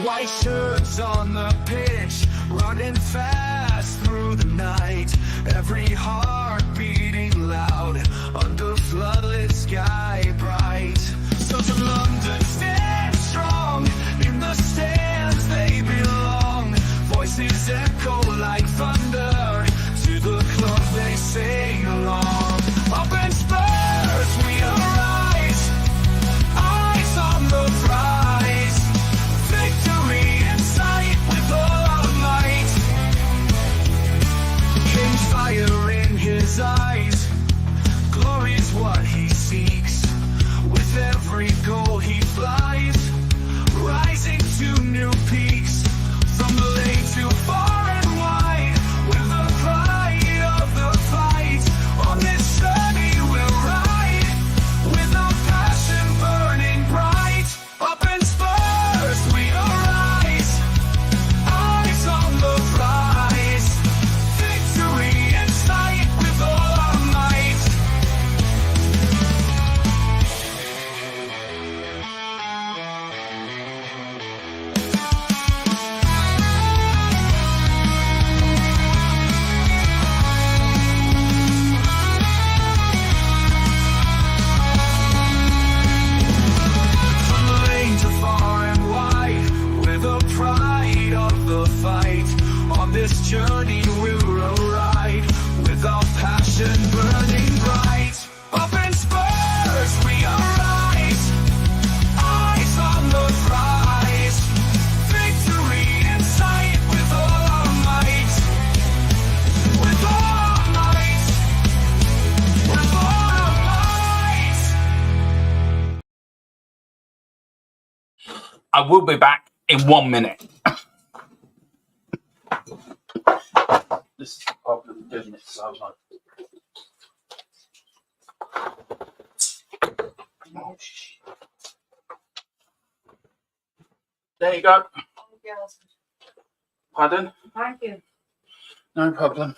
White shirts on the pitch, running fast through the night. Every heart beating loud under floodlit sky bright. So to London stand strong, in the stands they belong. Voices echo like thunder, to the club they sing along. Up in Spurs we arise, eyes on the prize. Victory in sight with all our might. King's fire in his eyes, glory's what he seeks. With every goal he flies, rising to new peaks. From the lake to far and wide, with the pride of the fight. On this journey we'll ride, with our passion burning bright. Up in Spurs we arise, eyes on the prize. Victory in sight with all our might. From the lane to far and wide, with the pride of the fight. On this journey we'll ride, with our passion burning bright. Up in Spurs we arise, eyes on the prize. Victory in sight with all our might. With all our might. With all our might. I will be back in 1 minute. This is the problem doing it so much. Oh, shit. There you go. Yes. Pardon? Thank you. No problem.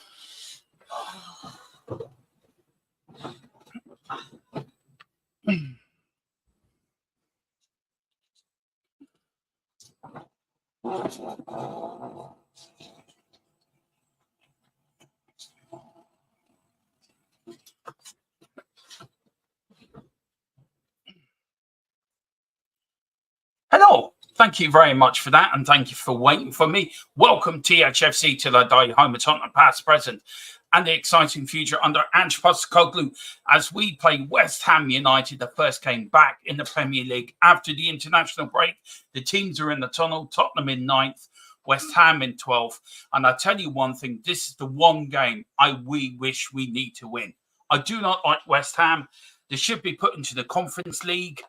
Hello. Thank you very much for that, and thank you for waiting for me. Welcome THFC till I die, home of Tottenham past, present, and the exciting future under Ange Postecoglou as we play West Ham United, the first game back in the Premier League after the international break. The teams are in the tunnel, Tottenham in 9th, West Ham in 12th. And I tell you one thing, this is the one game we wish we need to win. I do not like West Ham. They should be put into the Conference League.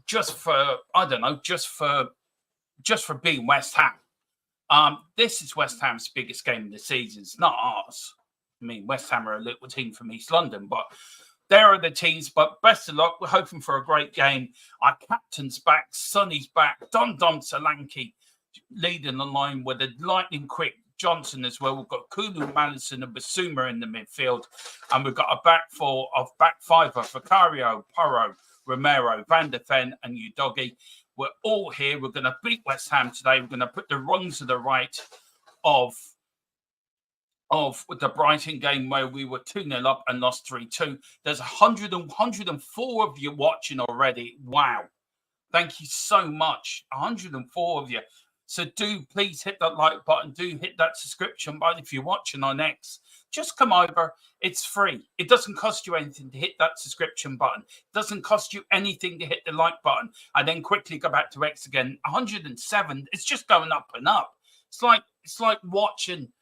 Just for being West Ham. This is West Ham's biggest game of the season. It's not ours. I mean, West Ham are a little team from East London, but there are the teams. But best of luck. We're hoping for a great game. Our captain's back, Sonny's back, Dom Solanke leading the line with a lightning quick Johnson as well. We've got Kulu, Madison, and Basuma in the midfield, and we've got a back four of back five of Vicario, Porro, Romero, Van der Ven, and Udogi. We're all here. We're going to beat West Ham today. We're going to put the rungs to the right of the Brighton game where we were 2-0 up and lost 3-2. There's 104 of you watching already. Wow. Thank you so much. 104 of you. So do please hit that like button. Do hit that subscription button if you're watching on X. Just come over. It's free. It doesn't cost you anything to hit that subscription button. It doesn't cost you anything to hit the like button. And then quickly go back to X again. 107. It's just going up and up. It's like watching.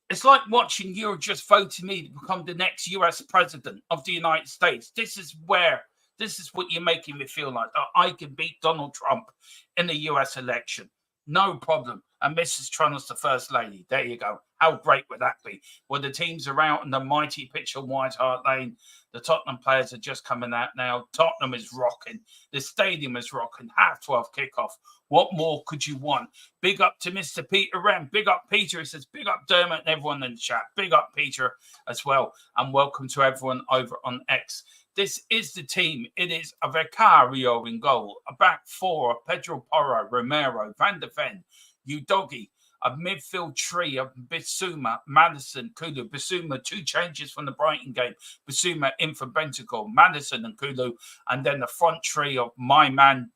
It's like watching you just voting me to become the next US president of the United States. This is what you're making me feel like. I can beat Donald Trump in the US election. No problem. And Mrs. Trunniss, the First Lady. There you go. How great would that be? Well, the teams are out in the mighty pitch of White Hart Lane. The Tottenham players are just coming out now. Tottenham is rocking. The stadium is rocking. 12:30 kickoff. What more could you want? Big up to Mr. Peter Wren. Big up Peter. He says, big up Dermot and everyone in the chat. Big up Peter as well. And welcome to everyone over on X. This is the team. It is a Vicario in goal, a back four, Pedro Porro, Romero, Van de Ven, Udogi, a midfield tree of Bissouma, Madison, Kulu. Bissouma, 2 changes from the Brighton game. Bissouma in for Bentancur, Madison and Kulu. And then the front tree of my man,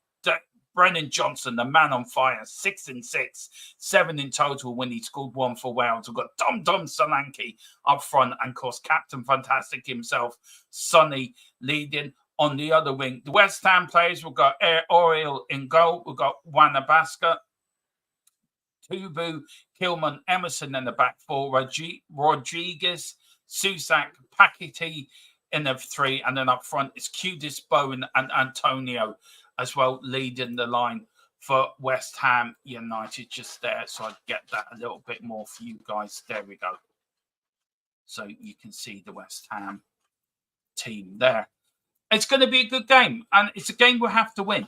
Brennan Johnson, the man on fire, 6 and 6, 7 in total when he scored 1 for Wales. We've got Dom Solanke up front, and of course, Captain Fantastic himself, Sonny, leading on the other wing. The West Ham players, we've got Oriel in goal, we've got Wan-Bissaka, Tubu, Kilman, Emerson in the back four, Rodriguez, Susak, Pakiti in the 3, and then up front is Kudis, Bowen, and Antonio as well, leading the line for West Ham United just there. So I get that a little bit more for you guys. There we go. So you can see the West Ham team there. It's going to be a good game, and it's a game we'll have to win.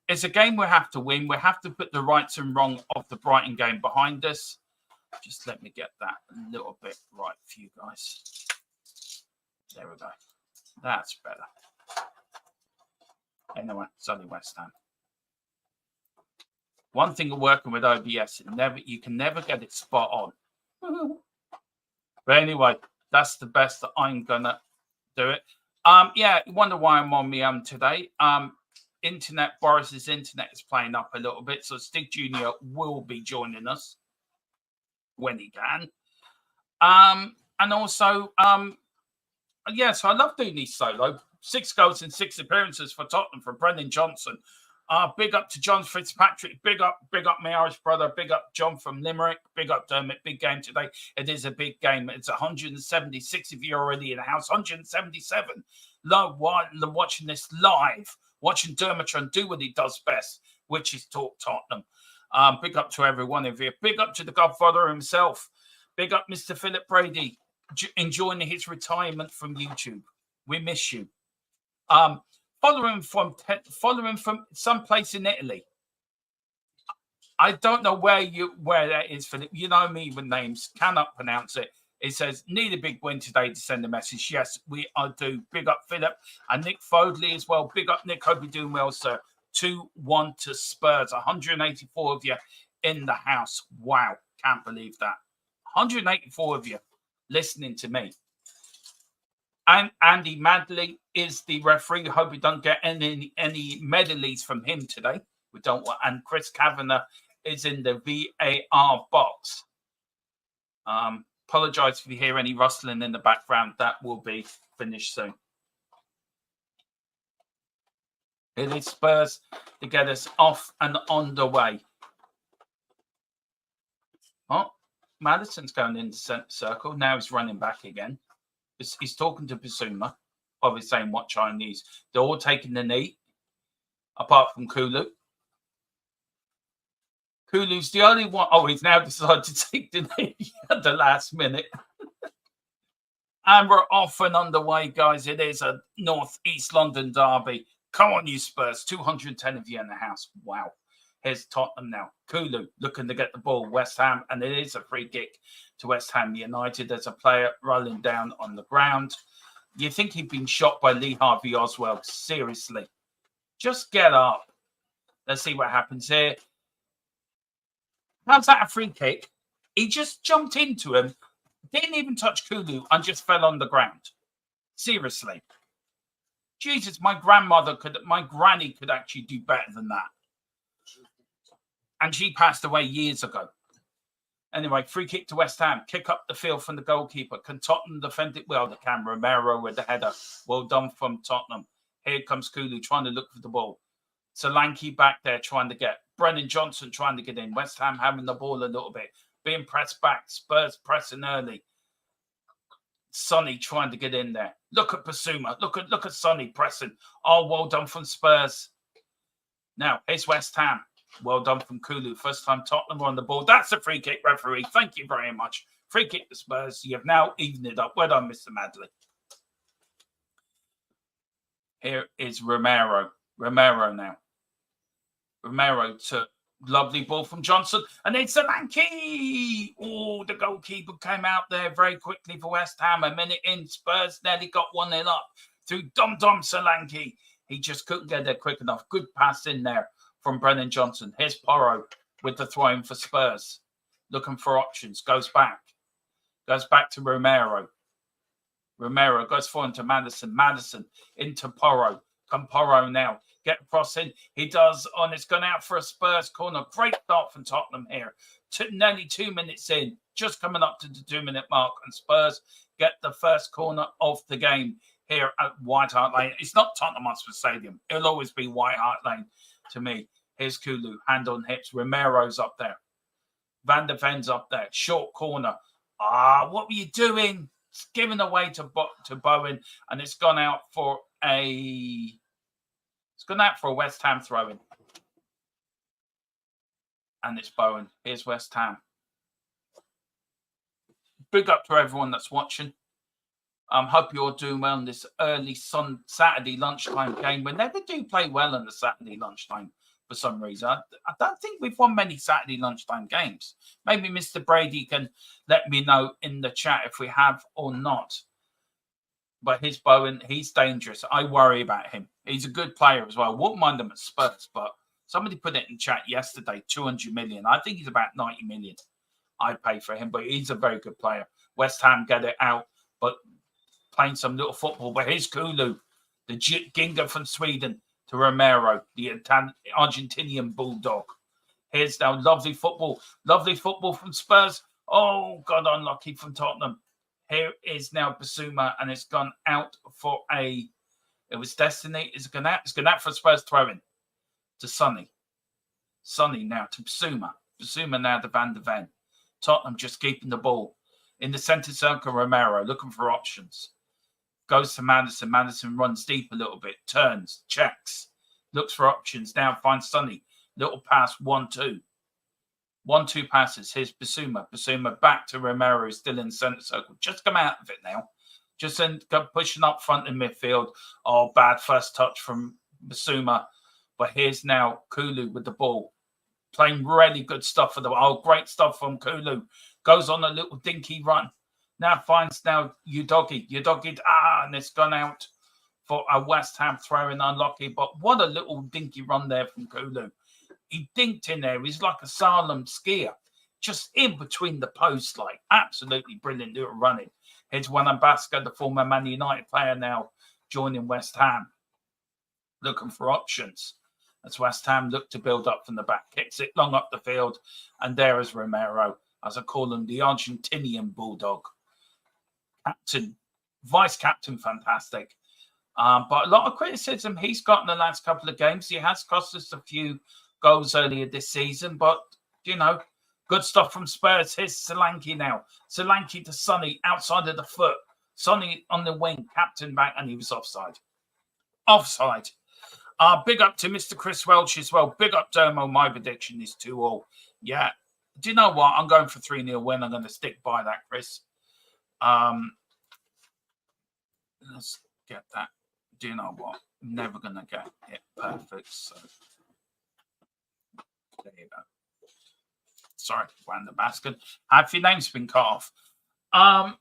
It's a game we have to win. We have to put the rights and wrong of the Brighton game behind us. Just let me get that a little bit right for you guys. There we go. That's better. Anyway, it's only West Ham. One thing of working with OBS, you can never get it spot on. But anyway, that's the best that I'm gonna do it. Yeah, you wonder why I'm on me today. Boris's internet is playing up a little bit, so Stig Jr. will be joining us when he can. And also, yeah, so I love doing these solo. 6 goals and 6 appearances for Tottenham from Brendan Johnson. Big up to John Fitzpatrick. Big up my Irish brother. Big up John from Limerick. Big up Dermot. Big game today. It is a big game. It's 176 if you're already in the house. 177. Love watching this live. Watching Dermotron do what he does best, which is talk Tottenham. Big up to every one of you. Big up to the Godfather himself. Big up Mr. Philip Brady, enjoying his retirement from YouTube. We miss you. Following from some place in Italy. I don't know where that is, Philip. You know me with names, cannot pronounce it. It says, need a big win today to send a message. Yes, we are due. Big up, Philip. And Nick Fodley as well. Big up, Nick. Hope you're doing well, sir. 2-1 to Spurs. 184 of you in the house. Wow. Can't believe that. 184 of you listening to me. And Andy Madley is the referee. Hope we don't get any medleys from him today. We don't want. And Chris Kavanagh is in the VAR box. Apologise if you hear any rustling in the background. That will be finished soon. It is Spurs to get us off and on the way. Oh, Madison's going into centre circle. Now he's running back again. He's talking to Bissouma. Obviously saying what Chinese. They're all taking the knee, apart from Kulu. Kulu's the only one. Oh, he's now decided to take the knee at the last minute. And we're off and underway, guys. It is a North East London derby. Come on, you Spurs. 210 of you in the house. Wow. Here's Tottenham now. Kulu looking to get the ball. West Ham. And it is a free kick to West Ham United. There's a player rolling down on the ground. You think he'd been shot by Lee Harvey Oswald? Seriously. Just get up. Let's see what happens here. How's that a free kick? He just jumped into him. Didn't even touch Kulu and just fell on the ground. Seriously. Jesus, my granny could actually do better than that. And she passed away years ago. Anyway, free kick to West Ham. Kick up the field from the goalkeeper. Can Tottenham defend it well? They can. Romero with the header. Well done from Tottenham. Here comes Kulu trying to look for the ball. Solanke back there trying to get. Brennan Johnson trying to get in. West Ham having the ball a little bit. Being pressed back. Spurs pressing early. Sonny trying to get in there. Look at Bissouma. Look at Sonny pressing. Oh, well done from Spurs. Now, here's West Ham. Well done from Kulu. First time Tottenham were on the ball. That's a free kick, referee. Thank you very much. Free kick to Spurs. You have now evened it up. Well done, Mr. Madley. Here is Romero. Romero now. Romero took lovely ball from Johnson. And then Solanke. Oh, the goalkeeper came out there very quickly for West Ham. A minute in, Spurs nearly got 1-0 up. through Dom Solanke. He just couldn't get there quick enough. Good pass in there from Brennan Johnson. Here's Porro with the throw in for Spurs. Looking for options. Goes back to Romero. Romero goes forward to Madison. Madison into Porro. Come Porro now. Get across in. He does on. It's gone out for a Spurs corner. Great start from Tottenham here. Nearly 2 minutes in. Just coming up to the 2-minute mark. And Spurs get the first corner of the game here at White Hart Lane. It's not Tottenham Hotspur Stadium. It'll always be White Hart Lane to me. Here's Kulu. Hand on hips. Romero's up there. Van der Ven's up there. Short corner. What were you doing? It's given away to Bowen, and it's gone out for a West Ham throw-in. And it's Bowen. Here's West Ham. Big up to everyone that's watching. Hope you're doing well in this early Saturday lunchtime game. We never do play well on the Saturday lunchtime for some reason. I don't think we've won many Saturday lunchtime games. Maybe Mr. Brady can let me know in the chat if we have or not. But his Bowen, he's dangerous. I worry about him. He's a good player as well. Wouldn't mind him at Spurs, but somebody put it in chat yesterday, 200 million. I think he's about 90 million. I'd pay for him, but he's a very good player. West Ham get it out, but playing some little football. But here's Kulu, the Ginga from Sweden, to Romero, the Argentinian bulldog. Here's now lovely football from Spurs. Oh, God, unlucky from Tottenham. Here is now Basuma, and it's gone out for it was Destiny. It's gone out for a Spurs throw-in to Sonny. Sonny now to Basuma. Basuma now to Van der Ven. Tottenham just keeping the ball. In the centre circle, Romero looking for options. Goes to Madison. Madison runs deep a little bit. Turns. Checks. Looks for options. Now finds Sonny. Little pass. 1-2. 1-2 passes. Here's Basuma. Basuma back to Romero. Still in the centre circle. Just come out of it now. Just pushing up front in midfield. Oh, bad first touch from Basuma. But here's now Kulu with the ball. Playing really good stuff for the... Oh, great stuff from Kulu. Goes on a little dinky run. Now finds Udogi. Udogi, and it's gone out for a West Ham throw-in, unlucky. But what a little dinky run there from Kulu. He dinked in there. He's like a Salem skier. Just in between the posts, like absolutely brilliant little running. Here's Wan-Bissaka, the former Man United player now joining West Ham. Looking for options. As West Ham look to build up from the back. Kicks it long up the field. And there is Romero. As I call him, the Argentinian bulldog. Captain, vice-captain, fantastic. But a lot of criticism he's got in the last couple of games. He has cost us a few goals earlier this season. But, you know, good stuff from Spurs. Here's Solanke now. Solanke to Sonny, outside of the foot. Sonny on the wing, captain back, and he was offside. Offside. Big up to Mr. Chris Welch as well. Big up, Dermo. My prediction is 2-2. Yeah. Do you know what? I'm going for 3-0 win. I'm going to stick by that, Chris. Let's get that. Do you know what? I'm never going to get it perfect. So there you go. Sorry, Wan-Bissaka. Half your name's been cut off.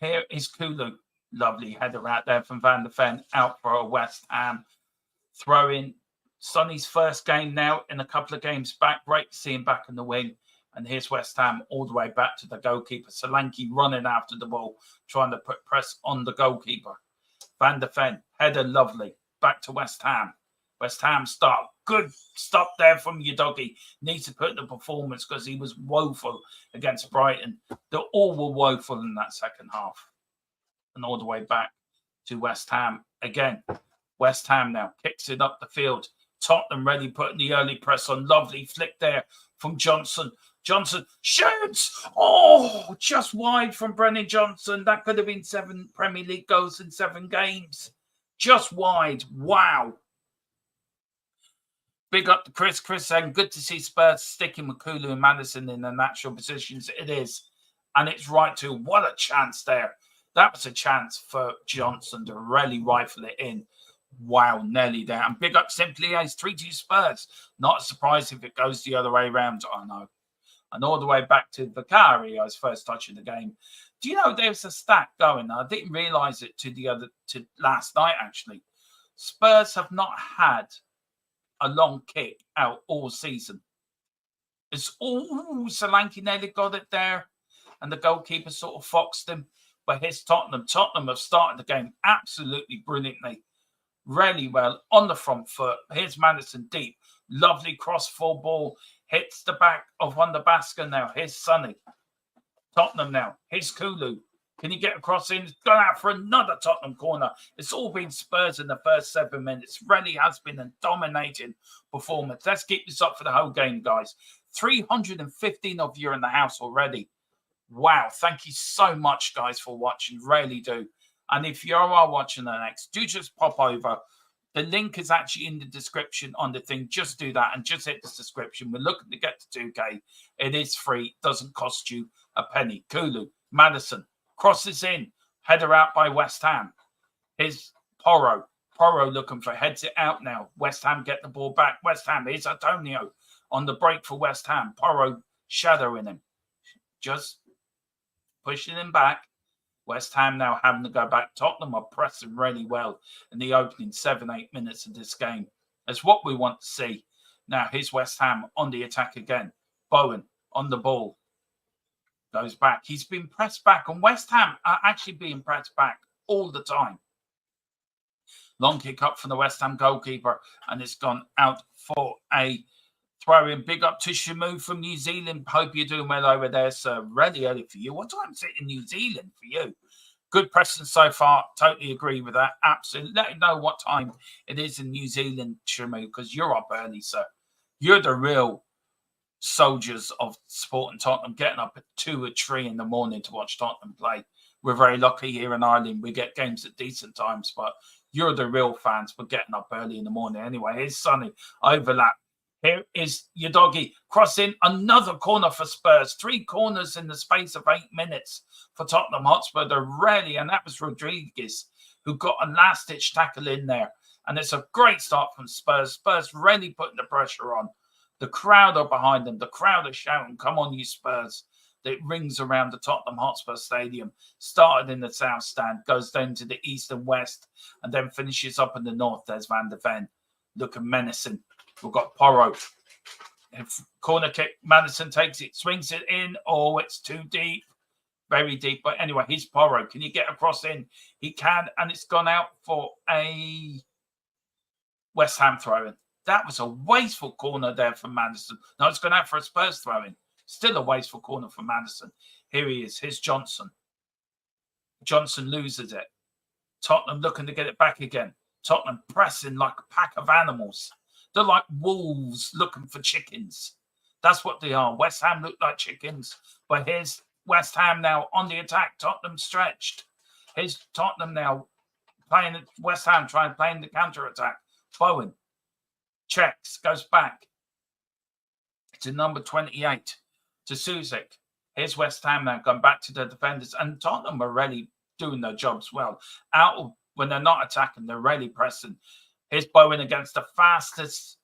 Here is Kulu. Lovely header out there from Van der Ven. Out for a West Ham throw-in. Sonny's first game now in a couple of games back. Great to see him back in the wing. And here's West Ham all the way back to the goalkeeper. Solanke running after the ball, trying to put press on the goalkeeper. Van der Ven, header lovely. Back to West Ham. West Ham start. Good stop there from Udogi. Needs to put in the performance because he was woeful against Brighton. They all were woeful in that second half. And all the way back to West Ham. Again, West Ham now kicks it up the field. Tottenham ready, putting the early press on. Lovely flick there from Johnson. Johnson shoots. Oh, just wide from Brennan Johnson. That could have been 7 Premier League goals in 7 games. Just wide. Wow. Big up to Chris. Chris saying, good to see Spurs sticking with Kulu and Madison in their natural positions. It is. And it's right too. What a chance there. That was a chance for Johnson to really rifle it in. Wow, nearly there. And big up Simply A's 3-2 Spurs. Not a surprise if it goes the other way around. I know. And all the way back to Vicario's first touch of the game. Do you know there's a stat going? I didn't realise it to last night actually. Spurs have not had a long kick out all season. It's all Solanke nearly got it there, and the goalkeeper sort of foxed him. But here's Tottenham. Tottenham have started the game absolutely brilliantly, really well on the front foot. Here's Madison deep, lovely cross-full ball, hits the back of Van der Basker now. Here's Sonny. Tottenham now. Here's Kulu. Can he get across in? It's gone out for another Tottenham corner. It's all been Spurs in the first 7 minutes. Really has been a dominating performance. Let's keep this up for the whole game, guys. 315 of you in the house already. Wow. Thank you so much, guys, for watching. Really do. And if you are watching the next, do just pop over. The link is actually in the description on the thing. Just do that and just hit the description. We're looking to get to 2K. It is free. Doesn't cost you a penny. Kulu, Madison, crosses in. Header out by West Ham. Here's Porro. Porro looking for heads it out now. West Ham get the ball back. West Ham. Here's Antonio on the break for West Ham. Porro shadowing him. Just pushing him back. West Ham now having to go back. Tottenham are pressing really well in the opening 7-8 minutes of this game. That's what we want to see. Now, here's West Ham on the attack again. Bowen on the ball. Goes back. He's been pressed back. And West Ham are actually being pressed back all the time. Long kick up from the West Ham goalkeeper. And it's gone out for a throw-in. Big up to Shamu from New Zealand. Hope you're doing well over there, sir. Really early for you. What time is it in New Zealand for you? Good pressing so far. Totally agree with that. Absolutely. Let me know what time it is in New Zealand, Shamu, because you're up early, sir. You're the real soldiers of sport in Tottenham, getting up at 2 or 3 in the morning to watch Tottenham play. We're very lucky here in Ireland. We get games at decent times, but you're the real fans for getting up early in the morning. Anyway, here's Sonny. Overlap. Here is your doggy crossing another corner for Spurs. 3 corners in the space of 8 minutes for Tottenham Hotspur. They're ready, and that was Rodriguez who got a last-ditch tackle in there. And it's a great start from Spurs. Spurs really putting the pressure on. The crowd are behind them. The crowd are shouting, "Come on, you Spurs." It rings around the Tottenham Hotspur Stadium. Started in the south stand, goes down to the east and west, and then finishes up in the north. There's Van der Ven looking menacing. We've got Porro. Corner kick. Madison takes it, swings it in. Oh, it's too deep. Very deep. But anyway, here's Porro. Can you get across in? He can. And it's gone out for a West Ham throw-in. That was a wasteful corner there for Madison. No, it's gone out for a Spurs throw-in. Still a wasteful corner for Madison. Here he is. Here's Johnson. Johnson loses it. Tottenham looking to get it back again. Tottenham pressing like a pack of animals. They're like wolves looking for chickens. That's what they are. West Ham look like chickens. But here's West Ham now on the attack. Tottenham stretched. Here's Tottenham now playing West Ham playing the counter-attack. Bowen checks, goes back to number 28, to Suzik. Here's West Ham now going back to the defenders. And Tottenham are really doing their jobs well. Out when they're not attacking, they're really pressing. Here's Bowen against the fastest.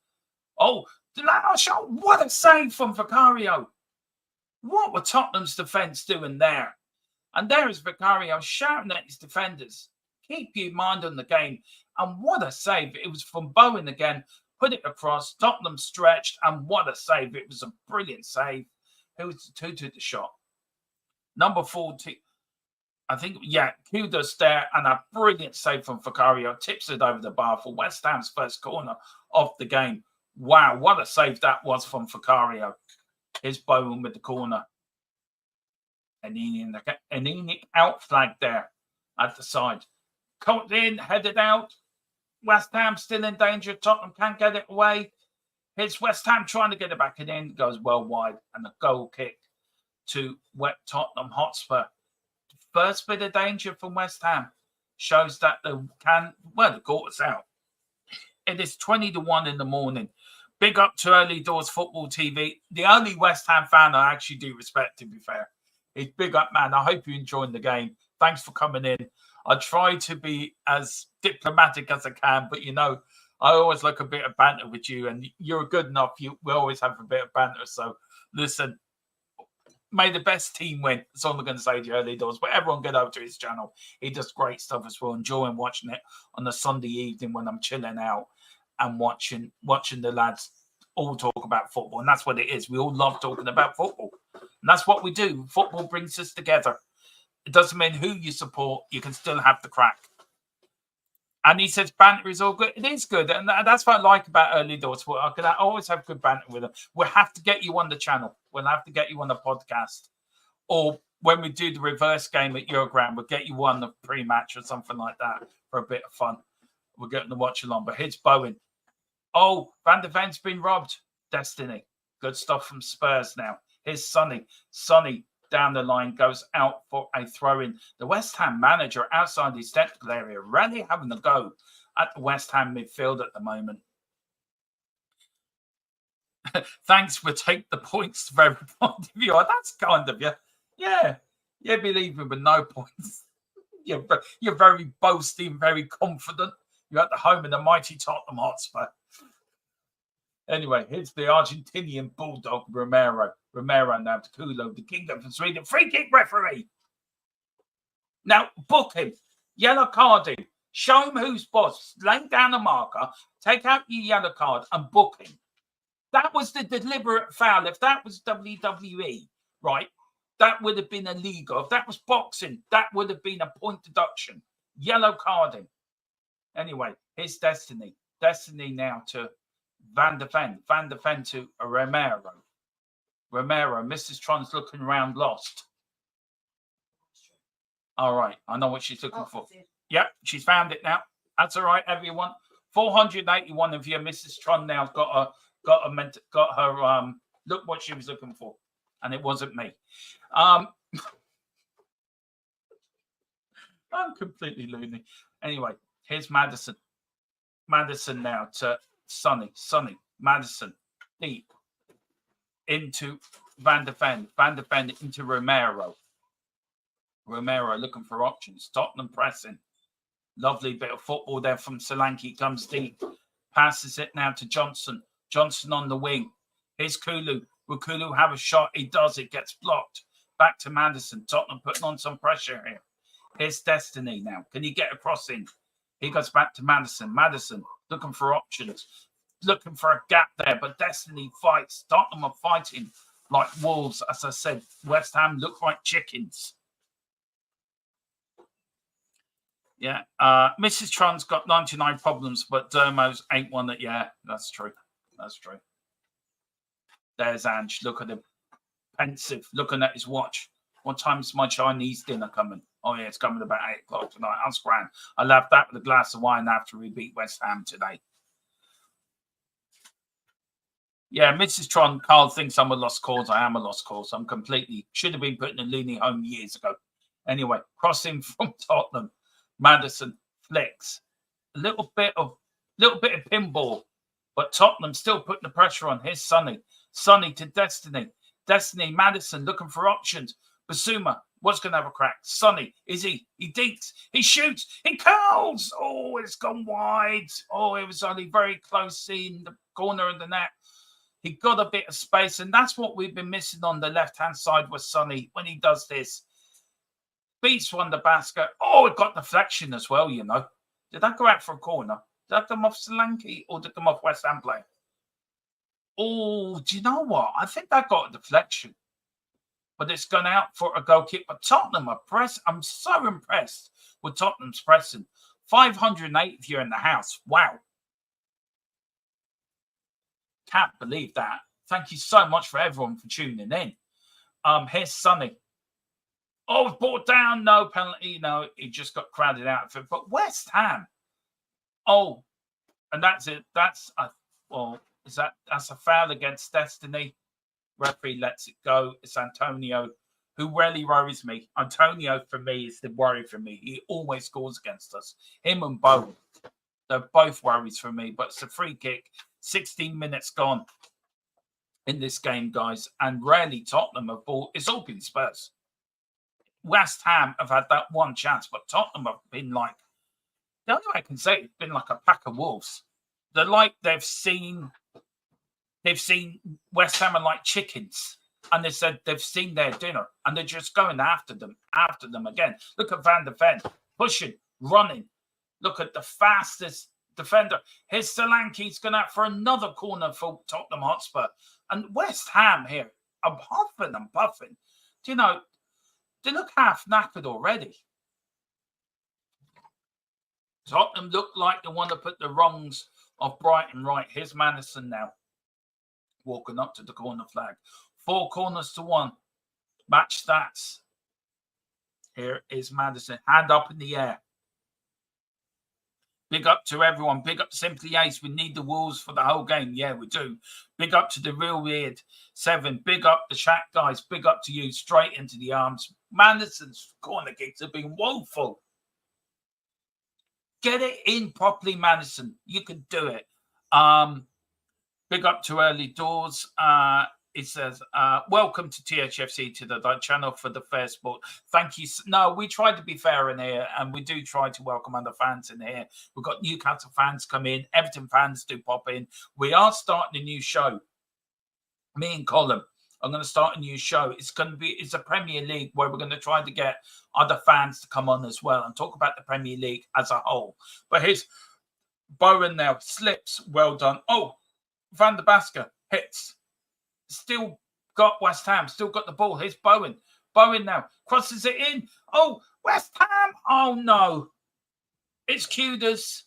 Oh, the last shot. What a save from Vicario. What were Tottenham's defence doing there? And there is Vicario shouting at his defenders. Keep your mind on the game. And what a save. It was from Bowen again. Put it across. Tottenham stretched. And what a save. It was a brilliant save. Who was who took the shot? Number 40. I think, yeah, kudos there, and a brilliant save from Vicario. Tips it over the bar for West Ham's first corner of the game. Wow, what a save that was from Vicario. Here's Bowen with the corner. Aninic out flag there at the side. Caught in, headed out. West Ham still in danger. Tottenham can't get it away. Here's West Ham trying to get it back in. Goes well wide, and a goal kick to Tottenham Hotspur. First bit of danger from West Ham shows that they can, well, the quarter's out. It is 20-1 in the morning. Big up to Early Doors Football TV. The only West Ham fan I actually do respect, to be fair. It's big up, man. I hope you enjoyed the game. Thanks for coming in. I try to be as diplomatic as I can, but, you know, I always like a bit of banter with you, and you're good enough. We always have a bit of banter. So, listen, May the best team win. That's all I'm going to say to you, early doors. But everyone get over to his channel. He does great stuff as well. Enjoying watching it on a Sunday evening when I'm chilling out and watching the lads all talk about football. And that's what it is. We all love talking about football. And that's what we do. Football brings us together. It doesn't mean who you support. You can still have the crack. And he says banter is all good. It is good. And that's what I like about early doors. I can always have good banter with them. We'll have to get you on the channel. We'll have to get you on the podcast. Or when we do the reverse game at your ground, we'll get you on the pre-match or something like that for a bit of fun. We're getting the watch along. But here's Bowen. Oh, Van der Ven's been robbed. Destiny. Good stuff from Spurs now. Here's Sonny. Sonny down the line goes out for a throw-in. The West Ham manager outside his technical area, really having a go at the West Ham midfield at the moment. Thanks for taking the points to every point of view. That's kind of you. Yeah. You believe me with no points. You're very boasting, very confident. You're at the home of the mighty Tottenham Hotspur. Anyway, here's the Argentinian bulldog, Romero. Romero now to Kulo, the kingdom from Sweden. Free kick referee. Now, book him. Yellow card him. Show him who's boss. Lay down a marker. Take out your yellow card and book him. That was the deliberate foul. If that was WWE, right, that would have been illegal. If that was boxing, that would have been a point deduction. Yellow carding. Anyway, here's Destiny. Destiny now to Van der Ven. Van der Ven to Romero. Romero. Mrs. Tron's looking around lost. All right. I know what she's looking for. Yep, she's found it now. That's all right, everyone. 481 of you. Mrs. Tron now got her look what she was looking for. And it wasn't me. I'm completely loony. Anyway, here's Madison. Madison now to Sonny. Sonny. Madison. Deep. Into Van der Ven. Van der Ven into Romero. Romero looking for options. Tottenham pressing. Lovely bit of football there from Solanke. Comes deep. Passes it now to Johnson. Johnson on the wing. Here's Kulu. Will Kulu have a shot? He does. It gets blocked. Back to Madison. Tottenham putting on some pressure here. Here's Destiny now. Can he get across in? He goes back to Madison. Madison looking for options. Looking for a gap there. But Destiny fights. Tottenham are fighting like wolves. As I said, West Ham look like chickens. Yeah. Mrs. Tron's got 99 problems, but Dermo's ain't one that, yeah, that's true. That's true. There's Ange. Look at him. Pensive. Looking at his watch. What time's my Chinese dinner coming? Oh, yeah, it's coming about 8 o'clock tonight. That's grand. I'll have that with a glass of wine after we beat West Ham today. Yeah, Mrs. Tron, Carl thinks I'm a lost cause. I am a lost cause. I'm completely, should have been put in a loony home years ago. Anyway, crossing from Tottenham. Madison flicks. A little bit of pinball. But Tottenham still putting the pressure on. Here's Sonny. Sonny to Destiny. Destiny, Madison looking for options. Basuma was going to have a crack. Sonny, is he? He dinks. He shoots. He curls. Oh, it's gone wide. Oh, it was only very close in the corner of the net. He got a bit of space, and that's what we've been missing on the left-hand side with Sonny when he does this. Beats one the basket. Oh, it got deflection as well, you know. Did that go out for a corner? Did that come off Solanke or did it come off West Ham player? Oh, do you know what? I think that got a deflection. But it's gone out for a goal kick. But Tottenham are pressing. I'm so impressed with Tottenham's pressing. 508 if you're in the house. Wow. Can't believe that. Thank you so much for everyone for tuning in. Here's Sonny. Oh, brought down. No penalty. No, he just got crowded out of it. But West Ham. Oh, and that's it. That's a foul against Destiny. Referee lets it go. It's Antonio, who really worries me. Antonio, for me, is the worry for me. He always scores against us. Him and Bowen. They're both worries for me. But it's a free kick. 16 minutes gone in this game, guys. And rarely Tottenham have ball. It's all been Spurs. West Ham have had that one chance, but Tottenham have been like, the only way I can say it, it's been like a pack of wolves. They're like they've seen West Ham are like chickens. And they said they've seen their dinner and they're just going after them again. Look at Van der Ven pushing, running. Look at the fastest defender. Here's Solanke's going out for another corner for Tottenham Hotspur. And West Ham here are huffing and puffing. Do you know, they look half knackered already. Tottenham look like they want to put the wrongs of Brighton right. Here's Madison now, walking up to the corner flag. 4 corners to 1. Match stats. Here is Madison. Hand up in the air. Big up to everyone. Big up to Simply Ace. We need the Wolves for the whole game. Yeah, we do. Big up to the Real Weird 7. Big up the Shack guys. Big up to you. Straight into the arms. Madison's corner kicks have been woeful. Get it in properly, Madison. You can do it. Big up to Early Doors. It says, welcome to THFC, to the channel for the fair sport. Thank you. No, we try to be fair in here, and we do try to welcome other fans in here. We've got Newcastle fans come in. Everton fans do pop in. We are starting a new show. Me and Colin are going to start a new show. It's a Premier League where we're going to try to get other fans to come on as well and talk about the Premier League as a whole. But here's Bowen now. Slips. Well done. Oh, Van der Basker hits. Still got West Ham. Still got the ball. Here's Bowen. Bowen now. Crosses it in. Oh, West Ham. Oh, no. It's Cuders.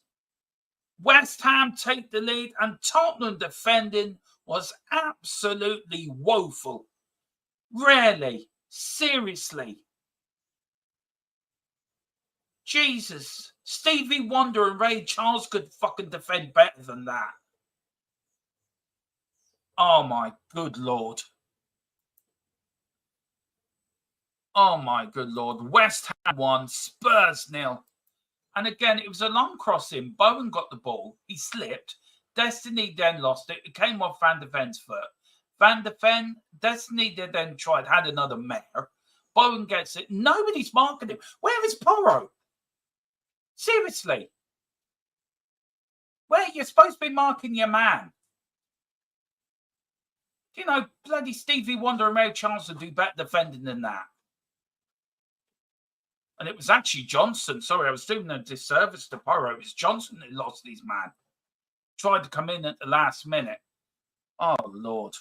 West Ham take the lead, and Tottenham defending was absolutely woeful. Really. Seriously. Jesus. Stevie Wonder and Ray Charles could fucking defend better than that. Oh, my good Lord. Oh, my good Lord. West Ham 1, Spurs 0. And again, it was a long crossing. Bowen got the ball. He slipped. Destiny then lost it. It came off Van der Ven's foot. Van der Ven, Destiny then tried, had another mare. Bowen gets it. Nobody's marking him. Where is Porro? Seriously. Where you're supposed to be marking your man? You know, bloody Stevie Wonder and Ray Charles would do better defending than that. And it was actually Johnson. Sorry, I was doing a disservice to Porro. It was Johnson that lost his man. Tried to come in at the last minute. Oh, Lord.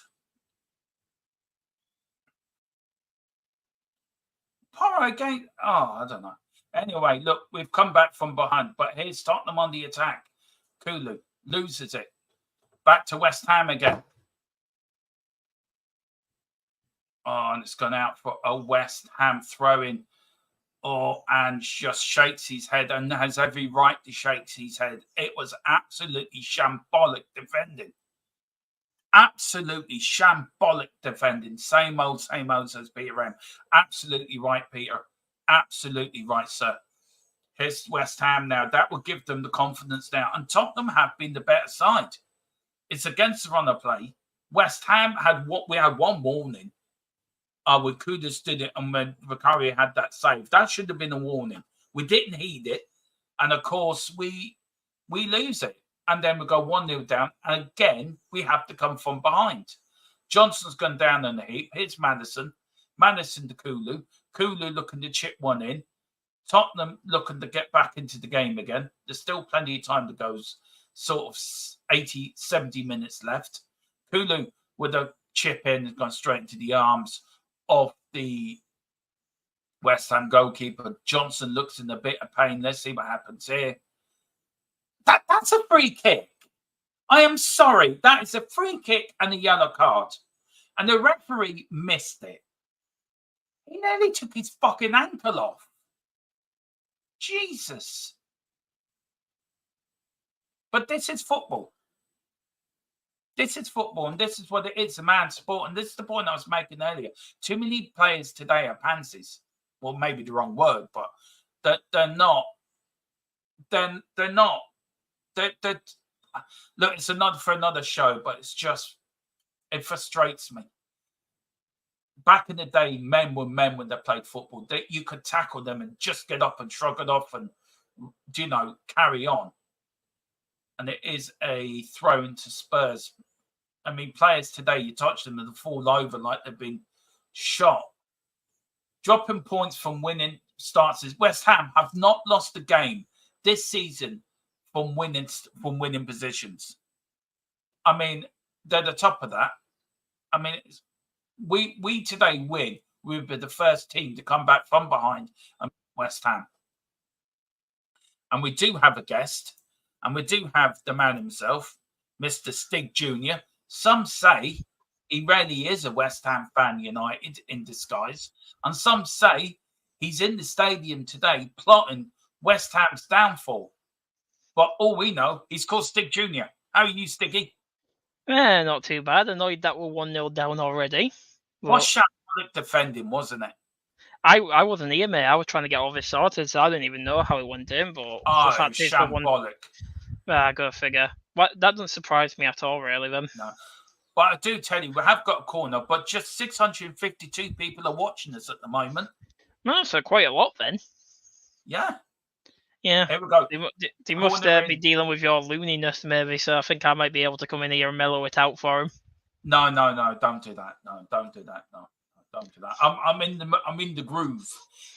Porro again. Oh, I don't know. Anyway, look, we've come back from behind. But here's Tottenham on the attack. Kulu loses it. Back to West Ham again. Oh, and it's gone out for a West Ham throw-in. Oh, and just shakes his head and has every right to shake his head. It was absolutely shambolic defending. Absolutely shambolic defending. Same old, says Peter M. Absolutely right, Peter. Absolutely right, sir. Here's West Ham now. That will give them the confidence now. And Tottenham have been the better side. It's against the run of play. West Ham had we had one warning. When Kudus did it and when Vicario had that save. That should have been a warning. We didn't heed it. And, of course, we lose it. And then we go 1-0 down. And, again, we have to come from behind. Johnson's gone down in the heap. Here's Madison. Madison to Kulu. Kulu looking to chip one in. Tottenham looking to get back into the game again. There's still plenty of time to go. Sort of 80, 70 minutes left. Kulu with a chip in has gone straight into the arms of the West Ham goalkeeper. Johnson looks in a bit of pain. Let's see what happens here. That's a free kick. I am sorry. That is a free kick and a yellow card. And the referee missed it. He nearly took his fucking ankle off. Jesus. But this is football. This is football, and this is what it is, a man's sport. And this is the point I was making earlier. Too many players today are pansies. Well, maybe the wrong word, but they're not. They're not. Look, it's another show, but it's just, it frustrates me. Back in the day, men were men when they played football. You could tackle them and just get up and shrug it off and, you know, carry on. And it is a throw into Spurs. I mean, players today, you touch them and they fall over like they've been shot. Dropping points from winning starts. West Ham have not lost a game this season from winning positions. I mean, they're the top of that. I mean, we today win. We'll be the first team to come back from behind and West Ham. And we do have a guest, and we do have the man himself, Mr. Stig Jr. Some say he really is a West Ham fan United in disguise. And some say he's in the stadium today plotting West Ham's downfall. But all we know, he's called Stig Jr. How are you, Stiggy? Not too bad. Annoyed that we're 1-0 down already. Well, Shambolic defending, wasn't it? I wasn't here, mate. I was trying to get all this sorted, so I didn't even know how it went in. But oh, shambolic. Go figure. That doesn't surprise me at all, really. Then. No. But I do tell you, we have got a corner, but just 652 people are watching us at the moment. No, so quite a lot then. Yeah. Yeah. Here we go. They must be dealing with your looniness, maybe, so I think I might be able to come in here and mellow it out for him. No, don't do that. No, don't do that. No, don't do that. I'm in the groove.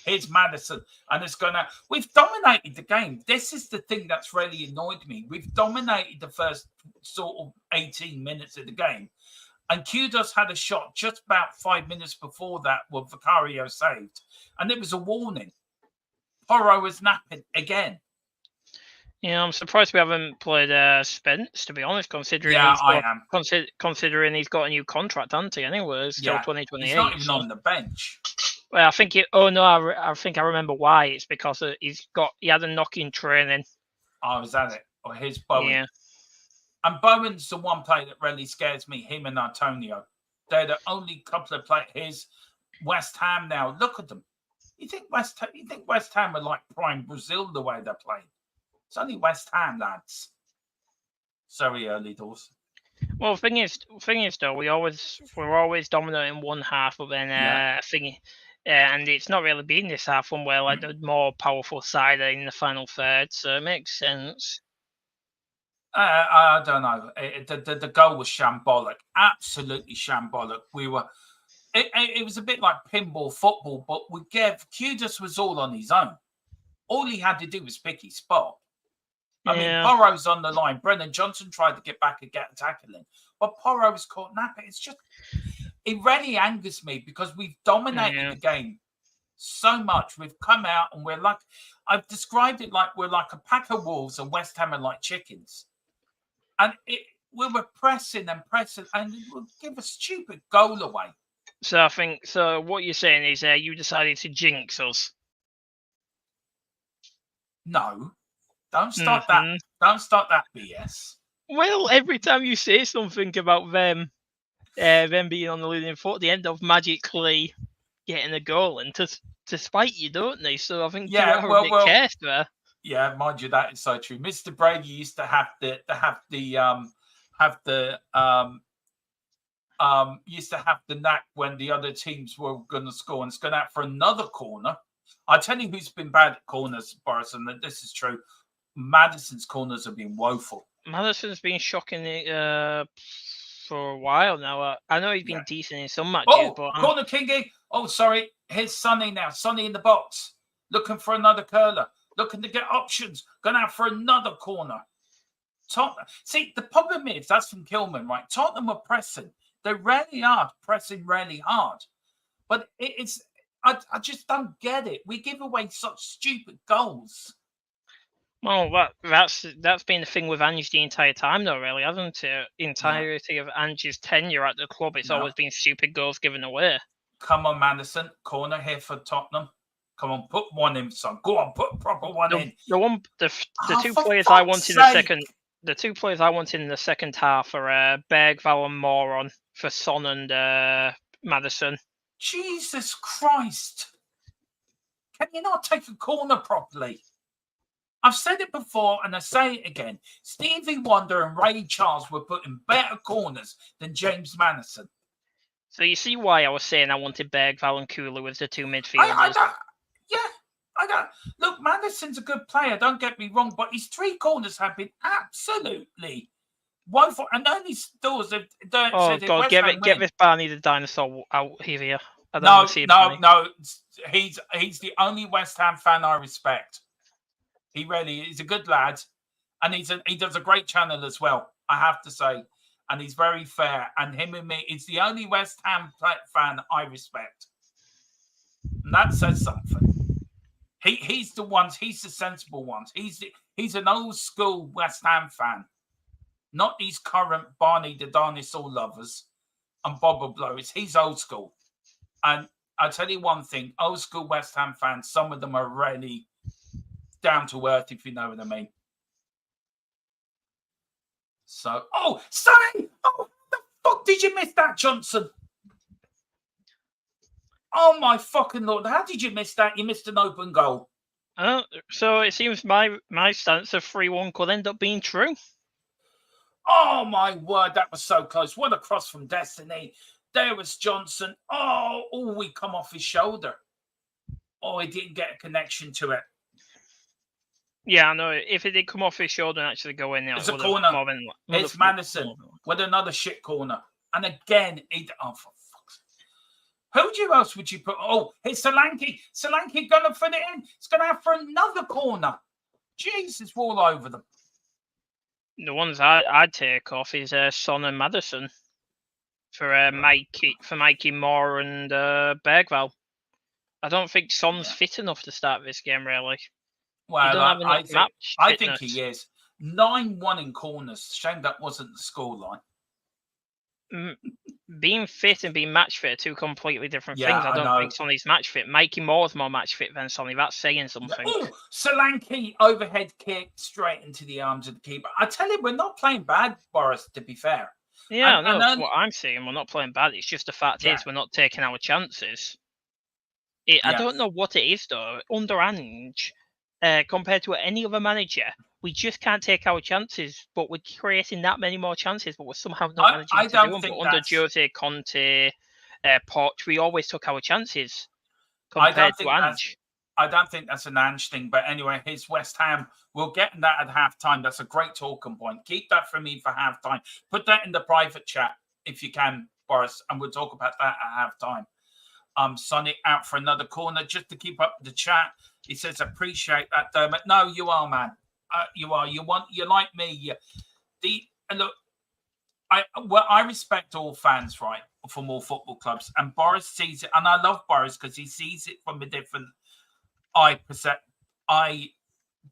Here's Madison, and it's gonna. We've dominated the game. This is the thing that's really annoyed me. We've dominated the first sort of 18 minutes of the game, and Kudos had a shot just about 5 minutes before that, where Vicario saved, and it was a warning. Porro was napping again. Yeah, I'm surprised we haven't played Spence, to be honest, considering considering he's got a new contract, hasn't he? Anyway, it's still 2028. He's not even on the bench. Well, I think I think I remember why. It's because he had a knock in training. Oh, is that it? Or here's Bowen. Yeah. And Bowen's the one player that really scares me, him and Antonio. They're the only couple of players. Here's West Ham now. Look at them. You think West Ham are like prime Brazil the way they're playing? It's only West Ham, lads. Sorry, early doors. Well, thing is, though, we're always dominant in one half, but then and it's not really been this half when we're like the more powerful side in the final third, so it makes sense. I don't know. The goal was shambolic, absolutely shambolic. It was a bit like pinball football, but Kudos was all on his own. All he had to do was pick his spot. I mean, Porro's on the line. Brennan Johnson tried to get back and get tackling, but Porro was caught napping. It really angers me because we've dominated the game so much. We've come out and we're like, I've described it like we're like a pack of wolves and West Ham are like chickens. And we were pressing and we'll give a stupid goal away. So I think what you're saying is you decided to jinx us. No. Don't start that. Don't start that BS. Well, every time you say something about them being on the losing foot, they end up magically getting a goal and to spite you, don't they? So I think you are a bit careful there. Yeah, mind you, that is so true. Mr. Brady used to have the knack when the other teams were going to score and it's going out for another corner. I tell you who's been bad at corners, Boris, and this is true. Madison's corners have been woeful. Madison's been shocking for a while now. I know he's been decent in some matches, but corner Kingy. Oh, sorry. Here's Sonny now. Sonny in the box, looking for another curler, looking to get options. Going out for another corner. Tottenham. See, the problem is that's from Kilman, right? Tottenham are pressing. They really are pressing really hard, but it's. I just don't get it. We give away such stupid goals. Well, that's been the thing with Ange the entire time, though, really, hasn't it? The entirety of Ange's tenure at the club, it's always been stupid goals given away. Come on, Madison. Corner here for Tottenham. Come on, put one in, son. Go on, put a proper one in. The two players I want in the second. The two players I want in the second half are Bergvall and Moron for Son and Madison. Jesus Christ! Can you not take a corner properly? I've said it before and I say it again. Stevie Wonder and Ray Charles were putting better corners than James Madison. So you see why I was saying I wanted Bergvall and Kula with the two midfielders. Look, Madison's a good player, don't get me wrong, but his three corners have been absolutely woeful. And only stores have God, get this Barney the dinosaur out here. No. He's the only West Ham fan I respect. He really is a good lad, and he does a great channel as well, I have to say. And he's very fair. And him and me, he's the only West Ham fan I respect. And that says something. He's the sensible ones. He's an old school West Ham fan, not these current Barney the dinosaur lovers and Bobber blowers. He's old school. And I'll tell you one thing, old school West Ham fans, some of them are really down to earth, if you know what I mean. So, Sonny! Oh, the fuck did you miss that, Johnson? Oh, my fucking Lord. How did you miss that? You missed an open goal. So it seems my stance of 3-1 could end up being true. Oh, my word. That was so close. What a cross from destiny. There was Johnson. We come off his shoulder. Oh, he didn't get a connection to it. Yeah, I know. If it did come off his shoulder and actually go in, it's a corner. It's Madison with another shit corner. And again, for fuck's sake. Who else would you put? Oh, it's Solanke. Solanke going to fit it in. It's going to have for another corner. Jesus, we're all over them. The ones I'd take off is Son and Madison for Mikey Moore and Bergvall. I don't think Son's fit enough to start this game, really. Well, I think he is. 9-1 in corners. Shame that wasn't the scoreline. Being fit and being match fit are two completely different things. I don't think Sonny's match fit. Mikey Moore's more match fit than Sonny. That's saying something. Oh, Solanke overhead kick straight into the arms of the keeper. I tell you, we're not playing bad, Boris, to be fair. Yeah, that's what I'm saying. We're not playing bad. It's just the fact is we're not taking our chances. I don't know what it is, though. Under Ange, compared to any other manager, we just can't take our chances, but we're creating that many more chances, but we're somehow not managing to do them. But under Jose, Conte, Poch, we always took our chances compared to Ange. I don't think that's an Ange thing, but anyway, his West Ham, we'll get that at halftime. That's a great talking point. Keep that for me for halftime. Put that in the private chat if you can, Boris, and we'll talk about that at halftime. Sonny out for another corner just to keep up the chat. He says, appreciate that, Dermot. No, you are, man. You are. You're like me. Look, I respect all fans, right, from all football clubs. And Boris sees it, and I love Boris because he sees it from a different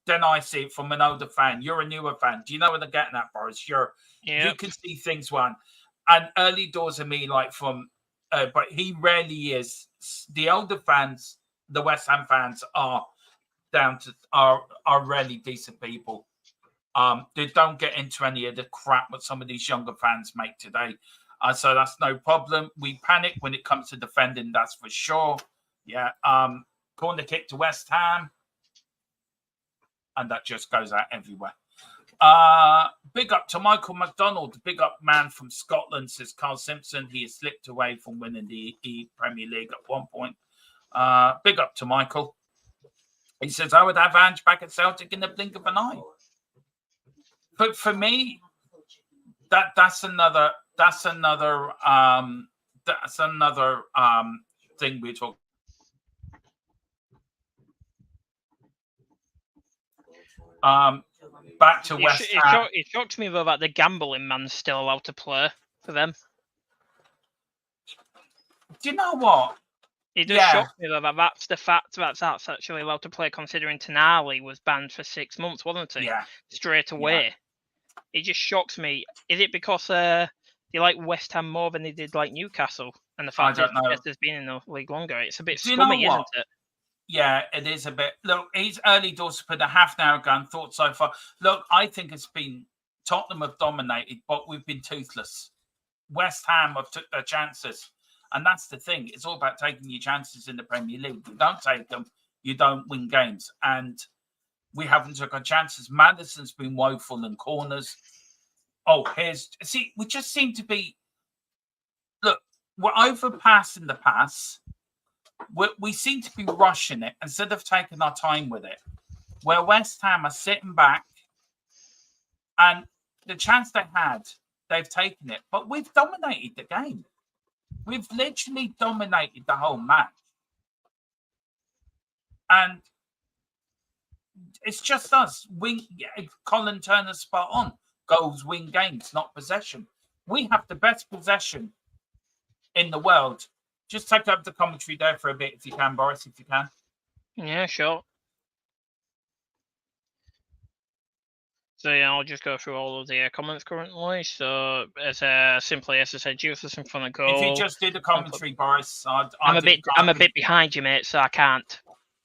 then I see it from an older fan. You're a newer fan. Do you know what I'm getting at, Boris? You can see things one. And early doors of me, like from, but he rarely is. The older fans, the West Ham fans, are really decent people. They don't get into any of the crap that some of these younger fans make today. So that's no problem. We panic when it comes to defending, that's for sure. Yeah. Corner kick to West Ham. And that just goes out everywhere. Big up to Michael McDonald, big up man from Scotland, says Carl Simpson. He has slipped away from winning the Premier League at one point. Big up to Michael. He says, I would have Ange back at Celtic in the blink of an eye. But for me, that's another thing we're talking. Back to West Ham. It shocks me though that the gambling man's still allowed to play for them. Do you know what? It does shock me though that that's the fact that's actually allowed to play, considering Tonali was banned for 6 months, wasn't he? Yeah. Straight away. Yeah. It just shocks me. Is it because they like West Ham more than they did like Newcastle? And the fact that has been in the league longer. It's a bit scummy, isn't it? Yeah, it is a bit. Look, he's early doors to put a half an hour ago and thought so far. Look, I think it's been Tottenham have dominated, but we've been toothless. West Ham have took their chances. And that's the thing. It's all about taking your chances in the Premier League. You don't take them, you don't win games. And we haven't took our chances. Madison's been woeful in corners. We just seem to be, look, we're overpassing the pass. We seem to be rushing it instead of taking our time with it. Where West Ham are sitting back and the chance they had, they've taken it. But we've dominated the game. We've literally dominated the whole match. And it's just us. Colin Turner spot on. Goals win games, not possession. We have the best possession in the world. Just take up the commentary there for a bit if you can, Boris, if you can. Yeah, sure. So yeah, I'll just go through all of the comments currently. So as simply as I said, Jesus in front of goal. If you just did a commentary, Boris, I'm a bit behind you, mate, so I can't.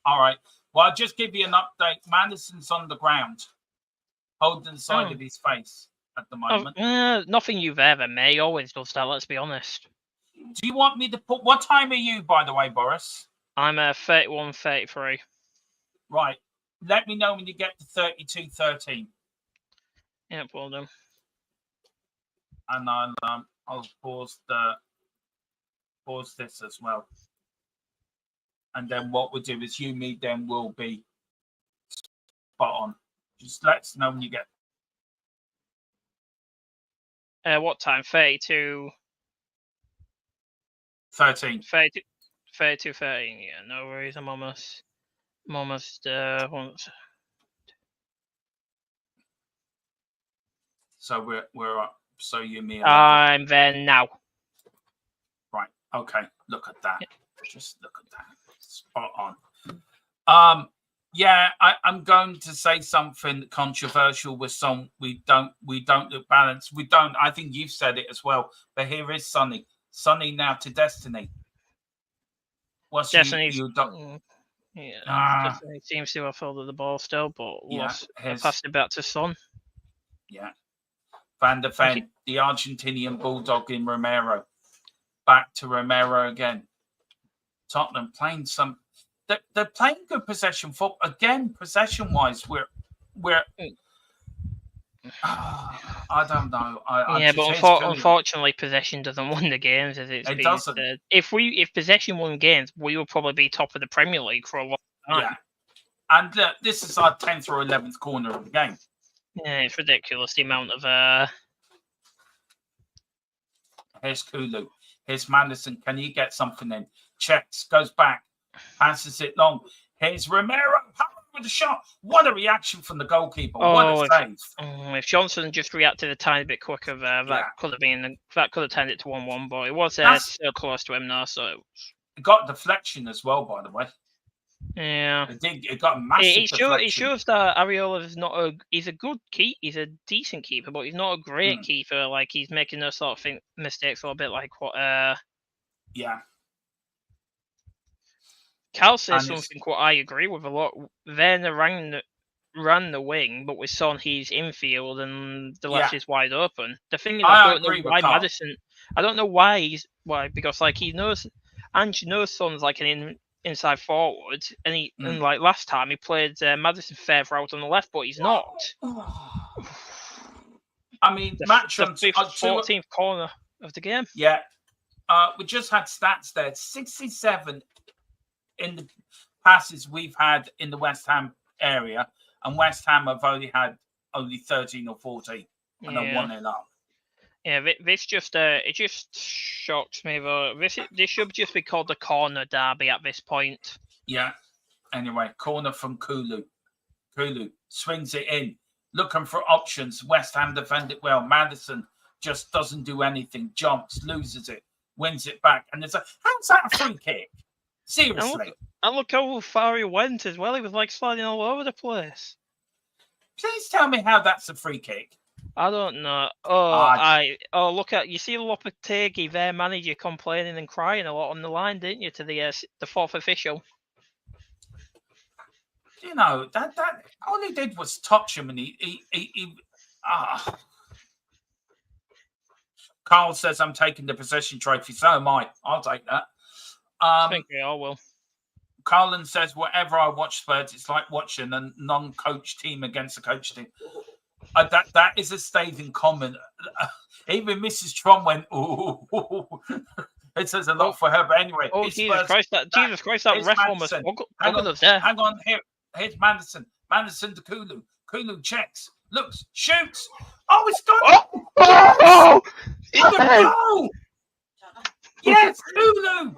All right. Well, I'll just give you an update. Madison's on the ground, holding the side of his face at the moment. Nothing you've ever made. Always does that, let's be honest. Do you want me to put... What time are you, by the way, Boris? I'm 31:33. Right. Let me know when you get to 32:13. Yep, well done. And I'll pause this as well. And then what we'll do is me then will be spot on. Just let us know when you get. What time? 32. 13. 32:13. Yeah, no worries. I'm almost. Once. So we're up. So me. I'm there now. Right. Okay. Look at that. Just look at that. Spot on. Yeah, I'm going to say something controversial with some. We don't look balanced. We don't. I think you've said it as well. But here is Sonny. Sonny now to Destiny. What's Destiny? Yeah. Destiny seems to have hold of the ball still, but passed it back to Son. Yeah. Van der Ven, the Argentinian bulldog in Romero. Back to Romero again. Tottenham playing some. They're playing good possession football again. Possession wise, we're. I don't know. But unfortunately, possession doesn't win the games. As it doesn't. If possession won games, we will probably be top of the Premier League for a long time. Yeah, and this is our 10th or 11th corner of the game. Yeah, it's ridiculous the amount of. Here's Kulu. Here's Madison. Can you get something in? Checks, goes back, passes it long. Here's Romero with a shot. What a reaction from the goalkeeper. What a save. If Johnson just reacted a tiny bit quicker, that could have turned it to 1-1, but it was so close to him now. So it got deflection as well, by the way. Yeah, it got a massive deflection. It shows that Areola is not he's a good keeper. He's a decent keeper, but he's not a great keeper. Like he's making those sort of mistakes a little bit like what. Yeah. Cal says something what I agree with a lot. Werner ran the wing, but with Son he's infield and the left is wide open. The thing is, I don't know why Madison. I don't know why because like he knows, Ange knows Son's like an inside forward, and and like last time he played Madison further out on the left, but he's not. I mean, the 14th corner of the game. Yeah, we just had stats there. 67 in the passes we've had in the West Ham area, and West Ham have only had 13 or 14, and they're 1-0 up. Yeah, this just it just shocks me though. This should just be called the corner derby at this point. Yeah. Anyway, corner from Kulu. Kulu swings it in, looking for options. West Ham defend it well. Madison just doesn't do anything. Jumps, loses it, wins it back, and how's that a free kick? Seriously. And look how far he went as well. He was like sliding all over the place. Please tell me how that's a free kick. I don't know. Look at you see Lopetegui, their manager, complaining and crying a lot on the line, didn't you? To the fourth official. You know that all he did was touch him, and he Carl says, "I'm taking the possession trophy." So am I. I'll take that. I think we all will. Carlin says, "Whatever I watch Spurs, it's like watching a non-coach team against a coach team." That is a scathing comment. Even Mrs. Tron went, "Ooh." It says a lot for her, but anyway. Oh, Jesus Christ! That ref almost buggered us there. Hang on, here's Madison. Madison to Kulu. Kulu checks, looks, shoots. Oh, it's gone! Oh! It's a goal! Yes, Kulu!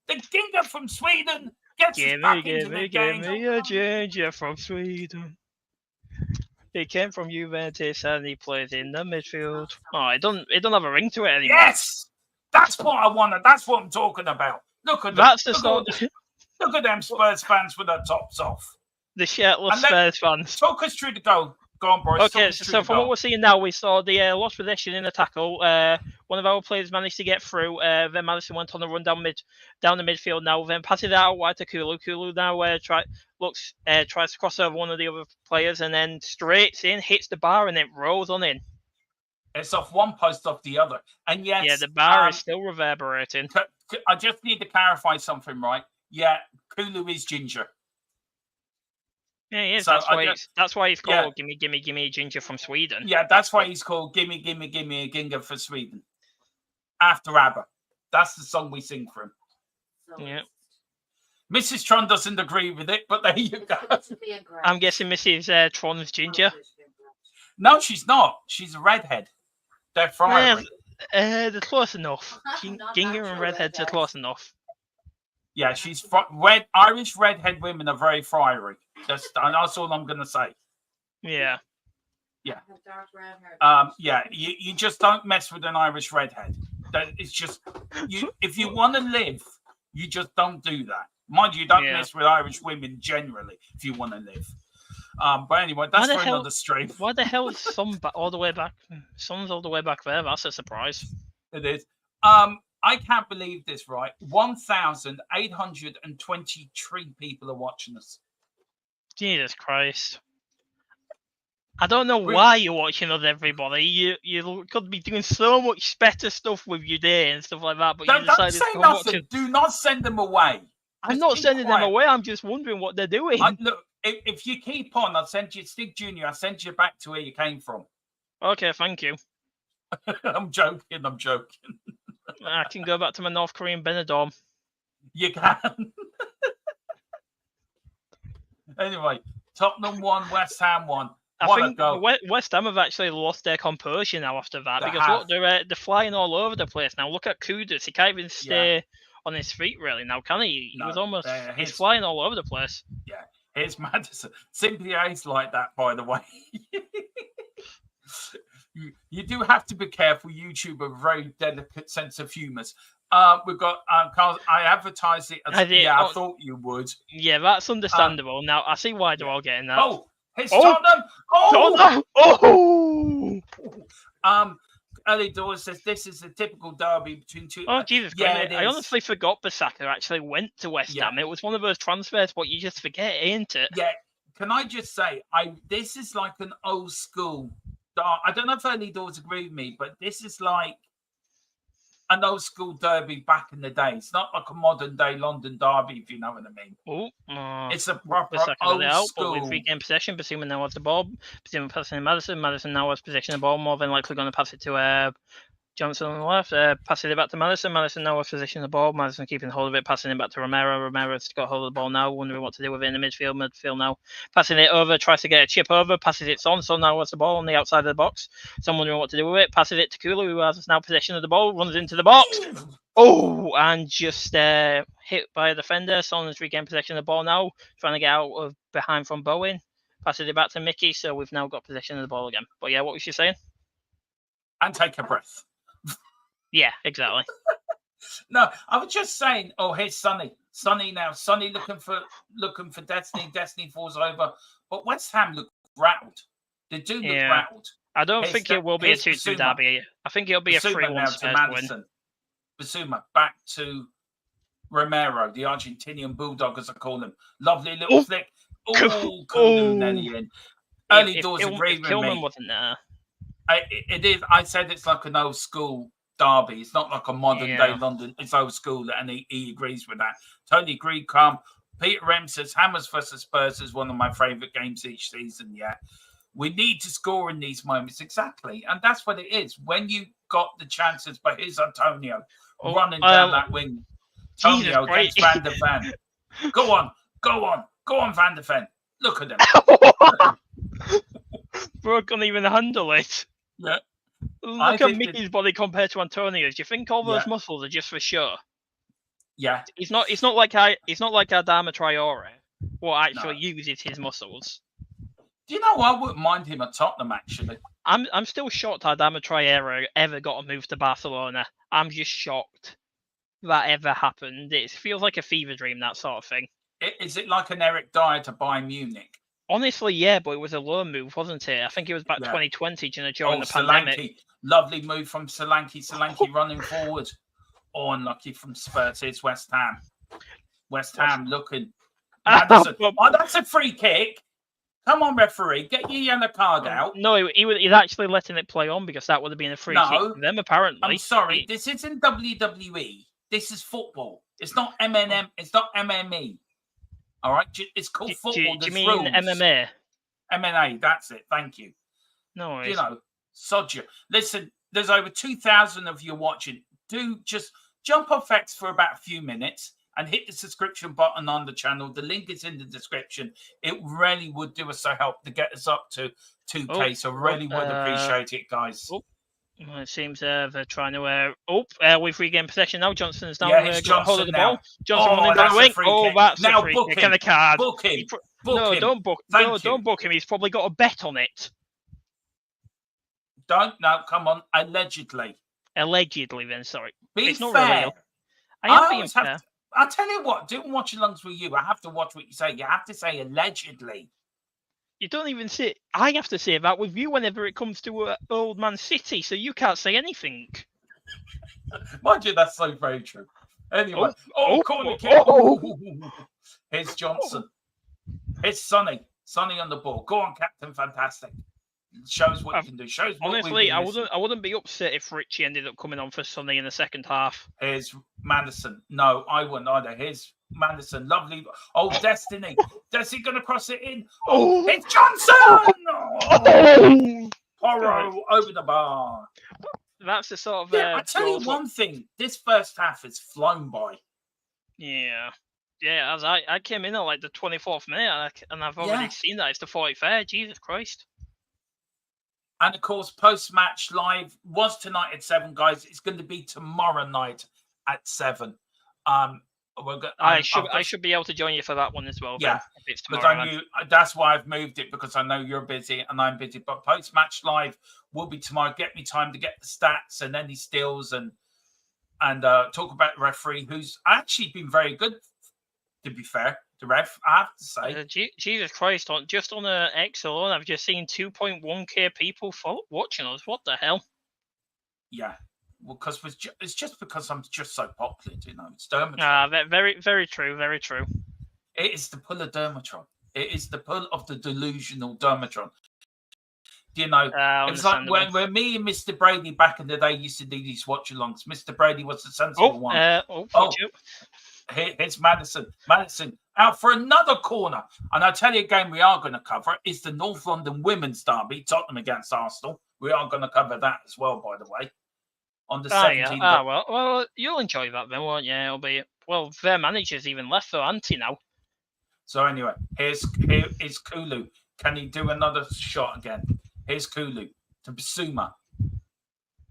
The Ginger from Sweden gets us back into the game. Give me a ginger from Sweden. He came from Juventus and he plays in the midfield. Oh, it don't have a ring to it anymore. Yes! That's what I wanted. That's what I'm talking about. Look at them. That's the sort. Look at them Spurs fans with their tops off. The shirtless Spurs fans. Talk us through the goal. Go on, Boris. Okay, so from what we're seeing now, we saw the lost possession in the tackle. One of our players managed to get through. Then Madison went on a run down the midfield now. Then passes it out wide to Kulu. Kulu now tries to cross over one of the other players and then straights in, hits the bar, and then rolls on in. It's off one post off the other, and yes, yeah, the bar is still reverberating. I just need to clarify something, right? Yeah, Kulu is ginger. Yeah, he is. So that's why he's called Gimme a Ginger from Sweden. Yeah, that's why he's called Gimme a Ginger for Sweden. After ABBA. That's the song we sing for him. Yeah. Mrs. Tron doesn't agree with it, but there you go. I'm guessing Mrs. Tron's ginger. No, she's not. She's a redhead. They're fiery. They're close enough. Ginger and redheads are close enough. Yeah, she's Irish redhead women are very fiery. That's all I'm gonna say. Yeah. Yeah. Yeah. You just don't mess with an Irish redhead. It's just if you want to live, you just don't do that. Mind you, don't mess with Irish women generally if you want to live. But anyway, that's for another stream. Why the hell is Sun all the way back? Sun's all the way back there. That's a surprise. It is. I can't believe this, right? 1,823 people are watching us. Jesus Christ. I don't know why you're watching us, everybody. You could be doing so much better stuff with your day and stuff like that, but you decided don't say nothing. Do not send them away. I'm not sending them away. I'm just wondering what they're doing. Look, if you keep on, I'll send you, Stig Jr., I'll send you back to where you came from. Okay, thank you. I'm joking. I can go back to my North Korean Benidorm. You can. Anyway, Tottenham 1, West Ham 1. I think West Ham have actually lost their composure now after that because look, they're flying all over the place now. Look at Kudus; he can't even stay on his feet really now, can he? He was almost he's flying all over the place. Yeah, here's Madison. Simply Ace like that, by the way. You do have to be careful. YouTube have a very delicate sense of humour. We've got Carl. I advertised it. I thought you would. Yeah, that's understandable. Now I see why they're all getting that. Oh, it's Tottenham. Oh, oh. Early Doors says this is a typical derby between two. Oh Jesus! Yeah, I honestly forgot Basaka actually went to West Ham. It was one of those transfers, but you just forget, ain't it? Yeah. Can I just say, this is like an old school. I don't know if Early Doors agree with me, but this is like an old school derby back in the day. It's not like a modern day London derby, if you know what I mean. It's a proper old school. With regain possession, Basuma now has the ball. Basuma passing to Madison. Madison now has possession of the ball. More than likely going to pass it to Johnson on the left. Passing it back to Madison. Madison now has possession of the ball. Madison keeping hold of it. Passing it back to Romero. Romero's got hold of the ball now. Wondering what to do with it in the midfield. Midfield now. Passing it over. Tries to get a chip over. Passes it on. So now has the ball on the outside of the box. So I'm wondering what to do with it. Passes it to Kulu, who has now possession of the ball. Runs into the box. And just hit by a defender. Son has regained possession of the ball now. Trying to get out of behind from Bowen. Passes it back to Mickey. So we've now got possession of the ball again. But yeah, what was she saying? And take a breath. Yeah, exactly. No, I was just saying. Oh, here's Sonny. Sonny now. Sonny looking for Destiny. Destiny falls over. But West Ham look rattled. They do look rattled. I don't think it will be a 2-2 derby. I think it'll be a 3-1 Spurs win. Basuma back to Romero, the Argentinian bulldog, as I call him. Lovely little flick. Oh, Kulu nearly in. Early Doors agree with Kilman me. Wasn't there. It is. I said it's like an old school derby. It's not like a modern day London. It's old school, and he agrees with that. Totally agree. Peter M says Hammers versus Spurs is one of my favourite games each season. Yeah, we need to score in these moments exactly, and that's what it is. When you got the chances, but here's Antonio running down that wing. Antonio against Van der Ven. Go on, Van der Ven. Look at him. Bro, can't even handle it. Yeah. Look at Mickey's body compared to Antonio's. Do you think all those muscles are just for show? Yeah. It's not like Adama Traore, what actually uses his muscles. Do you know, I wouldn't mind him at Tottenham, actually. I'm still shocked Adama Traore ever got a move to Barcelona. I'm just shocked that ever happened. It feels like a fever dream, that sort of thing. Is it like an Eric Dyer to Bayern Munich? Honestly, yeah, but it was a loan move, wasn't it? I think it was back 2020 during the pandemic. Solanke. Lovely move from Solanke. Solanke running forward. Oh, unlucky from Spurs. Here's West Ham. West Ham looking. Madison. Oh, that's a free kick. Come on, referee. Get your yellow card out. No, he's actually letting it play on because that would have been a free kick for them, apparently. I'm sorry. This isn't WWE. This is football. It's not MNM. It's not MME. All right? It's called football. Do you mean rules. MMA? MMA. That's it. Thank you. No worries. You know, sod you. Listen, there's over 2,000 of you watching. Do just jump off X for about a few minutes and hit the subscription button on the channel. The link is in the description. It really would do us a help to get us up to 2K. So really would appreciate it, guys. Well, it seems they're trying to. We've regained possession now. Johnson's now got hold of the ball. Johnson running down the wing. That's now a free kick and a card. Book him. No, don't book. No, don't book him. He's probably got a bet on it. Don't. No, come on. Allegedly. Allegedly, then. Sorry. Be it's fair. Not real. I am being fair. I'll tell you what. Doing watch-alongs with you, I have to watch what you say. You have to say allegedly. You don't even say. I have to say that with you whenever it comes to Old Man City, so you can't say anything. Mind you, that's so very true. Anyway, corner kick. Here's Johnson. Here's Sonny. Sonny on the ball. Go on, Captain Fantastic. Shows what you can do. Shows what honestly, I wouldn't be upset if Richie ended up coming on for Sonny in the second half. Here's Madison. No, I wouldn't either. Here's Madison. Lovely. Oh, Destiny. Destiny going to cross it in. Oh, it's Johnson. Porro over the bar. That's the sort of. I tell you one thing. This first half has flown by. Yeah. Yeah, as I came in at like the 24th minute and I've already seen that it's the 45th. Jesus Christ. And of course, post-match live was tonight at 7, guys. It's going to be tomorrow night at 7. I should be able to join you for that one as well. Yeah, if it's tomorrow. That's why I've moved it, because I know you're busy and I'm busy. But post-match live will be tomorrow. Get me time to get the stats and any stills and talk about the referee, who's actually been very good. To be fair, the ref, I have to say. Jesus Christ! Just on the X alone, I've just seen 2.1k people watching us. What the hell? Yeah, well, because it's just because I'm just so popular, you know. It's Dermatron. Very, very true. Very true. It is the pull of Dermatron. It is the pull of the delusional Dermatron. You know, it was like when me and Mr. Brady back in the day used to do these watch-alongs. Mr. Brady was the sensible one. Here's Madison. Madison out for another corner. And I tell you, a game we are going to cover is the North London Women's Derby, Tottenham against Arsenal. We are going to cover that as well, by the way, on the 17th. Yeah. Well, you'll enjoy that then, won't you? It'll be their manager's even left for Auntie now. So anyway, here is Kulu. Can he do another shot again? Here's Kulu to Basuma.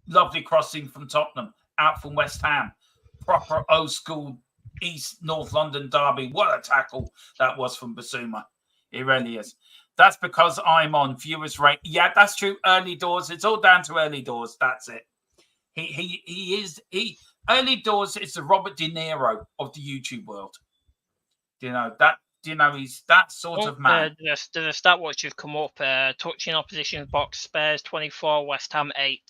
Lovely crossing from Tottenham, out from West Ham. Proper old school East North London derby. What a tackle that was from Basuma. It really is. That's because I'm on viewers rate. Yeah, that's true. Early doors. It's all down to early doors. That's it. Early doors is the Robert De Niro of the YouTube world. You know that. You know, he's that sort of man. The stat watch have come up. Touching opposition box, Spurs 24, West Ham 8.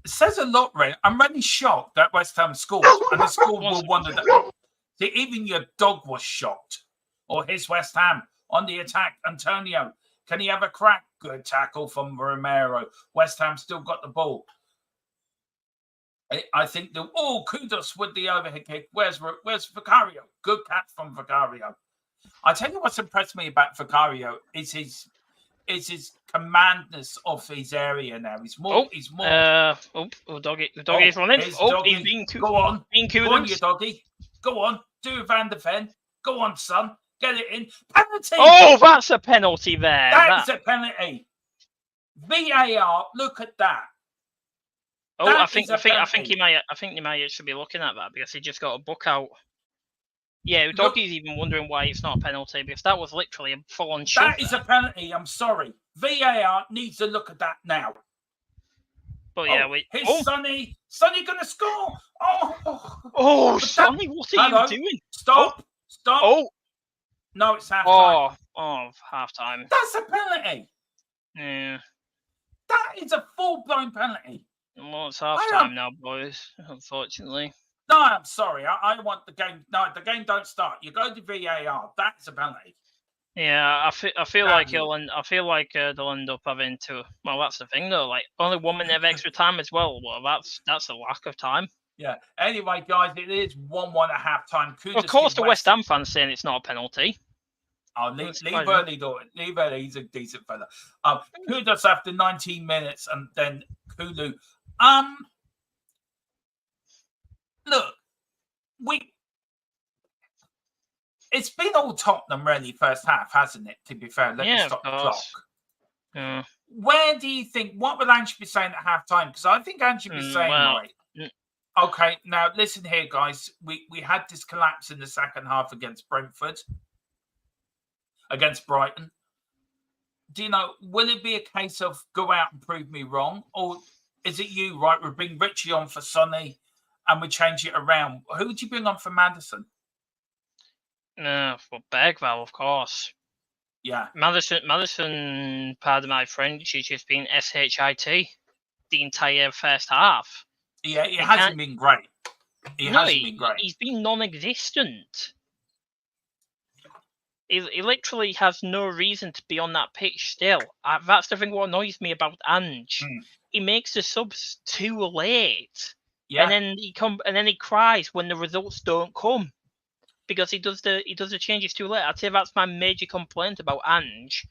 It says a lot, Ray. I'm really shocked that West Ham scored, and the score will wonder that. See, even your dog was shocked. Or his West Ham on the attack. Antonio, can he have a crack? Good tackle from Romero. West Ham still got the ball. I think kudos with the overhead kick. Where's Vicario? Good catch from Vicario. I tell you what's impressed me about Vicario is his commandness of his area now. He's more. The doggy is running. He's being too. Go on, go on, you doggy. Go on, do Van de Ven. Go on, son. Get it in. Penalty. Oh, that's a penalty there. That's a penalty. VAR, look at that. Oh, That I is think a I think penalty. I think you might actually be looking at that because he just got a book out. Yeah, Look, Doggy's even wondering why it's not a penalty because that was literally a full-on shove. that is a penalty. I'm sorry. VAR needs to look at that now. But yeah, here's Sonny. Sonny gonna score. Oh, Sonny, what are you doing? Stop. Stop. Oh. No, it's half time. Oh, half time. That's a penalty. Yeah. That is a full-blown penalty. Well, it's half time now, boys, unfortunately. No, I'm sorry. I want the game. No, the game don't start. You go to VAR. That's a penalty. Yeah, I feel like they'll end up having to. Well, that's the thing though. Like only 1 minute of extra time as well. Well, that's a lack of time. Yeah. Anyway, guys, it is 1-1 at half time. Of course, the West Ham fans saying it's not a penalty. Oh, leave early, though. Leave early. He's a decent fella. Kudos after 19 minutes, and then Kulu. Look, it's been all Tottenham really first half, hasn't it? To be fair, let me stop the clock. Yeah. Where do you think? What would Ange be saying at half time? Because I think Ange would be saying, right. Okay, now listen here, guys. We had this collapse in the second half against Brentford, against Brighton. Do you know? Will it be a case of go out and prove me wrong, or is it you? Right, we bring Richie on for Sonny, and we change it around. Who would you bring on for Maddison? For Bergvall, of course. Yeah. Maddison, pardon my French, he's just been SHIT the entire first half. Yeah, he hasn't been great. He hasn't been great. He's been non-existent. He literally has no reason to be on that pitch still. That's the thing what annoys me about Ange. He makes the subs too late. Yeah. And then he cries when the results don't come. Because he does the changes too late. I'd say that's my major complaint about Ange,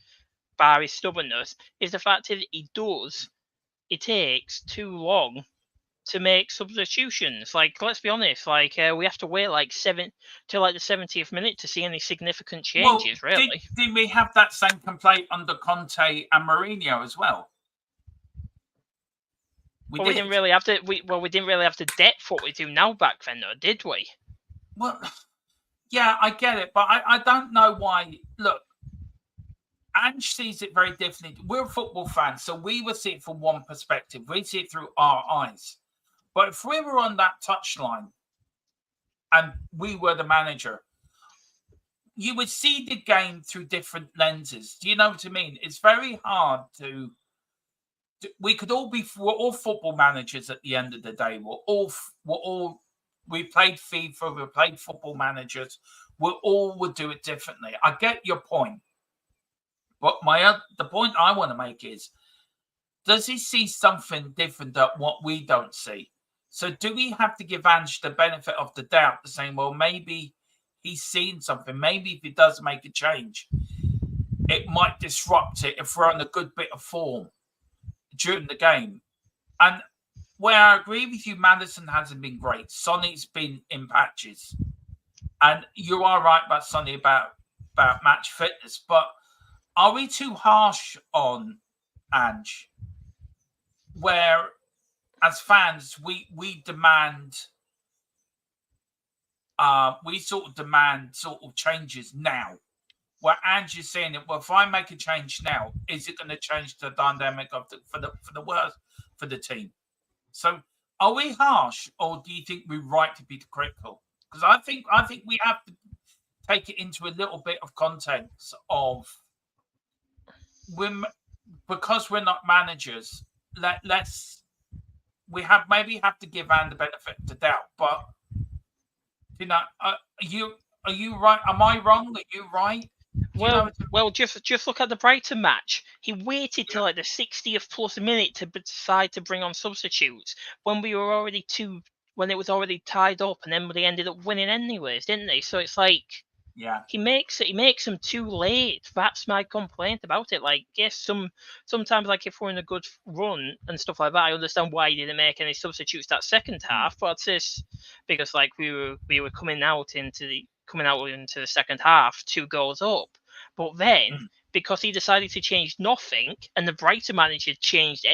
bar his stubbornness, is the fact that it takes too long to make substitutions. Like, let's be honest, like we have to wait till the 70th minute to see any significant changes. Well, really, did we have that same complaint under Conte and Mourinho as well? We didn't really have to. We didn't really have the depth what we do now back then, though, did we? Well. Yeah, I get it, but I don't know why. Look, Ange sees it very differently. We're football fans, so we would see it from one perspective. We see it through our eyes. But if we were on that touchline and we were the manager, you would see the game through different lenses. Do you know what I mean? It's very hard to we could all be. We're all football managers at the end of the day. We played FIFA, we played football managers. We all would do it differently. I get your point. But the point I want to make is, does he see something different that what we don't see? So do we have to give Ange the benefit of the doubt, to saying, well, maybe he's seen something. Maybe if he does make a change, it might disrupt it if we're on a good bit of form during the game. And where I agree with you, Maddison hasn't been great. Sonny's been in patches. And you are right about Sonny about match fitness. But are we too harsh on Ange? Where, as fans, we demand... we sort of demand changes now. Where Ange is saying, well, if I make a change now, is it going to change the dynamic of for the worse for the team? So, are we harsh, or do you think we're right to be critical? Because I think we have to take it into a little bit of context of because we're not managers. We have to give Anne the benefit of the doubt. But you know, are you right? Am I wrong? Are you right? Well, just look at the Brighton match. He waited till the 60th plus minute to decide to bring on substitutes when it was already tied up, and then they ended up winning anyways, didn't they? So it's like, he makes them too late. That's my complaint about it. Like, yes, sometimes like if we're in a good run and stuff like that, I understand why he didn't make any substitutes that second half. But it's just because like we were coming out into the second half 2 goals up. But then, because he decided to change nothing, and the Brighton manager changed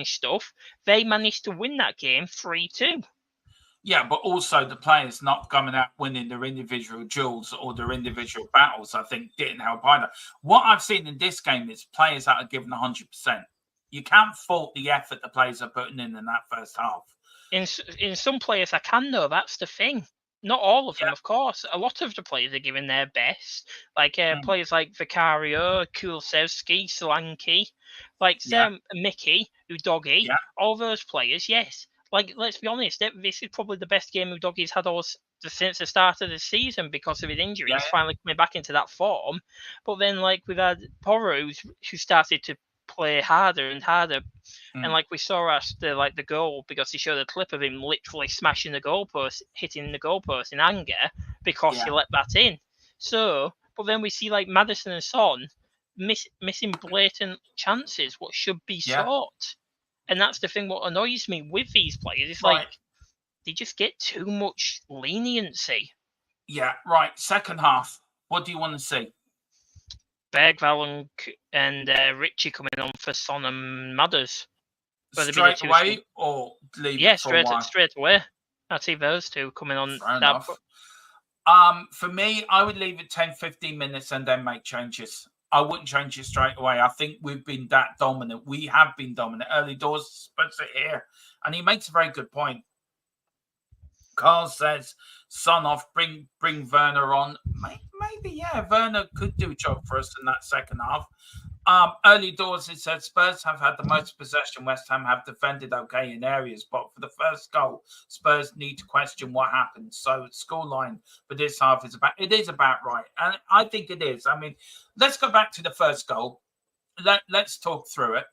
stuff. They managed to win that game 3-2. Yeah, but also the players not coming out winning their individual duels or their individual battles, I think, didn't help either. What I've seen in this game is players that are given 100%. You can't fault the effort the players are putting in that first half. In some players, I can, though. That's the thing. Not all of them, of course. A lot of the players are giving their best. Like players like Vicario, Kulusevski, Solanke, like Mickey, Udogie, all those players, yes. Like, let's be honest, this is probably the best game Udogie's had since the start of the season because of his injury. He's finally coming back into that form. But then, like, we've had Porro, who started to play harder and harder. And like we saw the goal, because he showed a clip of him literally smashing the goalpost, hitting the goalpost in anger because he let that in. So, but then we see like Maddison and Son missing blatant chances, what should be sought. And that's the thing. What annoys me with these players is like they just get too much leniency. Yeah, right. Second half. What do you want to see? Bergvall and Richie coming on for Son and Madders. Straight away or leave it for a while? Straight away. I'd see those two coming on. Fair enough. For me, I would leave it 10-15 minutes and then make changes. I wouldn't change it straight away. I think we've been that dominant. We have been dominant. Early doors, Spurs are here. And he makes a very good point. Carl says, Son off, bring Werner on. Maybe, Werner could do a job for us in that second half. Early doors, it said Spurs have had the most possession. West Ham have defended okay in areas, but for the first goal, Spurs need to question what happened. So scoreline for this half is about right, and I think it is. I mean, let's go back to the first goal. Let's talk through it.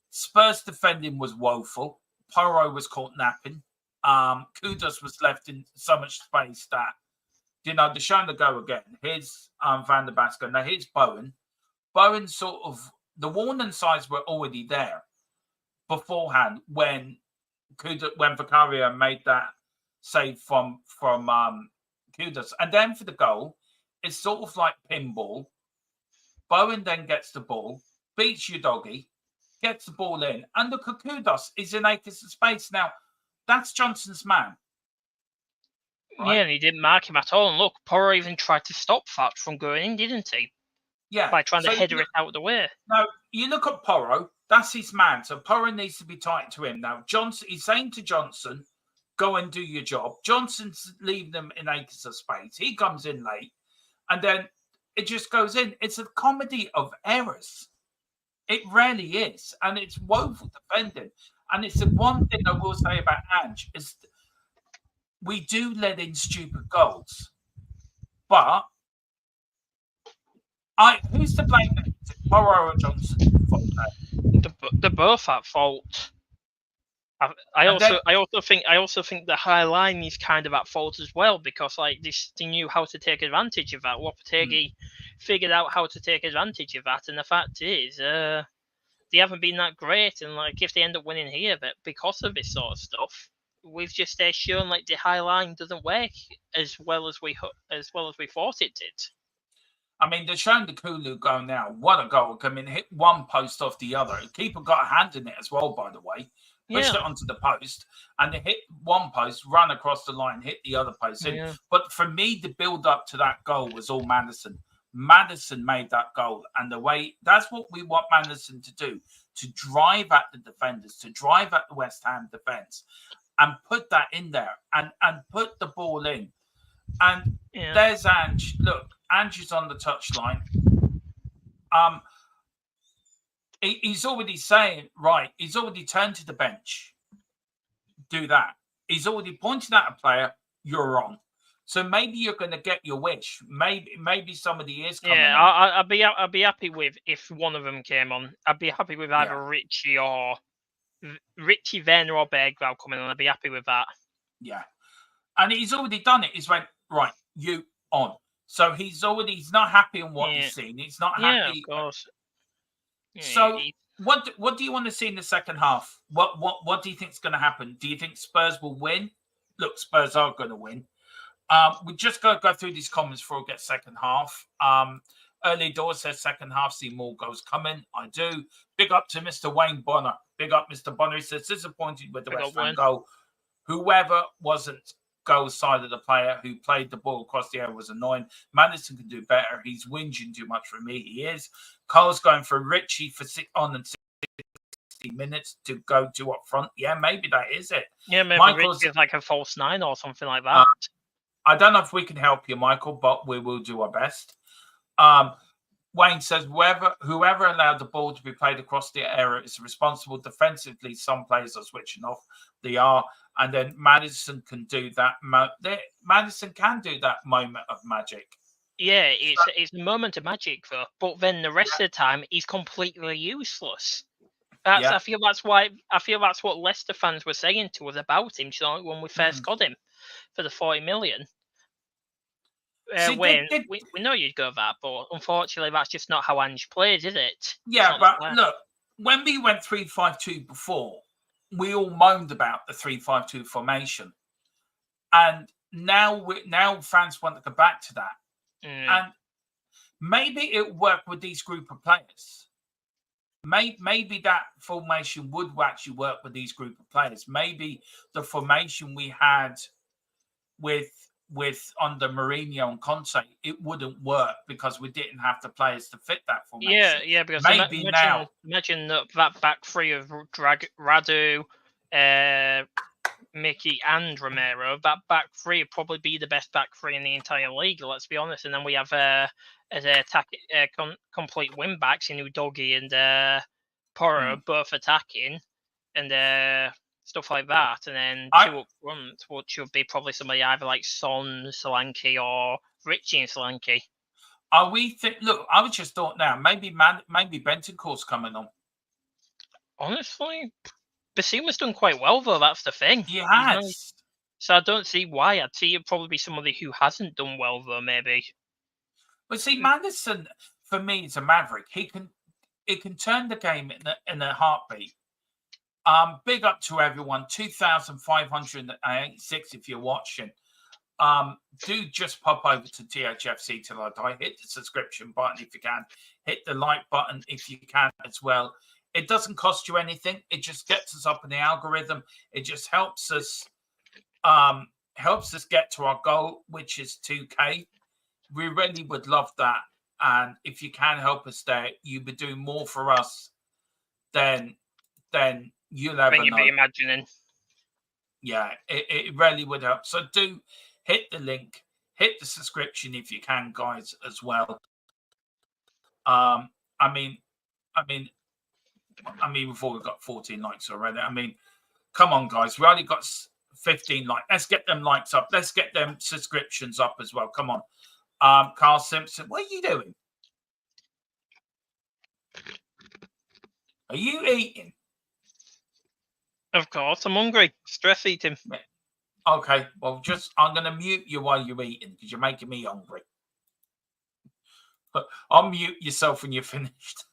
Spurs defending was woeful. Porro was caught napping. Kudus was left in so much space that they're showing the go again. Here's Van der Basten. Now here's Bowen. Bowen the warning signs were already there beforehand when Vicario made that save from Kudus. And then for the goal, it's sort of like pinball. Bowen then gets the ball, beats Udogie, gets the ball in, and look at Kudus. He's in acres of space. Now, that's Johnson's man. Right? Yeah, and he didn't mark him at all. And look, Porro even tried to stop that from going in, didn't he? Yeah. By trying to header it out of the way. No, you look at Porro, that's his man. So Porro needs to be tight to him. Now, he's saying to Johnson, go and do your job. Johnson's leaving them in acres of space. He comes in late, and then it just goes in. It's a comedy of errors. It really is. And it's woeful defending. And it's the one thing I will say about Ange is we do let in stupid goals. But who's to blame? Is it Porro or Johnson? They're both at fault. I also think the high line is kind of at fault as well, because like they knew how to take advantage of that. Lopetegui figured out how to take advantage of that, and the fact is, they haven't been that great. And like if they end up winning here, but because of this sort of stuff, we've just shown like the high line doesn't work as well as we thought it did. I mean, they're showing the Kulu goal now. What a goal. I mean, hit one post off the other. The keeper got a hand in it as well, by the way. Pushed it onto the post. And they hit one post, ran across the line, hit the other post in. Yeah. But for me, the build-up to that goal was all Maddison. Maddison made that goal. And that's what we want Maddison to do. To drive at the defenders, to drive at the West Ham defence. And put that in there. And put the ball in. And there's Ange. Look, Ange is on the touchline. He's already saying, right, he's already turned to the bench. Do that. He's already pointed at a player, you're wrong. So maybe you're going to get your wish. Maybe somebody is coming. Yeah, I'd be happy with if one of them came on. I'd be happy with either Richie, Werner or Bergvall coming on. I'd be happy with that. Yeah. And he's already done it. He's went, right, you on. So he's not happy on what he's seen. He's not happy. Yeah, of course. Yeah, so what do you want to see in the second half? What do you think is going to happen? Do you think Spurs will win? Look, Spurs are going to win. We just got to go through these comments before we get second half. Early doors says second half, see more goals coming. I do. Big up to Mr. Wayne Bonner. Big up, Mr. Bonner. He says, disappointed with the West Ham goal. Whoever wasn't goal side of the player who played the ball across the air was annoying. Madison can do better. He's whinging too much for me. He is. Carl's going for Richie for 60 minutes to go to up front. Yeah, maybe that is it. Yeah, maybe Richie is like a false 9 or something like that. I don't know if we can help you, Michael, but we will do our best. Wayne says, whoever allowed the ball to be played across the area is responsible defensively. Some players are switching off. They are. And then Madison can do that. Madison can do that moment of magic. Yeah, it's a moment of magic, though. But then the rest of the time, he's completely useless. I feel that's what Leicester fans were saying to us about him when we first got him for the 40 million. We know you'd go that, but unfortunately, that's just not how Ange plays, is it? Yeah, but look, when we went 3-5-2 before, we all moaned about the 3-5-2 formation, and now fans want to go back to that, and maybe it worked with these group of players. Maybe that formation would actually work with these group of players. Maybe the formation we had with under Mourinho and Conte, it wouldn't work because we didn't have the players to fit that formation. Yeah, because maybe imagine that back three of Radu, Mickey and Romero. That back three would probably be the best back three in the entire league, let's be honest. And then we have complete wing backs in Udogie and Porro, both attacking, and stuff like that. And then two up front, which would be probably somebody either like Son, Solanke, or Richie and Solanke. Look, I was just thought now, maybe Bentancur's coming on. Honestly, Basuma's done quite well, though. That's the thing. He has. So I don't see why. I'd see it probably be somebody who hasn't done well, though, maybe. But see, Madison, for me, is a maverick. He can turn the game in a heartbeat. Big up to everyone. 2,586 if you're watching. Do just pop over to THFC till I die. Hit the subscription button if you can. Hit the like button if you can as well. It doesn't cost you anything. It just gets us up in the algorithm. It just helps us get to our goal, which is 2K. We really would love that. And if you can help us there, you'll be doing more for us than you'll ever know. You'd be imagining. Yeah, it really would help. So do hit the link, hit the subscription if you can, guys, as well. I mean, we've already got 14 likes already. I mean, come on, guys. We only got 15 likes. Let's get them likes up. Let's get them subscriptions up as well. Come on. Carl Simpson, what are you doing? Are you eating? Of course, I'm hungry. Stress eating. Okay, well, I'm going to mute you while you're eating because you're making me hungry. But I'll mute yourself when you're finished.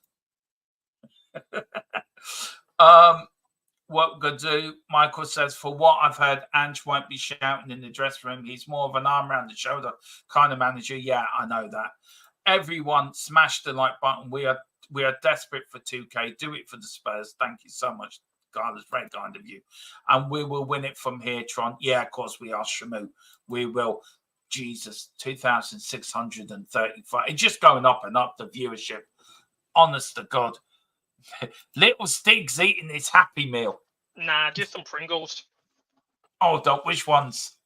What we're going to do, Michael says, for what I've heard, Ange won't be shouting in the dressing room. He's more of an arm around the shoulder kind of manager. Yeah, I know that. Everyone, smash the like button. We are desperate for 2K. Do it for the Spurs. Thank you so much, God. It's very kind of you. And we will win it from here, Tron. Yeah, of course we are, Shamu. We will. Jesus, 2,635. It's just going up and up, the viewership. Honest to God. Little Stig's eating his Happy Meal. Nah, just some Pringles. Oh, which ones?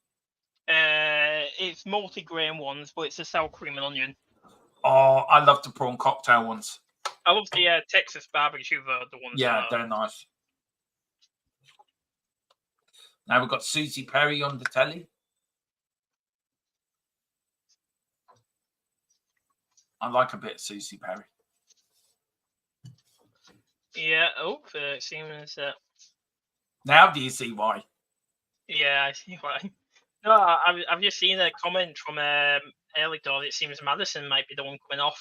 It's multi-grain ones, but it's a sour cream and onion. Oh, I love the prawn cocktail ones. I love the Texas barbecue, the ones. Yeah, they're nice. Now we've got Susie Perry on the telly. I like a bit of Susie Perry. Yeah, it seems that. Now do you see why? Yeah, I see why. No, I've just seen a comment from early doors. It seems Madison might be the one coming off.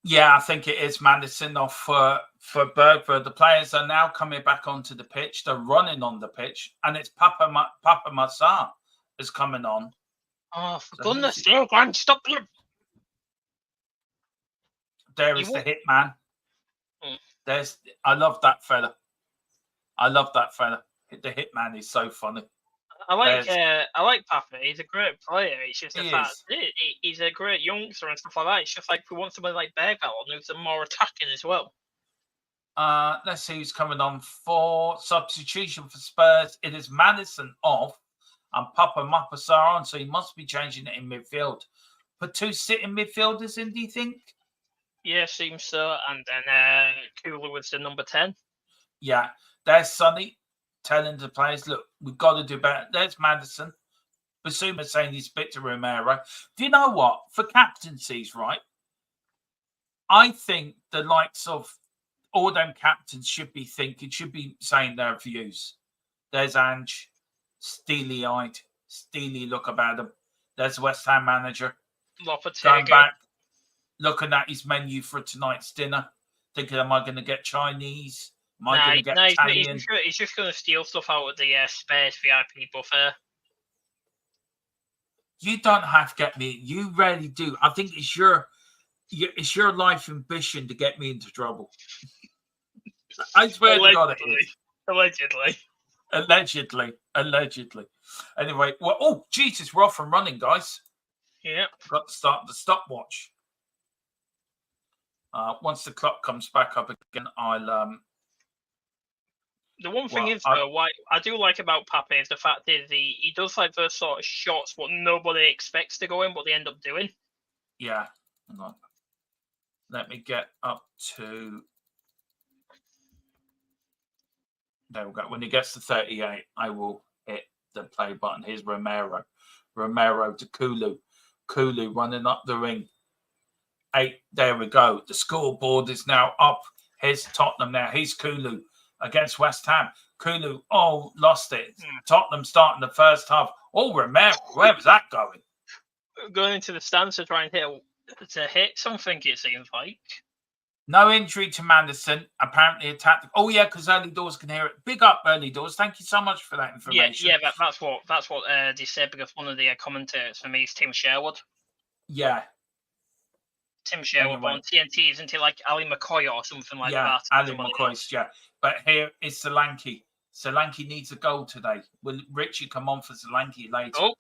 Yeah, I think it is Madison off for Bergford. The players are now coming back onto the pitch. They're running on the pitch, and it's Papa Massar is coming on. Oh, for goodness sake, man, stop them. There is the hitman. I love that fella. The hitman is so funny. I like Pape. He's a great player. It's just the fact he's a great youngster and stuff like that. It's just like we want somebody like Bergvall who's more attacking as well. Let's see who's coming on for substitution for Spurs. It is Madison off and Papa Mapasar on, so he must be changing it in midfield. Put 2 sitting midfielders in, do you think? Yeah, seems so. And then Kulu was the number 10. Yeah, there's Sonny telling the players, look, we've got to do better. There's Madison. Basuma saying he's bit to Romero. Do you know what? For captaincies, right? I think the likes of all them captains should be saying their views. There's Ange, steely-eyed, steely look about him. There's West Ham manager. Going back, looking at his menu for tonight's dinner, thinking, am I going to get Chinese? Am I going to get Italian? He's just going to steal stuff out of the Spurs VIP buffet. You don't have to get me. You really do. I think it's your life ambition to get me into trouble. I swear to God it is. Allegedly. Anyway, well, oh, Jesus, we're off and running, guys. Yeah. Got to start the stopwatch. Once the clock comes back up again, I'll... The one thing what I do like about Pape is the fact is he does like those sort of shots what nobody expects to go in, but they end up doing. Yeah. Hang on. Let me get up to... There we go. When he gets to 38, I will hit the play button. Here's Romero. Romero to Kulu. Kulu running up the ring. 8. There we go. The scoreboard is now up. Here's Tottenham now. Here's Kulu against West Ham. Kulu, lost it. Tottenham starting the first half. Oh, Romero, where was that going? Going into the stands to try and hit something, it seems like. No injury to Madison. Apparently attacked. Oh yeah, because early doors can hear it. Big up early doors. Thank you so much for that information. Yeah, that's what they said, because one of the commentators for me is Tim Sherwood. Yeah. Tim Sherwood on TNT, isn't he, like Ali McCoy or something like that? Yeah, Ali McCoy, yeah. But here is Solanke. Solanke needs a goal today. Will Richie come on for Solanke later?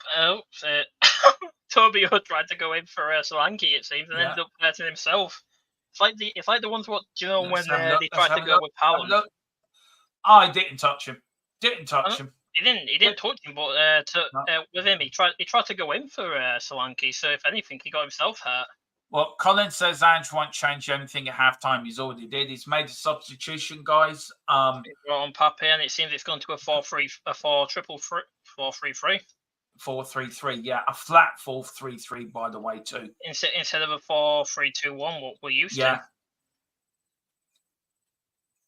Toby tried to go in for Solanke, it seems, and ended up hurting himself. It's like the ones when they tried to go with Haaland. I didn't touch him. He didn't touch him, but with him, he tried to go in for Solanke. So if anything, he got himself hurt. Well, Colin says Ange won't change anything at halftime. He's already did. He's made a substitution, guys. He brought on Pape, and it seems it's gone to a 4-3-3. 4-3-3, yeah, a flat 4-3-3, by the way, too. Instead of a 4-3-2-1, what we're used to.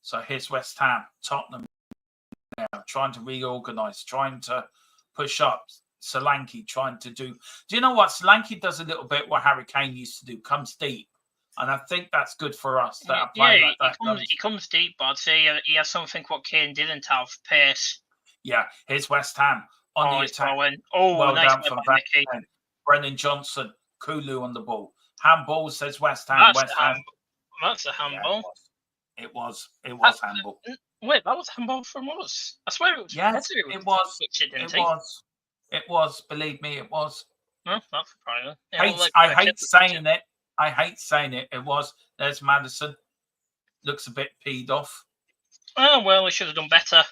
So here's West Ham, Tottenham now, trying to reorganise, trying to push up. Solanke trying to do. Do you know what? Solanke does a little bit what Harry Kane used to do, comes deep. And I think that's good for us. He comes deep, but I'd say he has something what Kane didn't have, pace. Yeah, here's West Ham on the attack. Well nice done from back. Brennan Johnson, Kulu on the ball. Handball, says West Ham. That's a handball. Yeah, it was handball. Wait, that was handball from us. I swear it was. Yes, it was. It was. Believe me, it was. Well, that's surprising. I hate saying it. I hate saying it. It was. There's Madison. Looks a bit peed off. Oh well, he should have done better.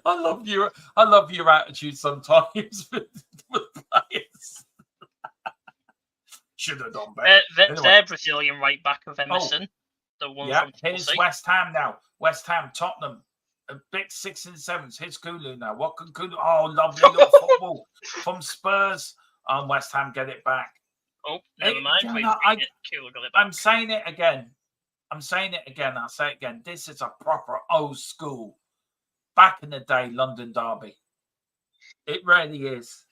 I love your attitude sometimes with players. Should have done better. Their Brazilian right back of Emerson. The one from here's West Ham now. West Ham, Tottenham. A big 6 and 7s. Here's Kulu now. What can Kulu? Oh, lovely little football from Spurs. West Ham get it back. Oh, never mind. I'm saying it again. I'll say it again. This is a proper old school, back in the day London derby. It really is.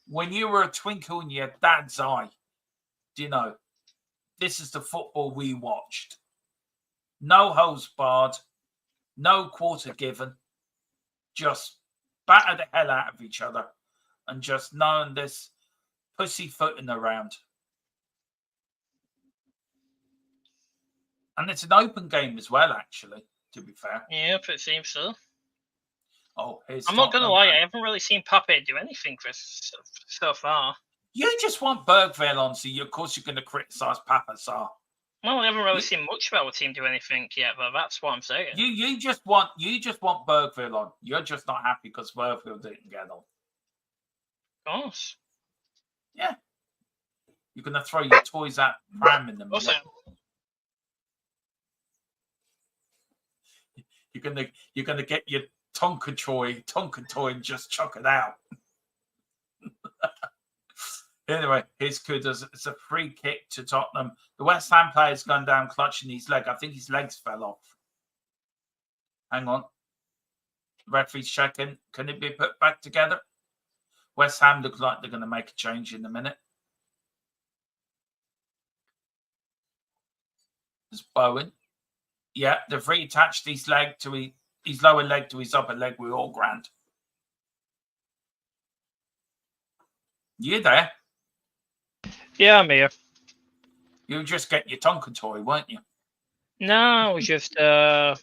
When you were a twinkle in your dad's eye, do you know? This is the football we watched. No holds barred. No quarter given, just batter the hell out of each other and just knowing this pussyfooting around. And it's an open game as well, actually, to be fair. Yep, it seems so. Oh, here's I'm not going to Tottenham. lie, I haven't really seen Pape do anything for so far. You just want Bergville on, so of course you're going to criticise Papa Sarr. Well, I haven't really seen much of our team do anything yet, but that's what I'm saying. You just want Bergville on. You're just not happy because Bergville didn't get on. Of course. Yeah. You're going to throw your toys at Pram in the minute. Also, You're gonna get your Tonka toy and just chuck it out. Anyway, here's Kudus. It's a free kick to Tottenham. The West Ham player's gone down clutching his leg. I think his legs fell off. Hang on. The referee's checking. Can it be put back together? West Ham look like they're going to make a change in a minute. There's Bowen. Yeah, they've reattached his leg to his lower leg to his upper leg. We're all grand. You there? yeah, I'm here. You were just getting your Tonka toy, weren't you? No, I was just throwing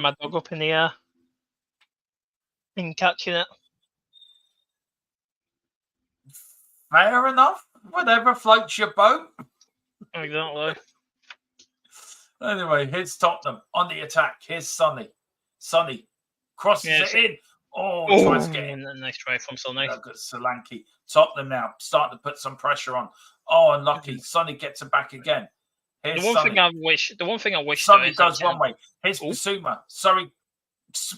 my dog up in the air and catching it. Fair enough. Whatever floats your boat. Exactly. Anyway, here's Tottenham on the attack. Here's Sonny. Sonny crosses it in. Oh, tries to get in. Nice try from Sonny. Look at Solanke. Tottenham now starting to put some pressure on. Oh, unlucky. Sonny gets it back again. Here's The one Sonny. thing I wish Sonny goes one way. Here's Basuma. Sorry.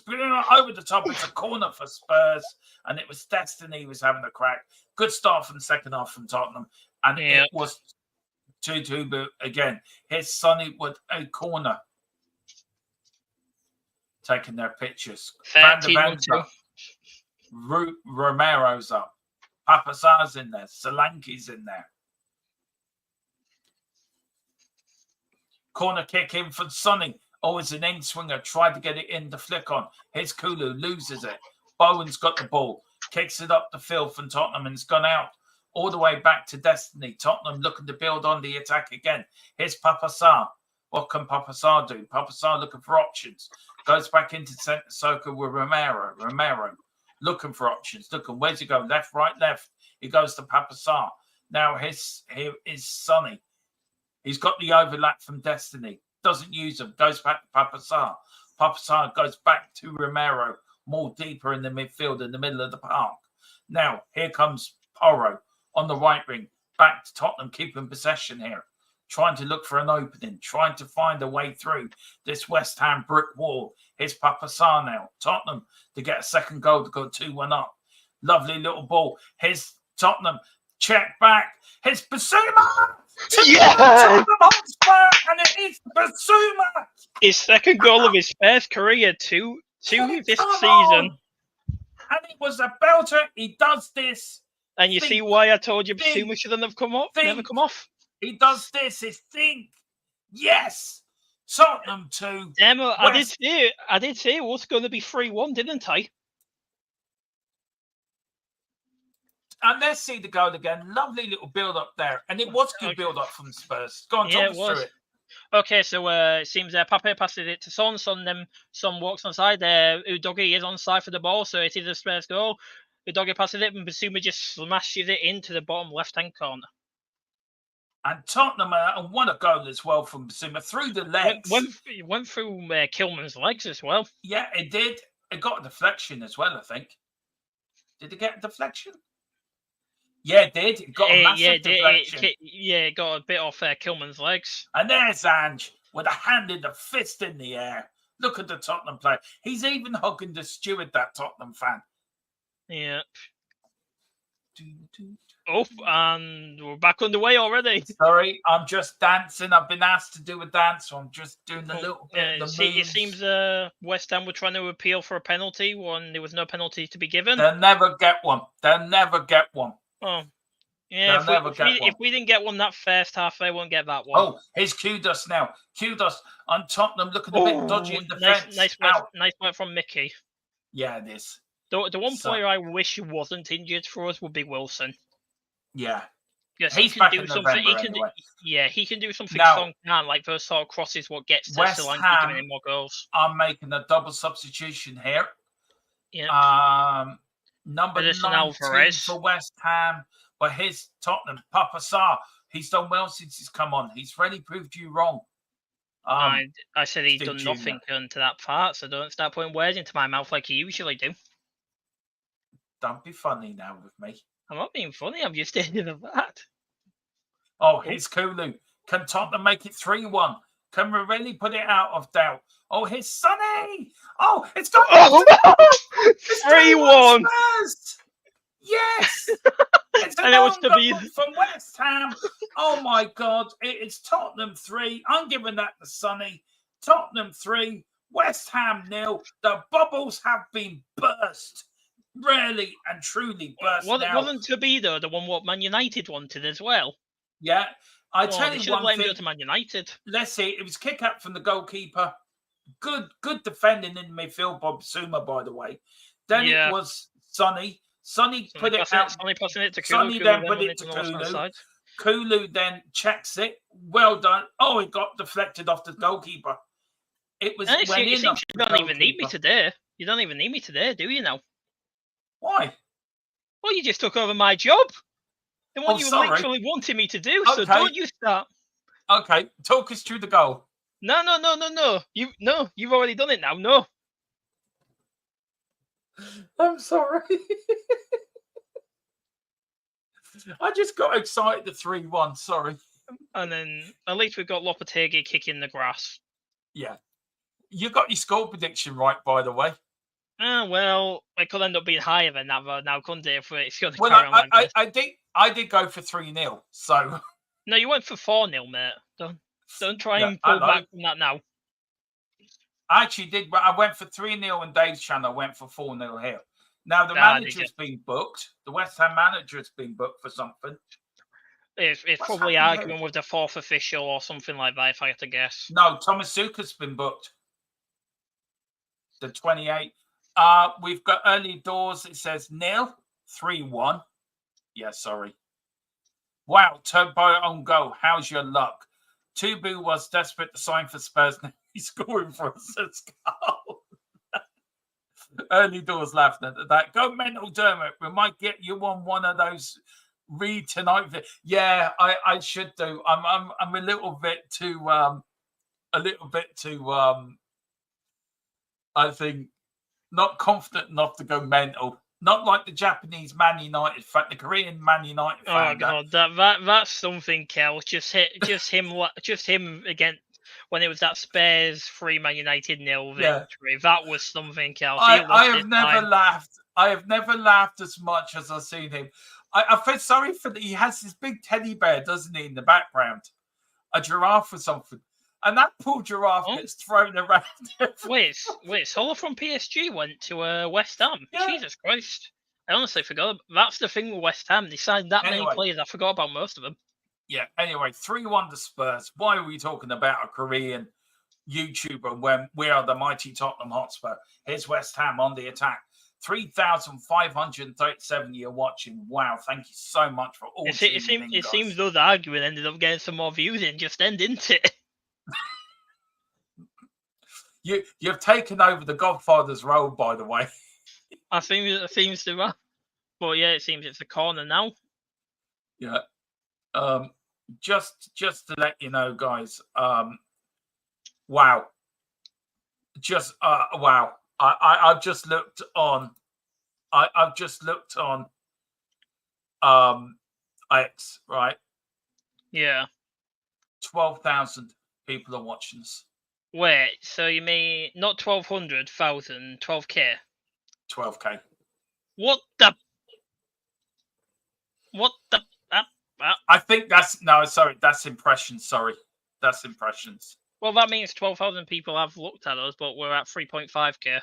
Over the top. It's a corner for Spurs. And it was Destiny who was having a crack. Good start from the second half from Tottenham. And it was 2-2, but again, here's Sonny with a corner. Taking their pictures. Van der Ven's up. Romero's up. Papa Sarr's in there. Solanke's in there. Corner kick in for Sonny. Oh, it's an in-swinger. Tried to get it in the flick on. Here's Kulu. Loses it. Bowen's got the ball. Kicks it up the field from Tottenham and it's gone out. All the way back to Destiny. Tottenham looking to build on the attack again. Here's Papa Sarr. What can Papa Sarr do? Papa Sarr looking for options. Goes back into centre circle with Romero. Romero looking for options. Looking, where's he go? Left, right, left. He goes to Papa Sarr. Now here is Sonny. He's got the overlap from Destiny. Doesn't use them. Goes back to Papa Sarr. Papa Sarr goes back to Romero. More deeper in the midfield in the middle of the park. Now, here comes Porro on the right wing. Back to Tottenham, keeping possession here. Trying to look for an opening. Trying to find a way through this West Ham brick wall. Here's Papa Sarr now. Tottenham to get a second goal to go 2-1 up. Lovely little ball. Here's Tottenham. Check back. Here's Basuma. Tottenham Hotspur, and it is Basuma. His second goal of his first career, two this season. And it was a belter. He does this. And you see why I told you Basuma shouldn't have come up. Never come off. He does this. His thing. Yes. Tottenham 2. Emma, I did say it was going to be 3-1, didn't I? And let's see the goal again. Lovely little build-up there. And it was good build-up from Spurs. Go on, talk us through it. Okay, so it seems Pape passes it to Son. Son walks onside. Udogie is onside for the ball, so it is a Spurs goal. Udogie passes it, and Basuma just smashes it into the bottom left-hand corner. And Tottenham, and what a goal as well from Basuma through the legs. Went through Kilman's legs as well. Yeah, it did. It got a deflection as well, I think. Did it get a deflection? Yeah, it did. It got a massive deflection. It got a bit off Kilman's legs. And there's Ange with a hand in the fist in the air. Look at the Tottenham player. He's even hugging the steward, that Tottenham fan. Yeah. Oh, and we're back underway already. Sorry, I'm just dancing. I've been asked to do a dance, so I'm just doing a little bit of the moves. It seems West Ham were trying to appeal for a penalty when there was no penalty to be given. They'll never get one. They'll never get one. Oh, yeah. If we didn't get one that first half, they won't get that one. Oh, here's Kudus now. Kudus on Tottenham looking a bit dodgy in defence. Nice work from Mickey. Yeah, it is. The one player I wish wasn't injured for us would be Wilson. Yeah. Yes, He's he can back do in something. November He can anyway. he can do something Now, Son can't, like those sort of crosses what gets to West Solanke Ham giving him more goals. are making a double substitution here. Yeah. Number Edison 19 Alvarez. for West Ham, but here's Tottenham. Papa Sarr, he's done well since he's come on. He's really proved you wrong. I said he's Steve done Jr. nothing to that part, so don't start putting words into my mouth like you usually do. Don't be funny now with me. I'm not being funny. I'm just stating the fact. Oh, here's Kulu. Can Tottenham make it 3-1? Can we really put it out of doubt? Oh, here's Sonny. Oh, it's got 3-1. Yes. It's And it was to be from West Ham. Oh my God! It's Tottenham 3. I'm giving that to Sonny. Tottenham 3, West Ham 0. The bubbles have been burst, really and truly burst. Wasn't to be though the one what Man United wanted as well. Yeah, I tell you one thing. Go to Man United. Let's see. It was kick out from the goalkeeper. Good defending in midfield, Bob Suma, by the way. Then it was Sonny. Sonny put it out. Sonny passing it to Kulu. Sonny then put it to Kulu. Kulu then checks it. Well done. Oh, it got deflected off the goalkeeper. It was. It seems you don't even need me today. You don't even need me today, do you now? Why? Well, you just took over my job. The one you literally wanted me to do. So don't you start. Okay, talk us through the goal. No. You've already done it now. No. I'm sorry. I just got excited at 3-1. Sorry. And then at least we've got Lopetegui kicking the grass. Yeah. You got your score prediction right, by the way. Well, it could end up being higher than that now, couldn't it? If it's going to carry on like this. I did go for 3-0. So. No, you went for 4-0, mate. Don't try and pull back from that now. I actually did, but I went for 3-0 on Dave's channel. I went for 4-0 here. Now, the manager's been booked. The West Ham manager's been booked for something. It's probably arguing with the fourth official or something like that, if I had to guess. No, Thomas Suka's been booked. The 28. We've got early doors. It says 0, 3-1. Yeah, sorry. Wow, Turbo on goal. How's your luck? Tubu was desperate to sign for Spurs. Now he's scoring for us as goal. Early doors laughing at that. Go mental, Dermot. We might get you on one of those read tonight. Yeah, I should do. I'm a little bit too I think not confident enough to go mental. Not like the Japanese Man United fan, the Korean Man United fan. Oh God, that's something else. Just him again when it was that Spurs 3 Man United 0 victory. Yeah. That was something else. I have never laughed. I have never laughed as much as I've seen him. I feel sorry for he has this big teddy bear, doesn't he, in the background? A giraffe or something. And that poor giraffe gets thrown around. Wait, Sola from PSG went to West Ham. Yeah. Jesus Christ. I honestly forgot. That's the thing with West Ham. They signed that many players. I forgot about most of them. Yeah, anyway, 3-1 to Spurs. Why are we talking about a Korean YouTuber when we are the mighty Tottenham Hotspur? Here's West Ham on the attack. 3,537 you're watching. Wow, thank you so much for all. It seems those arguing ended up getting some more views in just end, didn't it? You've taken over the Godfather's role, by the way. I think it seems to be. But yeah, it seems it's a corner now. Yeah. Just to let you know, guys. Wow. Just wow. I've just looked on. I've just looked on. X, right? Yeah. 12,000 people are watching us. Wait, so you mean not 1,200, 1,000, 12K? 12K. What the? I think that's impressions. Sorry, that's impressions. Well, that means 12,000 people have looked at us, but we're at 3.5K.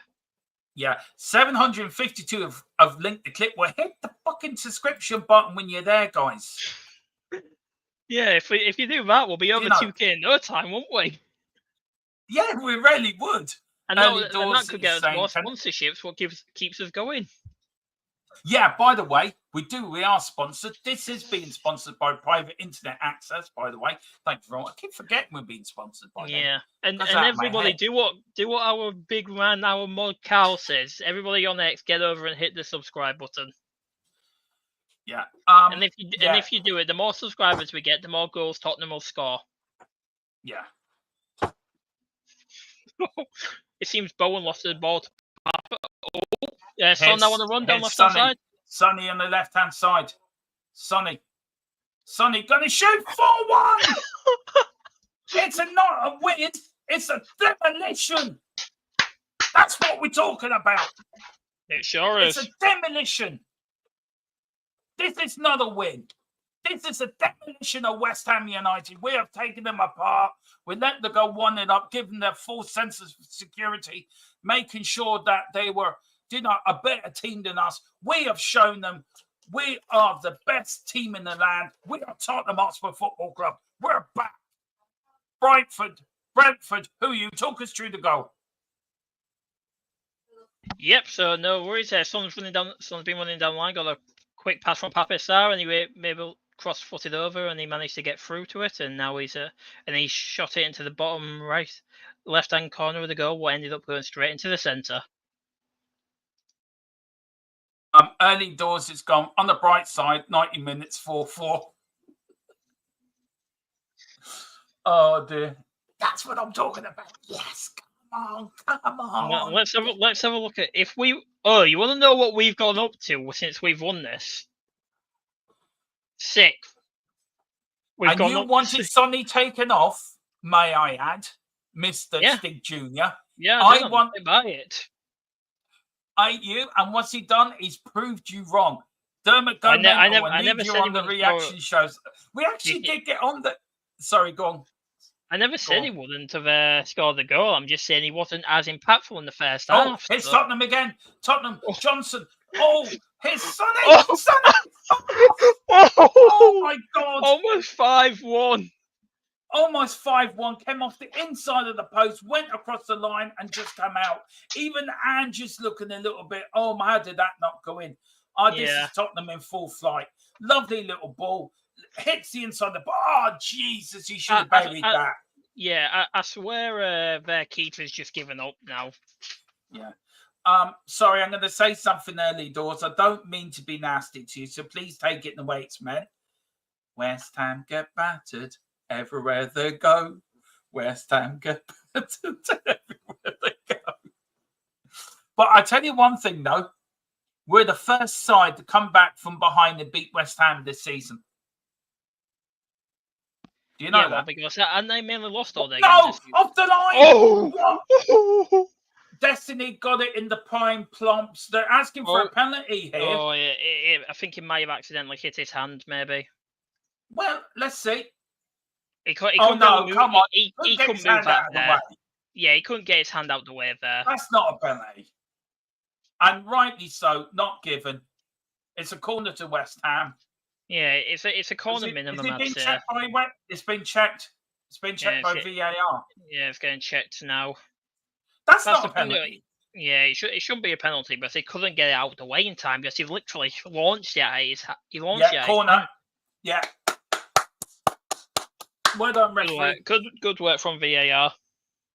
Yeah, 752 have linked the clip. Well, hit the fucking subscription button when you're there, guys. Yeah, if you do that, we'll be over 2K in no time, won't we? Yeah, we really would. And that could get us more sponsorships. What keeps us going? Yeah, by the way, we are sponsored. This is being sponsored by Private Internet Access, by the way. Thank you very much. I keep forgetting we're being sponsored by them. Yeah, and Goes out of my everybody head. do what our big man, our mod Carl says. Everybody on X, get over and hit the subscribe button. Yeah. And if you do it, the more subscribers we get, the more goals Tottenham will score. Yeah. It seems Bowen lost the ball to Papa. Oh, yeah, Son now on the run down left hand side. Sonny on the left hand side. Sonny gonna shoot 4-1. It's not a win, it's a demolition. That's what we're talking about. It sure is. It's a demolition. This is not a win. This is a demolition of West Ham United. We have taken them apart. We let them go 1-0 up, giving them full sense of security, making sure that they were, a better team than us. We have shown them we are the best team in the land. We are Tottenham Hotspur Football Club. We're back. Brentford, who you took us through the goal. Yep, so no worries there. Someone's been running down the line, got a quick pass from Pape Sarr, and he maybe cross-footed over, and he managed to get through to it, and now he shot it into the bottom left-hand corner of the goal, what ended up going straight into the centre. Early doors is gone. On the bright side, 90 minutes, 4-4. Oh dear. That's what I'm talking about. Yes, come on. Well, let's have a look at if we. Oh, you want to know what we've gone up to since we've won this? 6th. And you wanted Sonny taken off, may I add, Mr. Stig Jr. Yeah, I want to buy it. Ain't you? And what's he done? He's proved you wrong. Dermot, go I never said on the reaction shows. We actually did get on the. Sorry, go on. I never said he wouldn't have scored the goal. I'm just saying he wasn't as impactful in the first half. Oh, it's Tottenham again. Tottenham, Johnson. Oh, here's Sonny. Sonny. Oh, my God. Almost 5-1. Almost 5-1. Came off the inside of the post, went across the line and just come out. Even Ange is looking a little bit, how did that not go in? This is Tottenham in full flight. Lovely little ball. Hits the inside of the ball. Oh, Jesus, he should have buried that. Yeah, I swear their keeper's just given up now. Yeah. Sorry, I'm going to say something early doors. I don't mean to be nasty to you, so please take it in the way it's meant. West Ham get battered everywhere they go. West Ham get battered everywhere they go. But I tell you one thing, though. We're the first side to come back from behind and beat West Ham this season. Do you know that? Because and they mainly lost all their games. No, off the line. Oh, Destiny got it in the prime plumps. They're asking for a penalty here. Oh, yeah, I think he may have accidentally hit his hand, maybe. Well, let's see. He come on. He couldn't move back there. The yeah, he couldn't get his hand out the way there. That's not a penalty. And rightly so, not given. It's a corner to West Ham. Yeah, it's a corner minimum. It's been checked. It's been checked by VAR. Yeah, it's getting checked now. That's not a penalty. Yeah, it shouldn't be a penalty, but he couldn't get it out of the way in time because he literally launched it. He launched it. Corner. Yeah. Well done, referee. Good work from VAR.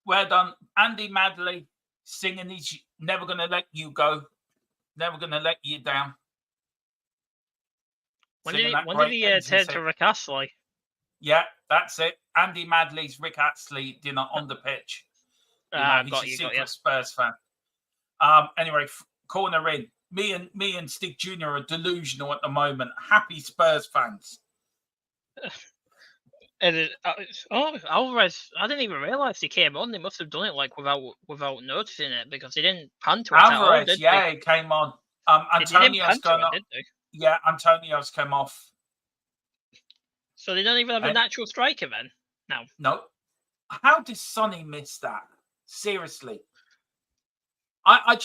Well done, Andy Madley, singing "He's never going to let you go, never going to let you down." When did he turn to Rick Astley? Yeah, that's it. Andy Madley's Rick Astley dinner on the pitch. He's a secret Spurs fan. Anyway, corner in. Me and Stig Jr. are delusional at the moment. Happy Spurs fans. Alvarez, I didn't even realise he came on. They must have done it without noticing it because he didn't pan to it. Alvarez, he came on. Antonio's gone off. Yeah, Antonio's come off. So they don't even have a natural striker then? No. How did Sonny miss that? Seriously. I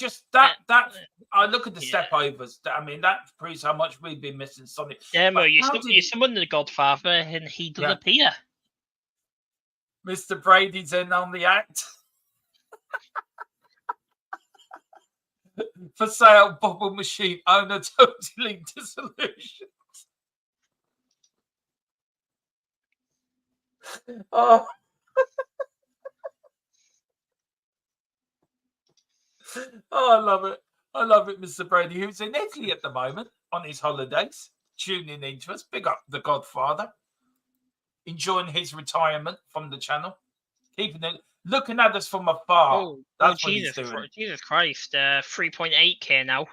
look at the step overs. I mean, that proves how much we've been missing Sonny. Yeah, but you summoned the Godfather and he doesn't appear. Mr. Brady's in on the act. For sale, bubble machine owner totally disillusioned. Oh. Oh, I love it. I love it, Mr. Brady, who's in Italy at the moment on his holidays, tuning into us. Big up the Godfather. Enjoying his retirement from the channel. Keeping it, looking at us from afar. That's what he's doing. Jesus Christ. 3.8k now.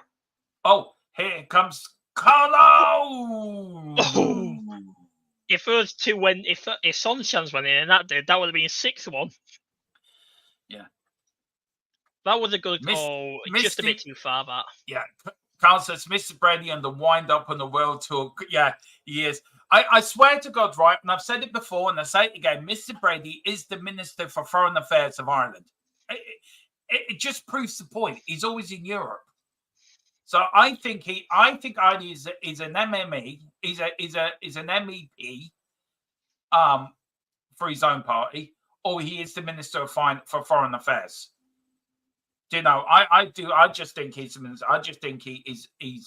Oh, here comes Carlo! Oh. If those two went, if Sonshans went in and that did, that would have been 6-1. Yeah. That was a good call. Just a bit too far, that. Yeah. Carl says, Mr. Brady on the wind up on the world tour. Yeah, he is. I swear to God, right, and I've said it before and I say it again, Mr. Brady is the Minister for Foreign Affairs of Ireland. It just proves the point. He's always in Europe. So I think Idy is an MME, is an MEP for his own party, or he is the Minister for Foreign Affairs. Do you know? I just think he's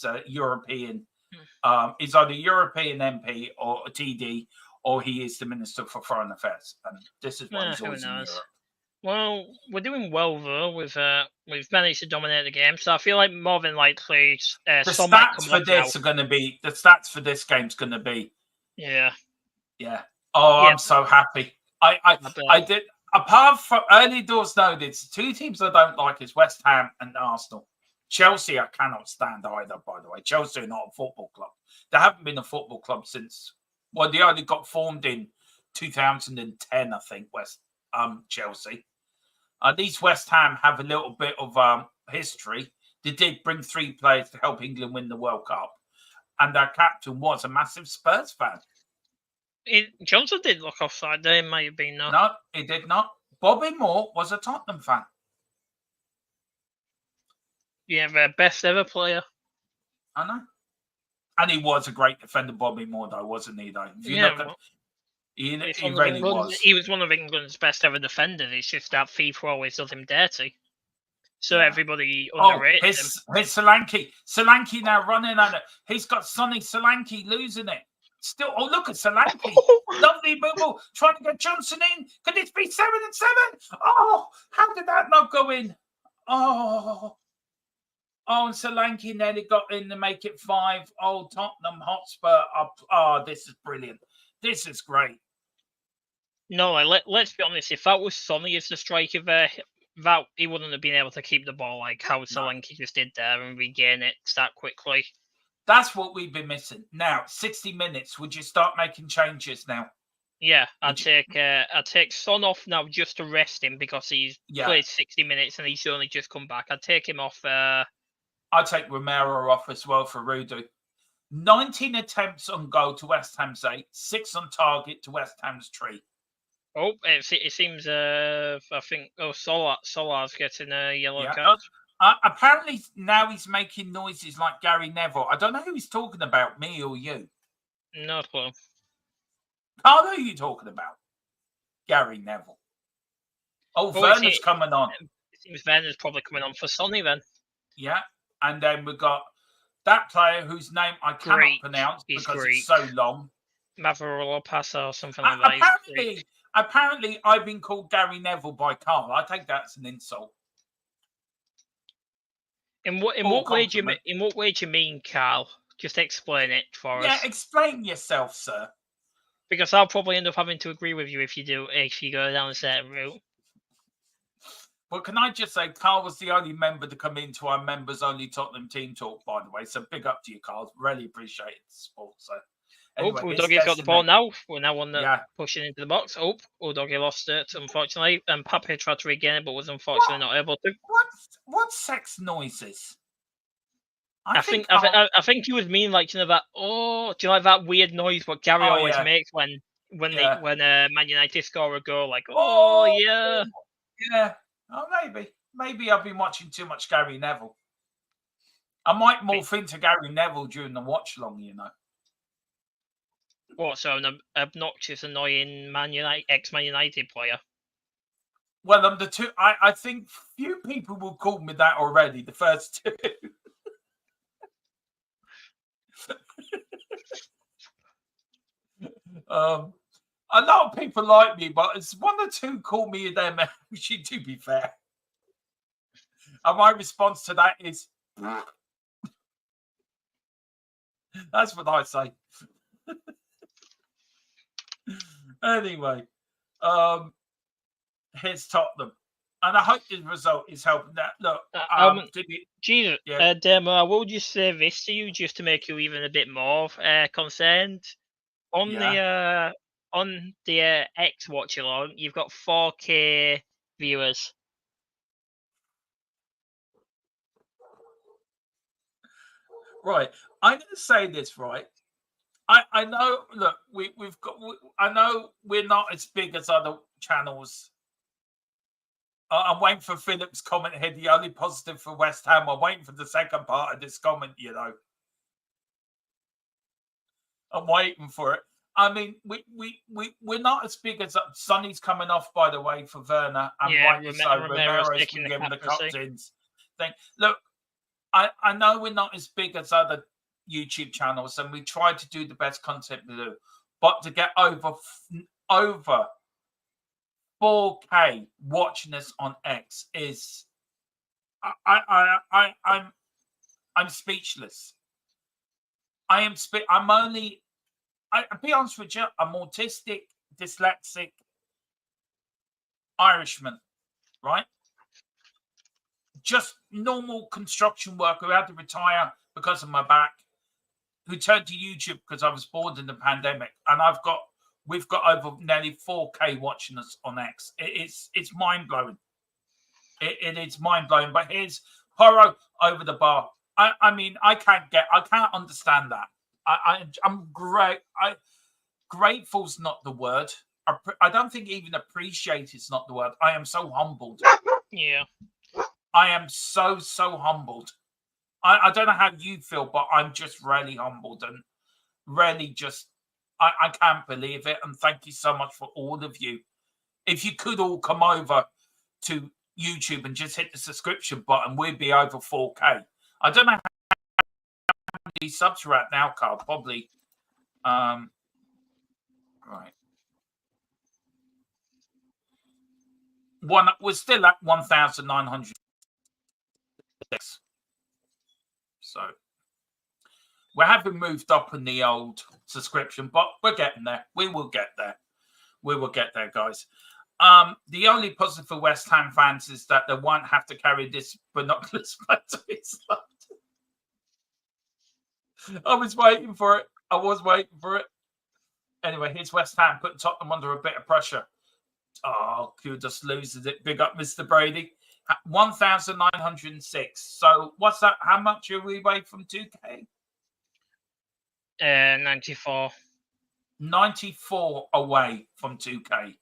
a European. He's either European MP or a TD, or he is the Minister for Foreign Affairs. And this is what he's always in Europe. Well, we're doing well though. We've managed to dominate the game, so I feel like more than likely the stats for this are going to be the stats for this game's going to be. Yeah. Oh, yeah. I'm so happy. I did. Apart from early doors noted, two teams I don't like is West Ham and Arsenal. Chelsea, I cannot stand either, by the way. Chelsea are not a football club. They haven't been a football club since, well, they only got formed in 2010, I think, Chelsea. These West Ham have a little bit of history. They did bring 3 players to help England win the World Cup. And their captain was a massive Spurs fan. Johnson did look offside there. It might have been not. No, he did not. Bobby Moore was a Tottenham fan. Yeah, their best ever player. I know. And he was a great defender, Bobby Moore, though, wasn't he, though? He really was. He was one of England's best ever defenders. It's just that FIFA always does him dirty. So everybody underrates him. Here's Solanke now running at it. He's got Sonny Solanke losing it. Still, look at Solanke. Lovely boo-boo. Trying to get Johnson in. Could it be 7-7? Oh, how did that not go in? Oh, and Solanke nearly got in to make it 5. Oh, Tottenham Hotspur up. Oh, this is brilliant. This is great. No, let's be honest. If that was Sonny as the striker there, that he wouldn't have been able to keep the ball like how Solanke just did there and regain it that quickly. That's what we've been missing. Now, 60 minutes. Would you start making changes now? Yeah, I'd take Son off now just to rest him because he's played 60 minutes and he's only just come back. I'd take him off. I'd take Romero off as well for Rudu. 19 attempts on goal to West Ham's 8, 6 on target to West Ham's 3. Oh, it seems I think Solar's getting a yellow card. Apparently now he's making noises like Gary Neville. I don't know who he's talking about, me or you. No clue. Carl, who are you talking about? Gary Neville. Oh, Werner's coming on. It seems Werner's probably coming on for Sonny then. Yeah, and then we've got that player whose name I cannot pronounce because it's so long. Mavropass or something like that. Apparently, I've been called Gary Neville by Carl. I take that as an insult. In what way do you mean, Carl? Just explain it for us. Yeah, explain yourself, sir. Because I'll probably end up having to agree with you if you go down a certain route. Well, can I just say, Carl was the only member to come into our members-only Tottenham team talk, by the way. So big up to you, Carl. Really appreciate the support. So, anyway, Doggy's got the ball now. We're now on the pushing into the box. Doggy lost it, unfortunately. And Pape tried to regain it, but was unfortunately not able to. What sex noises? I think he was meaning like that. Oh, do you like that weird noise what Gary always makes when Man United score a goal? Like yeah. Oh, maybe I've been watching too much Gary Neville. I might morph into Gary Neville during the watch-along, you know. What, so an obnoxious, annoying ex-Man United player? Well, I'm the two. I think few people will call me that already. The first two. A lot of people like me, but it's one or two call me them. To be fair, and my response to that is, that's what I say. Anyway, here's Tottenham, and I hope the result is helping that. Look, Jesus, yeah. Demo, I will just say this to you just to make you even a bit more concerned. On the X Watchalong, you've got 4K viewers. Right, I'm going to say this, right? I know. Look, we've got. I know we're not as big as other channels. I'm waiting for Philip's comment here. The only positive for West Ham. I'm waiting for the second part of this comment. You know, I'm waiting for it. I mean, we're not as big as Sonny's coming off, by the way, for Werner, and rightly so. Romero's been given the captains thing. Look, I know we're not as big as other YouTube channels, and we try to do the best content we do, but to get over 4K watching us on X is I'm speechless. I'll be honest with you, I'm autistic, dyslexic Irishman, right? Just normal construction worker who had to retire because of my back, who turned to YouTube because I was bored in the pandemic, and we've got over nearly 4K watching us on X. It's mind blowing. It is mind blowing. But here's Poro over the bar. I mean, I can't understand that. I'm great. Grateful's not the word. I don't think even appreciate is not the word. I am so humbled. Yeah. I am so humbled. I don't know how you feel, but I'm just really humbled and really just, I can't believe it. And thank you so much for all of you. If you could all come over to YouTube and just hit the subscription button, we'd be over 4K. I don't know how many subs we're at now, Carl. Probably. Right. We're still at 1,906. So we haven't moved up in the old subscription, but we're getting there. We will get there. We will get there, guys. The only positive for West Ham fans is that they won't have to carry this binoculars back to his lot. I was waiting for it. Anyway, here's West Ham putting Tottenham under a bit of pressure. Oh, Kudos loses it. Big up, Mr. Brady. 1,906. So what's that? How much are we away from 2K? 94. 94 away from 2K.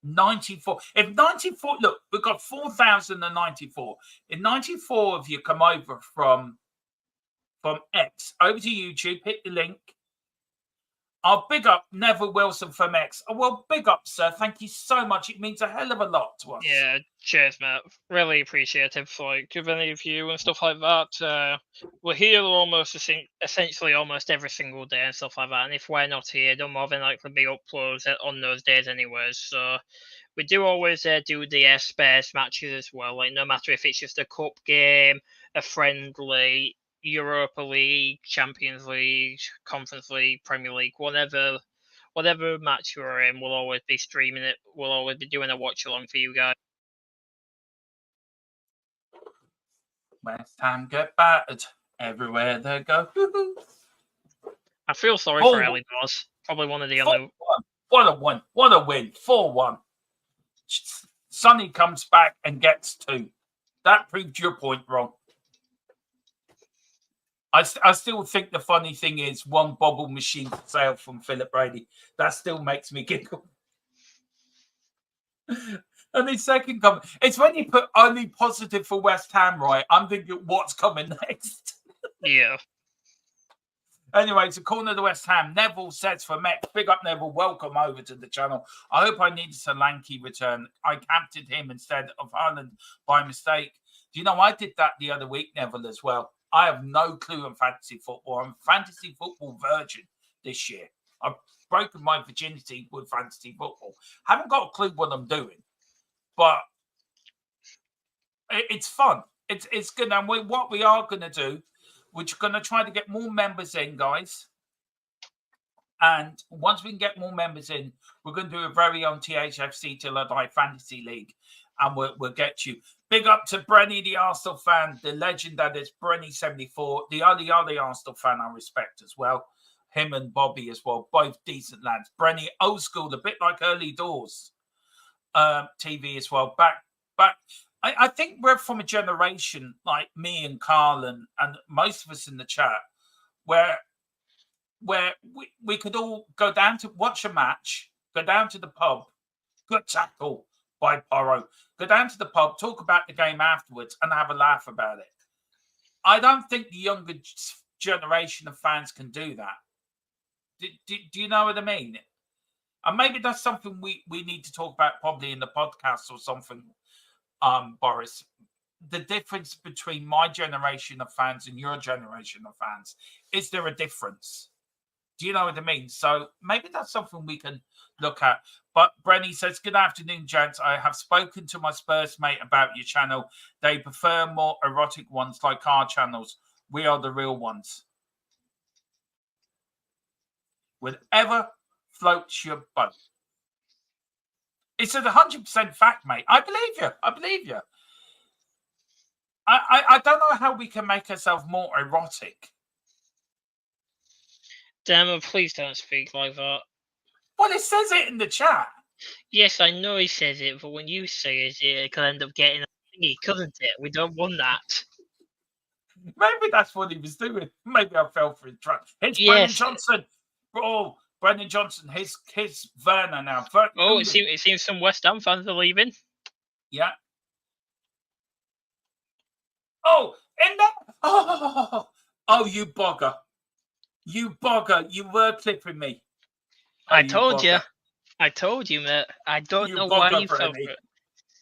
94. If 94, look, we've got 4,094. If 94 of you come over from X over to YouTube, hit the link. I'll big up Neville Wilson from X. Oh, well, big up, sir. Thank you so much. It means a hell of a lot to us. Yeah, cheers, mate. Really appreciative for like giving any of you and stuff like that. We're here almost essentially almost every single day and stuff like that. And if we're not here, they'll more than likely be uploads on those days anyways. So we do always do the SPURS matches as well. Like no matter if it's just a cup game, a friendly, Europa League, Champions League, Conference League, Premier League, whatever match we're in, we'll always be streaming it. We'll always be doing a watch along for you guys. West Ham get battered everywhere they go. I feel sorry for Ellie Boss. Probably one of the only. What a win! What a win! 4-1. Sonny comes back and gets 2. That proved your point wrong. I still think the funny thing is one bobble machine for sale from Philip Brady. That still makes me giggle. And his second comment, it's when you put only positive for West Ham, right? I'm thinking, what's coming next? Yeah. Anyway, it's a corner to West Ham. Neville says for Met, big up Neville, welcome over to the channel. I hope I needed Solanke return. I captained him instead of Haaland by mistake. Do you know, I did that the other week, Neville, as well. I have no clue on fantasy football. I'm a fantasy football virgin this year. I've broken my virginity with fantasy football. Haven't got a clue what I'm doing, but it's fun. It's good. And what we are going to do, we're going to try to get more members in, guys. And once we can get more members in, we're going to do a very own THFC Till I Die Fantasy League. And we'll get you. Big up to Brenny, the Arsenal fan, the legend that is Brenny74, the only Arsenal fan I respect as well. Him and Bobby as well, both decent lads. Brenny, old school, a bit like early doors TV as well. Back. I think we're from a generation like me and Carl and most of us in the chat where we could all go down to watch a match, go down to the pub, good tackle by Porro, go down to the pub, talk about the game afterwards and have a laugh about it. I don't think the younger generation of fans can do that. Do you know what I mean? And maybe that's something we need to talk about probably in the podcast or something, Boris. The difference between my generation of fans and your generation of fans. Is there a difference? Do you know what I mean? So maybe that's something we can look at. But Brenny says, good afternoon, gents. I have spoken to my Spurs mate about your channel. They prefer more erotic ones like our channels. We are the real ones. Whatever floats your boat. It's a 100% fact, mate. I believe you. I believe you. I don't know how we can make ourselves more erotic. Damn, please don't speak like that. Well, it says it in the chat. Yes, I know he says it, but when you say it could end up getting a thingy, couldn't it? We don't want that. Maybe that's what he was doing. Maybe I fell for his trap. It's Brendan Johnson. Oh, Brendan Johnson. His Werner now. It seems some West Ham fans are leaving. Yeah. Oh, in there. Oh, you bugger. You bugger. You were clipping me. I told you. I told you, mate. I don't know why you fell for it.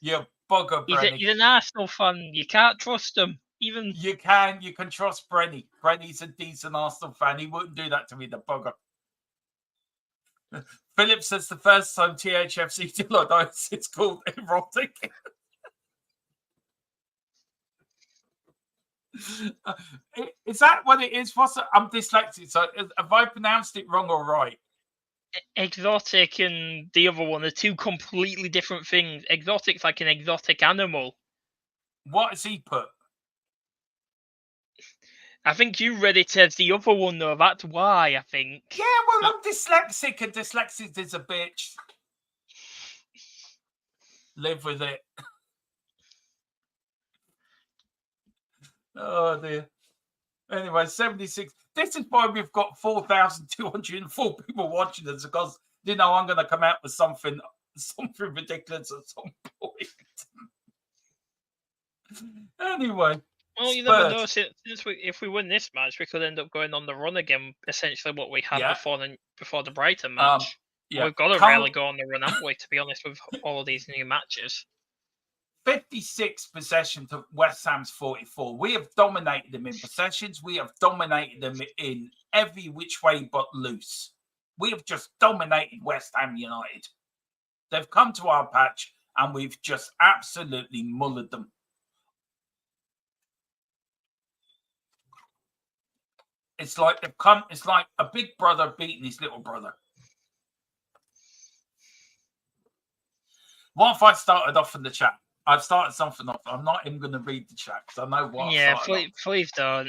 You bugger, Brenny. He's an Arsenal fan. You can't trust him. Even you can trust Brenny. Brenny's a decent Arsenal fan. He wouldn't do that to me, the bugger. Philip says the first time THFC Till I Die, it's called erotic. Is that what it is? I'm dyslexic, so have I pronounced it wrong or right? Exotic and the other one are two completely different things. Exotic's like an exotic animal. What has he put? I think you read it as the other one, though. That's why, I think. Yeah, well, I'm dyslexic, and dyslexic is a bitch. Live with it. Oh, dear. Anyway, 76. This is why we've got 4,204 people watching us, because, you know, I'm going to come out with something ridiculous at some point. Anyway. Well, you never know. If we win this match, we could end up going on the run again, essentially what we had before the Brighton match. We've got to really go on the run, haven't we, to be honest, with all of these new matches. 56 possession to West Ham's 44. We have dominated them in possessions. We have dominated them in every which way but loose. We have just dominated West Ham United. They've come to our patch and we've just absolutely mullered them. It's like it's like a big brother beating his little brother. What if I started off in the chat? I've started something off. I'm not even going to read the chat because I know what. Yeah, please don't.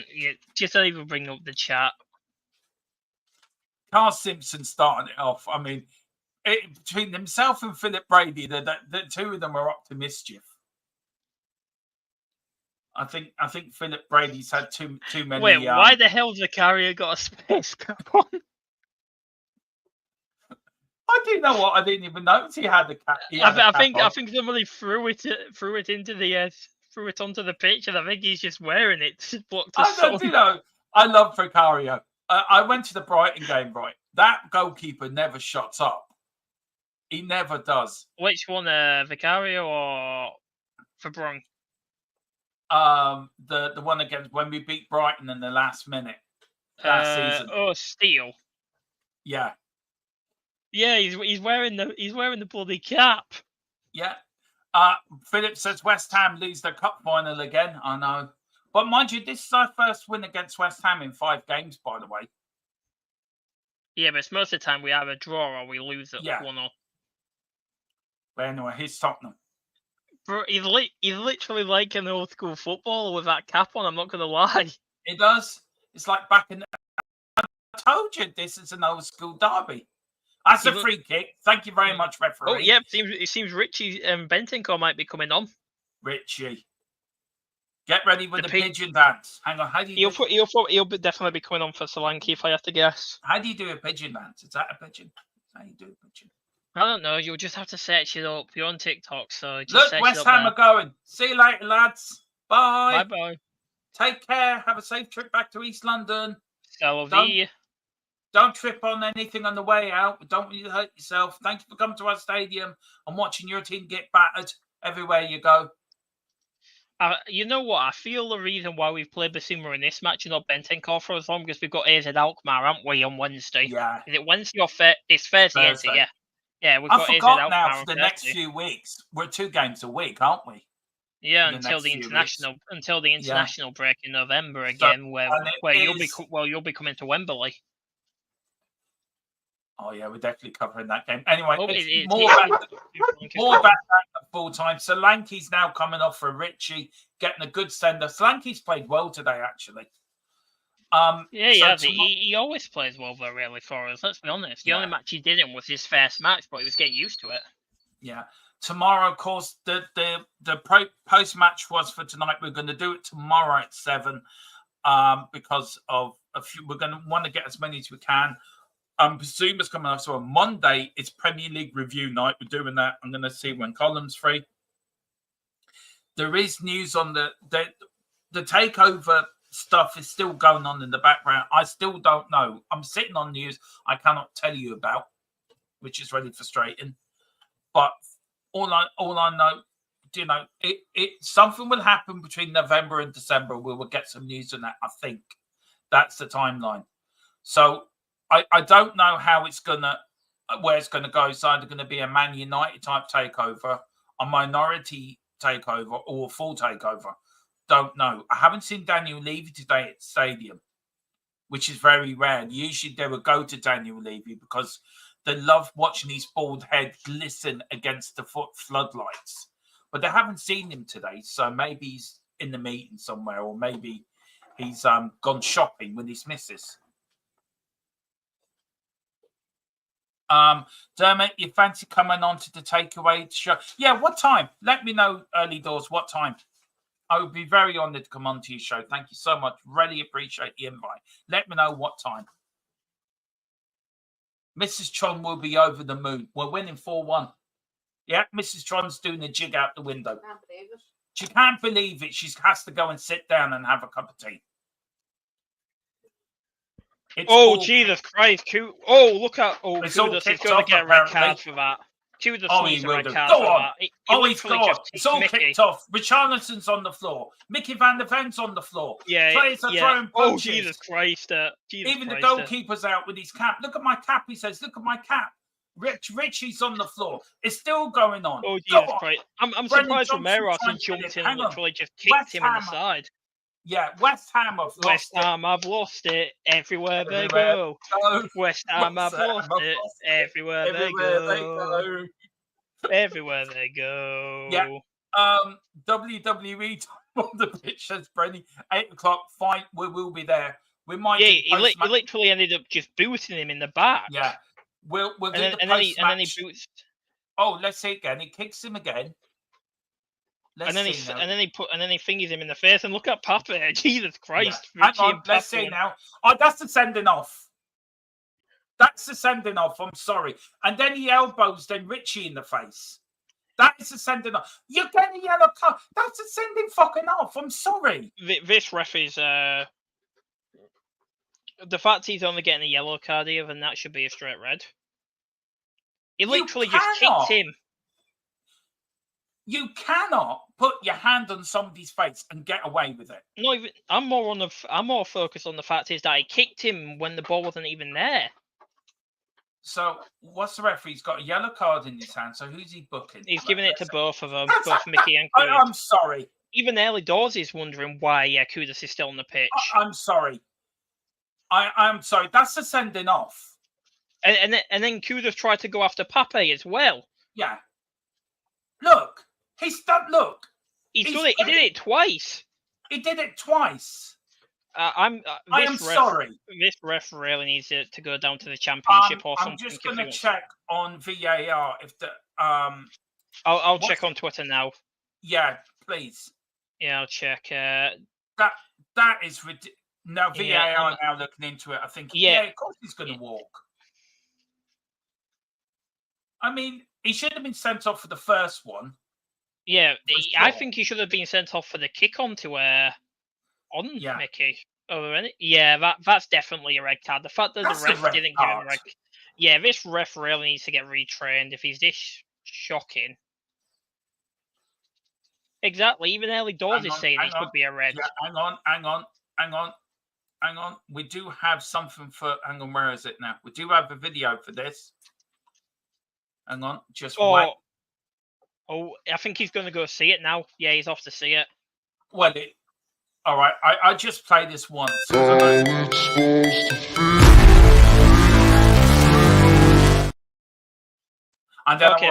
Just don't even bring up the chat. Carl Simpson starting it off. I mean, between himself and Philip Brady, the two of them are up to mischief. I think Philip Brady's had too many. Wait, why the hell's the carrier got a space? Come on. I didn't know what. I didn't even notice he had the cap. I think somebody threw it onto the pitch, and I think he's just wearing it to block the sun. You know, I love Vicario. I went to the Brighton game, right? That goalkeeper never shuts up. He never does. Which one, Vicario or Fabron? The one against when we beat Brighton in the last minute that season. Oh, Steele. Yeah. Yeah, he's wearing the bloody cap. Yeah. Philip says West Ham lose the cup final again. I know. But mind you, this is our first win against West Ham in 5 games, by the way. Yeah, but it's most of the time we either draw or we lose at 1-0. But anyway, here's Tottenham. Bro, he's literally like an old school footballer with that cap on, I'm not going to lie. It does. It's like back in... I told you this is an old school derby. That's a free kick. Thank you very much, referee. Oh, yeah, it seems Richie Bentancur might be coming on. Richie. Get ready with the pigeon dance. Hang on, how do you He'll definitely be coming on for Solanke, if I have to guess. How do you do a pigeon dance? Is that a pigeon? How do you do a pigeon? I don't know. You'll just have to search it up. You're on TikTok, so just look, search West it up Ham are going. See you later, lads. Bye. Bye-bye. Take care. Have a safe trip back to East London. Don't trip on anything on the way out. Don't want you to hurt yourself. Thank you for coming to our stadium and watching your team get battered everywhere you go. You know what? I feel the reason why we've played Basuma in this match and not Bentancur for as long as we've got AZ Alkmaar, haven't we, on Wednesday? Yeah. Is it Wednesday or It's Thursday, isn't it? Yeah. Yeah, we've got AZ Alkmaar now for the Thursday. next few weeks. We're 2 games a week, aren't we? Yeah, until the international break in November again, where you'll be coming to Wembley. Oh yeah, we're definitely covering that game. Anyway, more about that at full time. Solanke's now coming off for Richie, getting a good sender. Solanke's played well today, actually. He always plays well, though, really, for us. Let's be honest. The only match he didn't was his first match, but he was getting used to it. Yeah. Tomorrow, of course, the post match was for tonight. We're going to do it tomorrow at 7, because of we're going to want to get as many as we can. Basuma's coming off, so on Monday it's Premier League review night. We're doing that. I'm going to see when Colin's free. There is news on the takeover stuff is still going on in the background. I still don't know. I'm sitting on news I cannot tell you about, which is really frustrating. But all I know, something will happen between November and December. We will get some news on that. I think that's the timeline. So I don't know how it's where it's gonna go. It's either gonna be a Man United type takeover, a minority takeover, or a full takeover. Don't know. I haven't seen Daniel Levy today at the stadium, which is very rare. Usually they would go to Daniel Levy because they love watching his bald head glisten against the floodlights. But they haven't seen him today, so maybe he's in the meeting somewhere, or maybe he's gone shopping with his missus. Dermot, you fancy coming on to the takeaway show? Yeah, what time? Let me know early doors what time. I would be very honoured to come on to your show. Thank you so much. Really appreciate the invite. Let me know what time. Mrs. Tron will be over the moon. We're winning 4-1. Yeah, Mrs. Tron's doing a jig out the window. Can't believe it. She can't believe it. She has to go and sit down and have a cup of tea. Jesus Christ. Look at... Kudos is going to get a red card for that. Kudos needs a red card for that. He's gone. It's all kicked off. Richarlison's on the floor. Mickey van der Ven's on the floor. Players are throwing punches. Jesus Christ. Even the goalkeeper's out with his cap. Look at my cap, he says. Look at my cap. Richie's on the floor. It's still going on. Oh, Jesus Christ. I'm surprised Romero hasn't jumped in and literally just kicked him in the side. Yeah, West Ham have lost West Ham have lost it everywhere they go. West Ham have lost it everywhere they go. Everywhere they go. Yeah. WWE time on the pitch, says Brenny. 8 o'clock, fight. We will be there. We might. Yeah, he literally ended up just booting him in the back. Yeah. We'll do the and then he boots. Oh, let's see again. He kicks him again. And then he fingers him in the face, and look at Papa. Jesus Christ! Yeah. Hang on, let's see now. Oh, that's the sending off. That's the sending off. I'm sorry. And then he elbows then Richie in the face. That is the sending off. You're getting a yellow card. That's the sending fucking off. I'm sorry. This ref is The fact he's only getting a yellow card here, then that should be a straight red. He literally just cannot. kicked him. You cannot put your hand on somebody's face and get away with it. Not even. I'm more focused on the fact is that he kicked him when the ball wasn't even there. So what's the referee? He's got a yellow card in his hand. So who's he booking? He's giving it to both of them, both Mickey and Kudus. I'm sorry. Even early doors is wondering why Kudus is still on the pitch. I'm sorry. I'm sorry. That's a sending off. And then Kudus tried to go after Pape as well. Yeah. Look. He's done. Look. He did it twice. He did it twice. I am sorry. This ref really needs to go down to the championship or something. I'm just going to check on VAR if the I'll check on Twitter now. Yeah, please. Yeah, I'll check. That is ridiculous. No, VAR now looking into it. I think. Yeah, of course he's going to walk. I mean, he should have been sent off for the first one. Yeah, I think he should have been sent off for the kick on Mickey. That's definitely a red card. The fact that the ref didn't give him a red. Yeah, this ref really needs to get retrained if he's this shocking. Exactly. Even early doors is saying it could be a red. Yeah, hang on. We do have something for. Hang on, where is it now? We do have a video for this. Hang on, just wait. Oh, I think he's going to go see it now. Yeah, he's off to see it. Well, all right. I just played this once. Okay,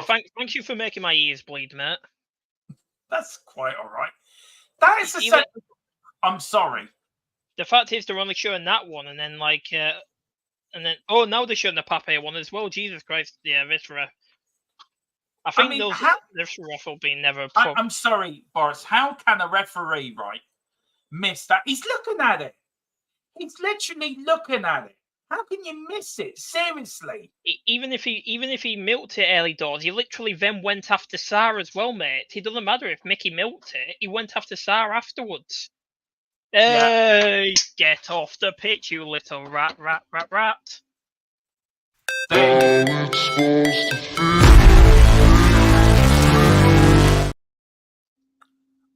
thank you for making my ears bleed, mate. That's quite all right. That is the I'm sorry. The fact is, they're only showing that one, and then now they're showing the Pape one as well. Jesus Christ! Yeah, this ref. I think this ref will be never. I'm sorry, Boris. How can a referee miss that? He's looking at it. He's literally looking at it. How can you miss it? Seriously. Even if he milked it early doors, he literally then went after Sarr as well, mate. It doesn't matter if Mickey milked it. He went after Sarr afterwards. Hey, get off the pitch, you little rat.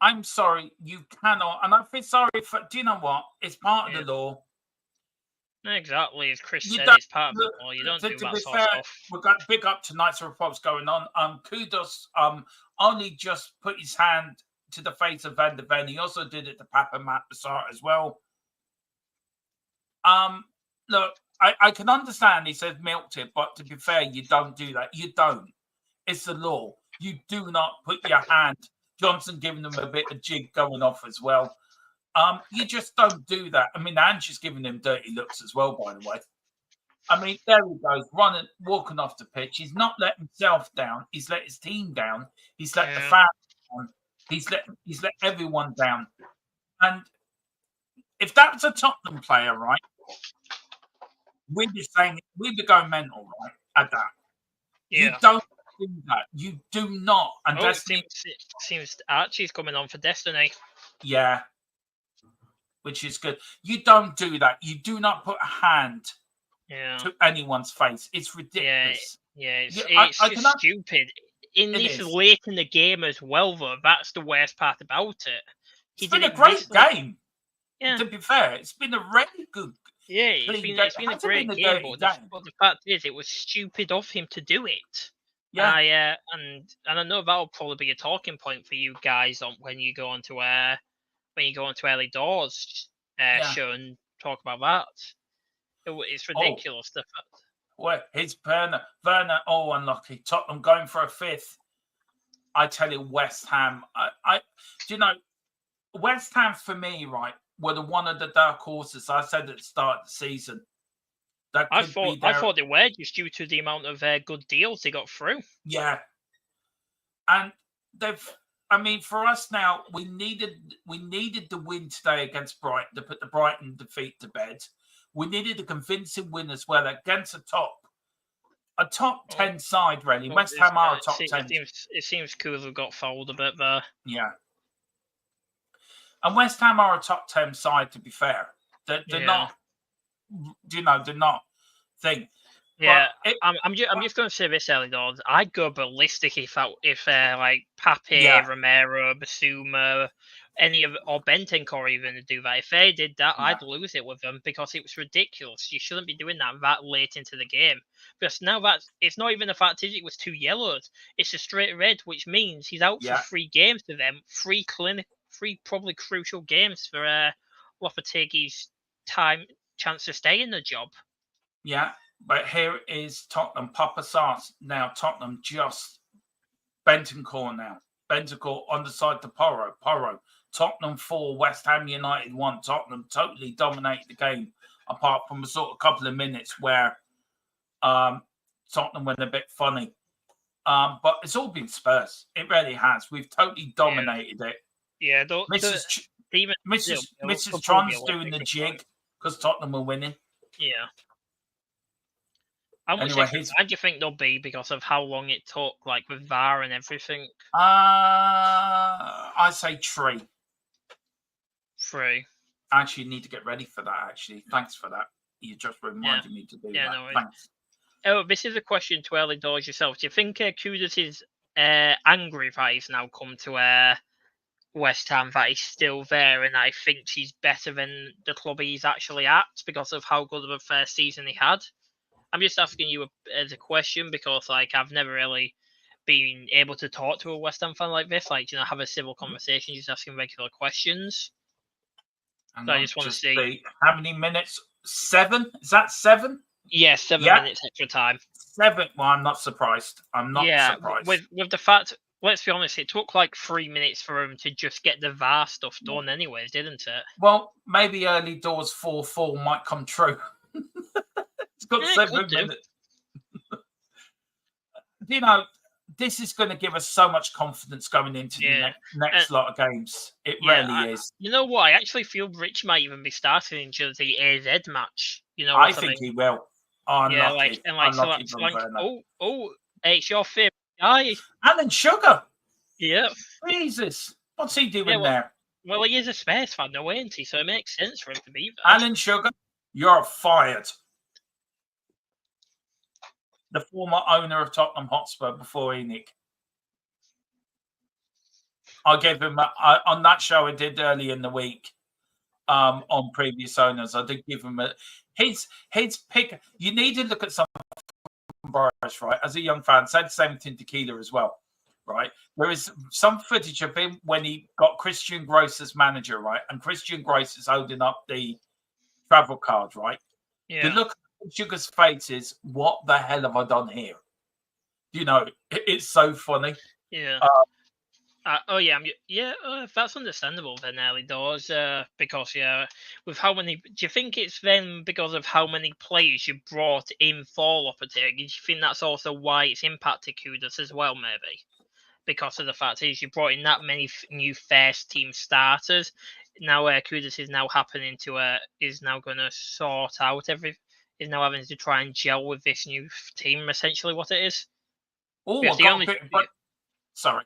I'm sorry, you cannot. And I feel sorry for. Do you know what? It's part of the law. Exactly, as Chris said, it's part of the law. You don't do that sort of stuff. We've got big up tonight's reports going on. Kudus only just put his hand to the face of Van der Ven. He also did it to Papa Matt Bassart as well. Look, I can understand he says milked it, but to be fair, you don't do that. You don't. It's the law. You do not put your hand. Johnson giving them a bit of jig going off as well. You just don't do that. I mean, Ange is giving him dirty looks as well, by the way. I mean, there he goes, walking off the pitch. He's not let himself down. He's let his team down. He's let the fans down. He's let everyone down. And if that was a Tottenham player, right, we'd be going mental, right, at that. Yeah. You don't do that. You do not. And it seems Archie's coming on for Destiny. Yeah. Which is good. You don't do that. You do not put a hand to anyone's face. It's ridiculous. Yeah, it's just stupid. This late in the game as well, though. That's the worst part about it. It's been a great game. Yeah. To be fair, it's been a really good. Yeah, it's been a great game. But the fact is, it was stupid of him to do it. Yeah. And I know that'll probably be a talking point for you guys when you go onto early doors show and talk about that. It's ridiculous. Well, it's Werner, unlucky. Tottenham going for a fifth. I tell you, West Ham. West Ham for me, right, were one of the dark horses. I said at the start of the season. I thought they were just due to the amount of good deals they got through. Yeah, and I mean, for us now, we needed the win today against Brighton to put the Brighton defeat to bed. We needed a convincing win as well against a top 10 side, really. West Ham are a top 10. It seems Kuzma got fouled a bit there. Yeah. And West Ham are a top 10 side, to be fair. They're not. they're not thing. Yeah, But I'm just going to say this, early doors. I'd go ballistic if like Pape, Yeah. Romero, Basuma, or Bentancur even to do that. If they did that, Yeah. I'd lose it with them because it was ridiculous. You shouldn't be doing that late into the game. Because now it's not even the fact it was 2 yellows. It's a straight red, which means he's out for 3 games to them. 3 probably crucial games for Lopetegui's chance to stay in the job. Yeah. But here is Tottenham. Papa Sars. Now Tottenham just Bentancur now. Bentancur on the side to Porro. Tottenham 4, West Ham United 1. Tottenham totally dominated the game, apart from a sort of couple of minutes where Tottenham went a bit funny. But it's all been Spurs. It really has. We've totally dominated it. Yeah, Mrs. Tron's doing the jig because Tottenham are winning. Yeah. How much extra time do you think there'll be because of how long it took, like with VAR and everything? I say 3. 3. I actually need to get ready for that, actually. Thanks for that. You just reminded me to do that. No, thanks. Oh, this is a question to early doors yourself. Do you think Kudus is angry that he's now come to West Ham, that he's still there, and I think he's better than the club he's actually at because of how good of a first season he had? I'm just asking you as a question because, like, I've never really been able to talk to a West Ham fan like this, like, have a civil conversation, just asking regular questions. So I just want to see how many minutes. 7? Is that 7? Yeah, 7 minutes extra time. 7. Well, I'm not surprised. I'm not surprised. With the fact, let's be honest, it took like 3 minutes for him to just get the VAR stuff done, anyways, didn't it? Well, maybe early doors 4-4 might come true. It's got 7 minutes. This is going to give us so much confidence going into the next lot of games. It really is. You know what? I actually feel Rich might even be starting into the AZ match. I think he will. It's your favourite guy. Alan Sugar. Yeah. Jesus. What's he doing there? Well, he is a Spurs fan, though, ain't he? So it makes sense for him to be there. Alan Sugar, you're fired. The former owner of Tottenham Hotspur before Enoch. I gave him on that show I did early in the week on previous owners. I did give him his pick. You need to look at some Boris, right? As a young fan, said the same thing to Keeler as well, right? There is some footage of him when he got Christian Gross as manager, right? And Christian Gross is holding up the travel card, right? Yeah. The look at Sugar's face is, what the hell have I done here? It's so funny. Yeah. That's understandable then, early doors, because with how many, do you think it's then because of how many players you brought in for Lopetegui? Do you think that's also why it's impacted Kudus as well, maybe? Because of the fact is you brought in that many new first team starters. Now Kudus is now is now going to sort out is now having to try and gel with this new team, essentially what it is. Sorry.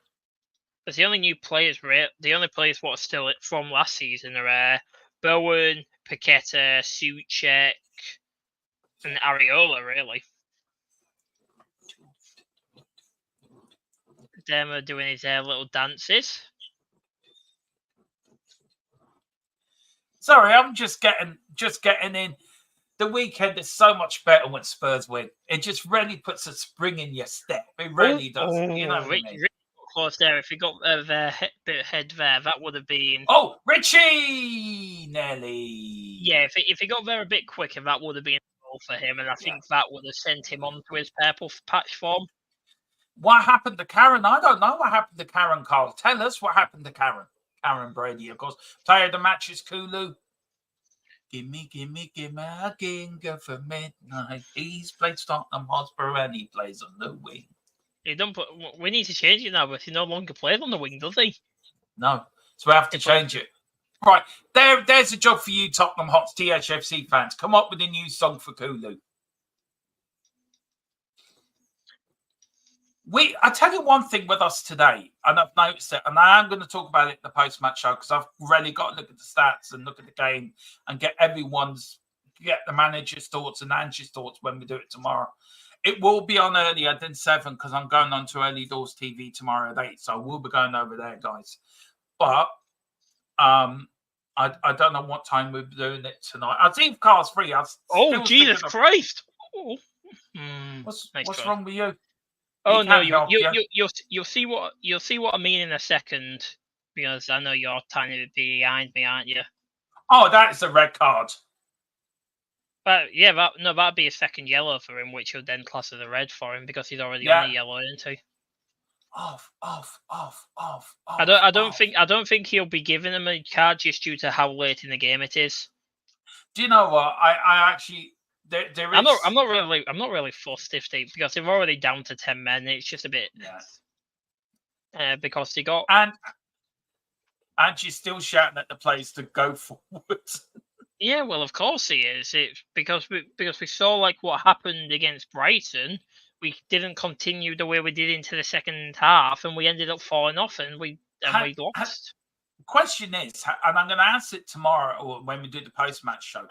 Because the only new players, what are still from last season are Bowen, Paqueta, Souček, and Areola, really. Them are doing his little dances. Sorry, I'm just getting in. The weekend is so much better when Spurs win. It just really puts a spring in your step. It really does. You know what I mean? Close there. If he got a bit ahead there, that would have been. Oh, Richie Nelly. Yeah, if he got there a bit quicker, that would have been a goal for him, and I think that would have sent him on to his purple patch form. What happened to Karen? I don't know what happened to Karen, Carl. Tell us what happened to Karen. Karen Brady, of course. Player of the match is Kulu. Gimme a ginger for midnight. He's played Tottenham Hotspur and he plays on the wing. We need to change it now, but he no longer plays on the wing, does he? No. So we have to change it. Right. There's a job for you, Tottenham Hots THFC fans. Come up with a new song for Kulu. I tell you one thing with us today, and I've noticed it, and I am going to talk about it in the post-match show because I've really got to look at the stats and look at the game and get everyone's get the manager's thoughts and Ange's thoughts when we do it tomorrow. It will be on earlier than 7 because I'm going on to Early Doors TV tomorrow at 8. So we'll be going over there, guys. But I don't know what time we'll be doing it tonight. I'll see if Carl's free. Oh, Jesus Christ. Oh. What's wrong with you? Oh no, you'll see what I mean in a second, because I know you're tiny bit behind me, aren't you? Oh, that's a red card. But yeah, that'd be a second yellow for him, which would then class as a red for him because he's already on a yellow, isn't he? Off. I don't think he'll be giving him a card just due to how late in the game it is. Do you know what? I actually there is. I'm not really fussed because they're already down to 10 men. It's just a bit because they got and she's still shouting at the players to go forward. Yeah, well, of course he is. It's because we saw like what happened against Brighton. We didn't continue the way we did into the second half, and we ended up falling off, and we lost. Question is, and I'm going to ask it tomorrow or when we do the post-match show.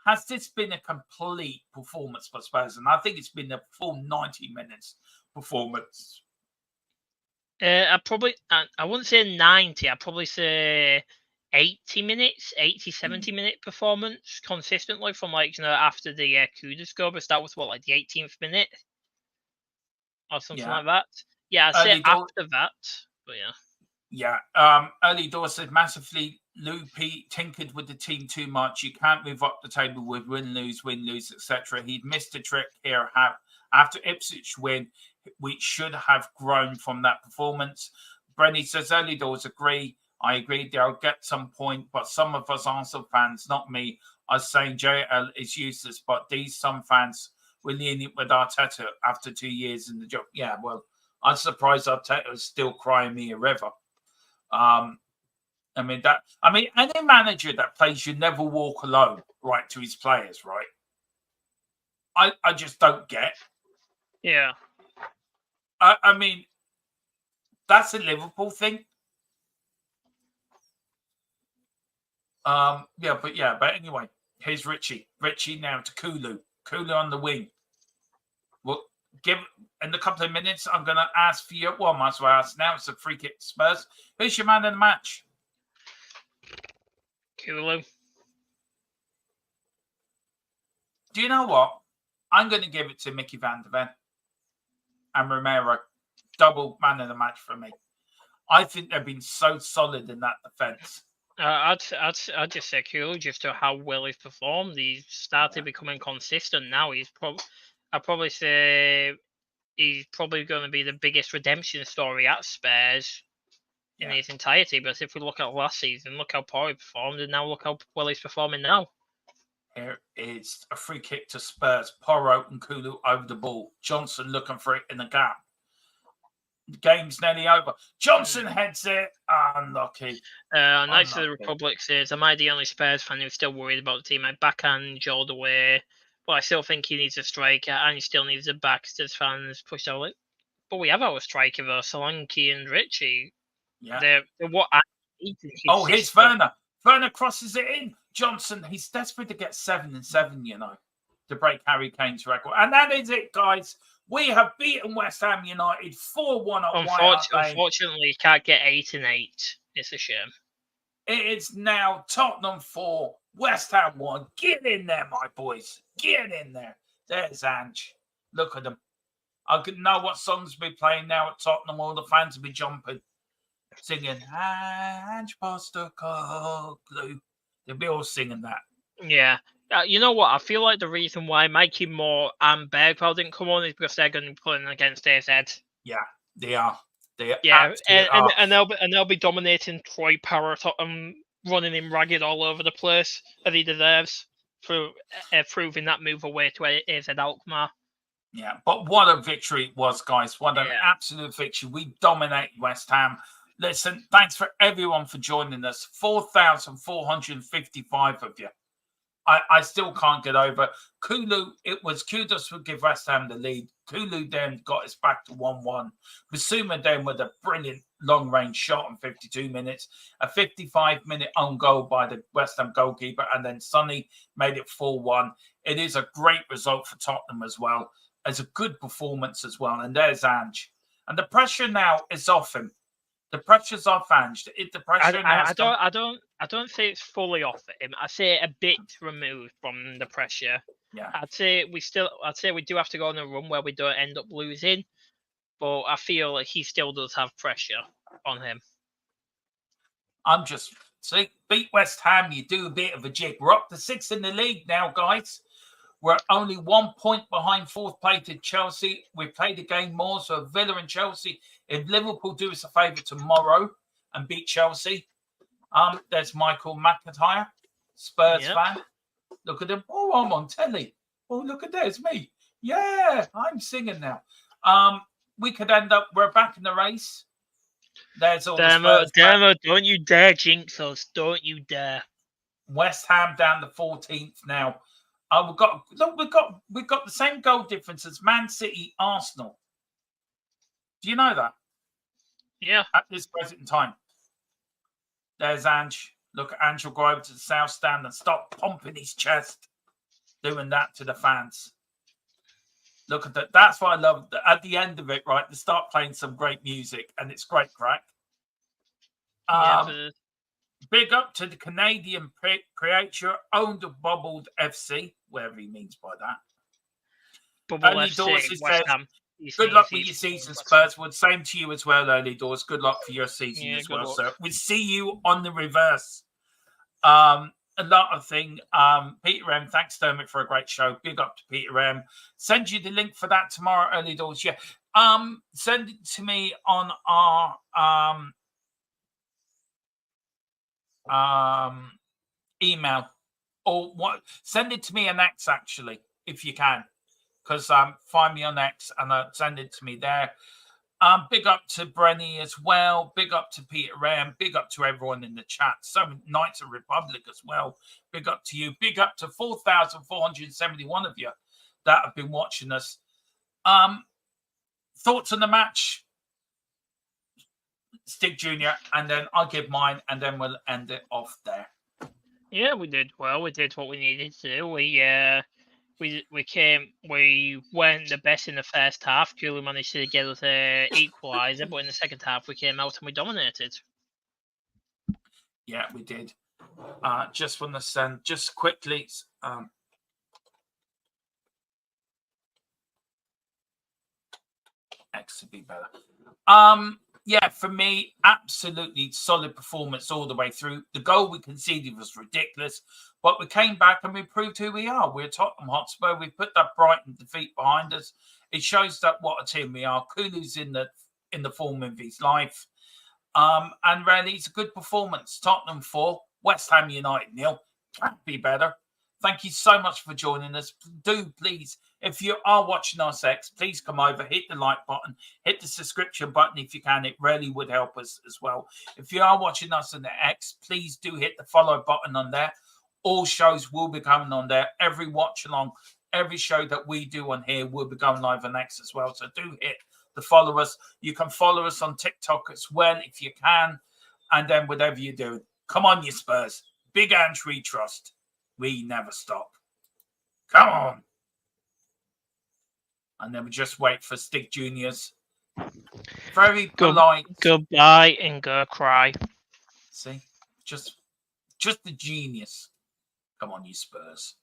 Has this been a complete performance for Spurs? And I think it's been a full 90 minutes performance. I wouldn't say 90. I'd probably say 80 minutes, 70 minute performance consistently from after the Kuda score, but that was the 18th minute or something like that. Yeah, I'd say after that, but yeah. Yeah, Early Doors said massively Loopy tinkered with the team too much. You can't move up the table with win, lose, etc. He'd missed a trick here. After Ipswich win, we should have grown from that performance. Brenny says Early Doors agree. I agree. They'll get some point, but some of us Arsenal fans, not me, are saying JL is useless. But some fans were lenient with Arteta after 2 years in the job. Yeah, well, I'm surprised Arteta is still crying me a river. Any manager that plays "You Never Walk Alone" right to his players, right? I just don't get. Yeah. I mean, that's a Liverpool thing. But anyway, here's Richie. Richie now to Kulu. Kulu on the wing. Well, in a couple of minutes, I'm going to ask for you. Well, might as well ask now. It's a free kick to Spurs. Who's your man in the match? Kulu. Do you know what? I'm going to give it to Mickey van der Ven and Romero. Double man of the match for me. I think they've been so solid in that defence. I'd just say Kulu just to how well he's performed. He's started becoming consistent now. I'd probably say he's probably going to be the biggest redemption story at Spurs in his entirety. But if we look at last season, look how poor he performed, and now look how well he's performing now. Here is a free kick to Spurs. Porro and Kulu over the ball. Johnson looking for it in the gap. The game's nearly over. Johnson heads it. Unlucky. Knights of the Republic says, am I the only Spurs fan who's still worried about the team? I backhand all the way, but I still think he needs a striker and he still needs a back. As fans push out it. But we have our striker though, Solanke and Richie. Yeah. They're what I need in his here's Werner. Werner crosses it in. Johnson, he's desperate to get 7-7, to break Harry Kane's record. And that is it, guys. We have beaten West Ham United 4-1 at White Hart Lane. Unfortunately, you can't get 8-8. It's a shame. It is now Tottenham 4, West Ham 1. Get in there, my boys. Get in there. There's Ange. Look at them. I could know what songs will be playing now at Tottenham. All the fans will be jumping, singing Ange Postecoglou. They'll be all singing that. Yeah. You know what? I feel like the reason why Mikey Moore and Bergvall didn't come on is because they're going to be playing against AZ. Yeah, they are. And they'll be dominating Troy Parrott and running him ragged all over the place, as he deserves for proving that move away to AZ Alkmaar. Yeah, but what a victory it was, guys! What an absolute victory! We dominated West Ham. Listen, thanks for everyone for joining us. 4,455 of you. I still can't get over Kulu. It was Kudos would give West Ham the lead. Kulu then got us back to 1-1. Basuma then with a brilliant long-range shot in 52 minutes, a 55-minute own goal by the West Ham goalkeeper, and then Sonny made it 4-1. It is a great result for Tottenham as well. It's a good performance as well. And there's Ange. And the pressure now is off him. The pressure's off Ange. I don't say it's fully off him. I say a bit removed from the pressure. Yeah. I'd say we do have to go on a run where we don't end up losing, but I feel like he still does have pressure on him. Beat West Ham, you do a bit of a jig. We're up to 6 in the league now, guys. We're only 1 point behind fourth plated Chelsea. We've played a game more, so Villa and Chelsea. If Liverpool do us a favour tomorrow and beat Chelsea, there's Michael McIntyre, Spurs fan. Look at him. Oh, I'm on telly. Oh, look at there's me. Yeah, I'm singing now. We could end up. We're back in the race. There's all the Spurs. Don't you dare jinx us. Don't you dare. West Ham down to 14th now. We've got the same goal difference as Man City, Arsenal. Do you know that? Yeah. At this present time. There's Ange. Look, Ange will go over to the south stand and stop pumping his chest, doing that to the fans. Look at that. That's what I love. At the end of it, right, they start playing some great music, and it's great crack. Big up to the Canadian creator, owned of Bubbled FC, whatever he means by that. Bubble FC, West Ham. Good luck with your season, Spurs. Would same to you as well, early doors. Good luck for your season as well, sir. We'll see you on the reverse. A lot of thing. Peter M, thanks, Dermot, for a great show. Big up to Peter M. Send you the link for that tomorrow, early doors. Yeah. Send it to me on our email, or what? Send it to me on X actually, if you can, because find me on X and send it to me there. Big up to Brenny as well. Big up to Peter M. Big up to everyone in the chat. Some Knights of Republic as well. Big up to you. Big up to 4,471 of you that have been watching us. Thoughts on the match? Stig Jr., and then I'll give mine, and then we'll end it off there. Yeah, we did well. We did what we needed to do. We weren't the best in the first half. Julie managed to get us an equaliser, but in the second half we came out and we dominated. Yeah, we did. Just want to send, just quickly, X to be better. Yeah, for me, absolutely solid performance all the way through. The goal we conceded was ridiculous, but we came back and we proved who we are. We're Tottenham Hotspur. We put that Brighton defeat behind us. It shows that what a team we are. Kulu's in the form of his life. And really, it's a good performance. Tottenham 4, West Ham United 0. Can't be better. Thank you so much for joining us. Do please, if you are watching us X, please come over, hit the like button, hit the subscription button if you can. It really would help us as well. If you are watching us on the X, please do hit the follow button on there. All shows will be coming on there. Every watch along, every show that we do on here will be going live on X as well. So do hit the follow us. You can follow us on TikTok as well if you can. And then whatever you do, come on, you Spurs. Big Ange we trust. We never stop. Come on. And then we just wait for Stig Juniors. Very polite. Goodbye and go cry. See? Just the genius. Come on, you Spurs.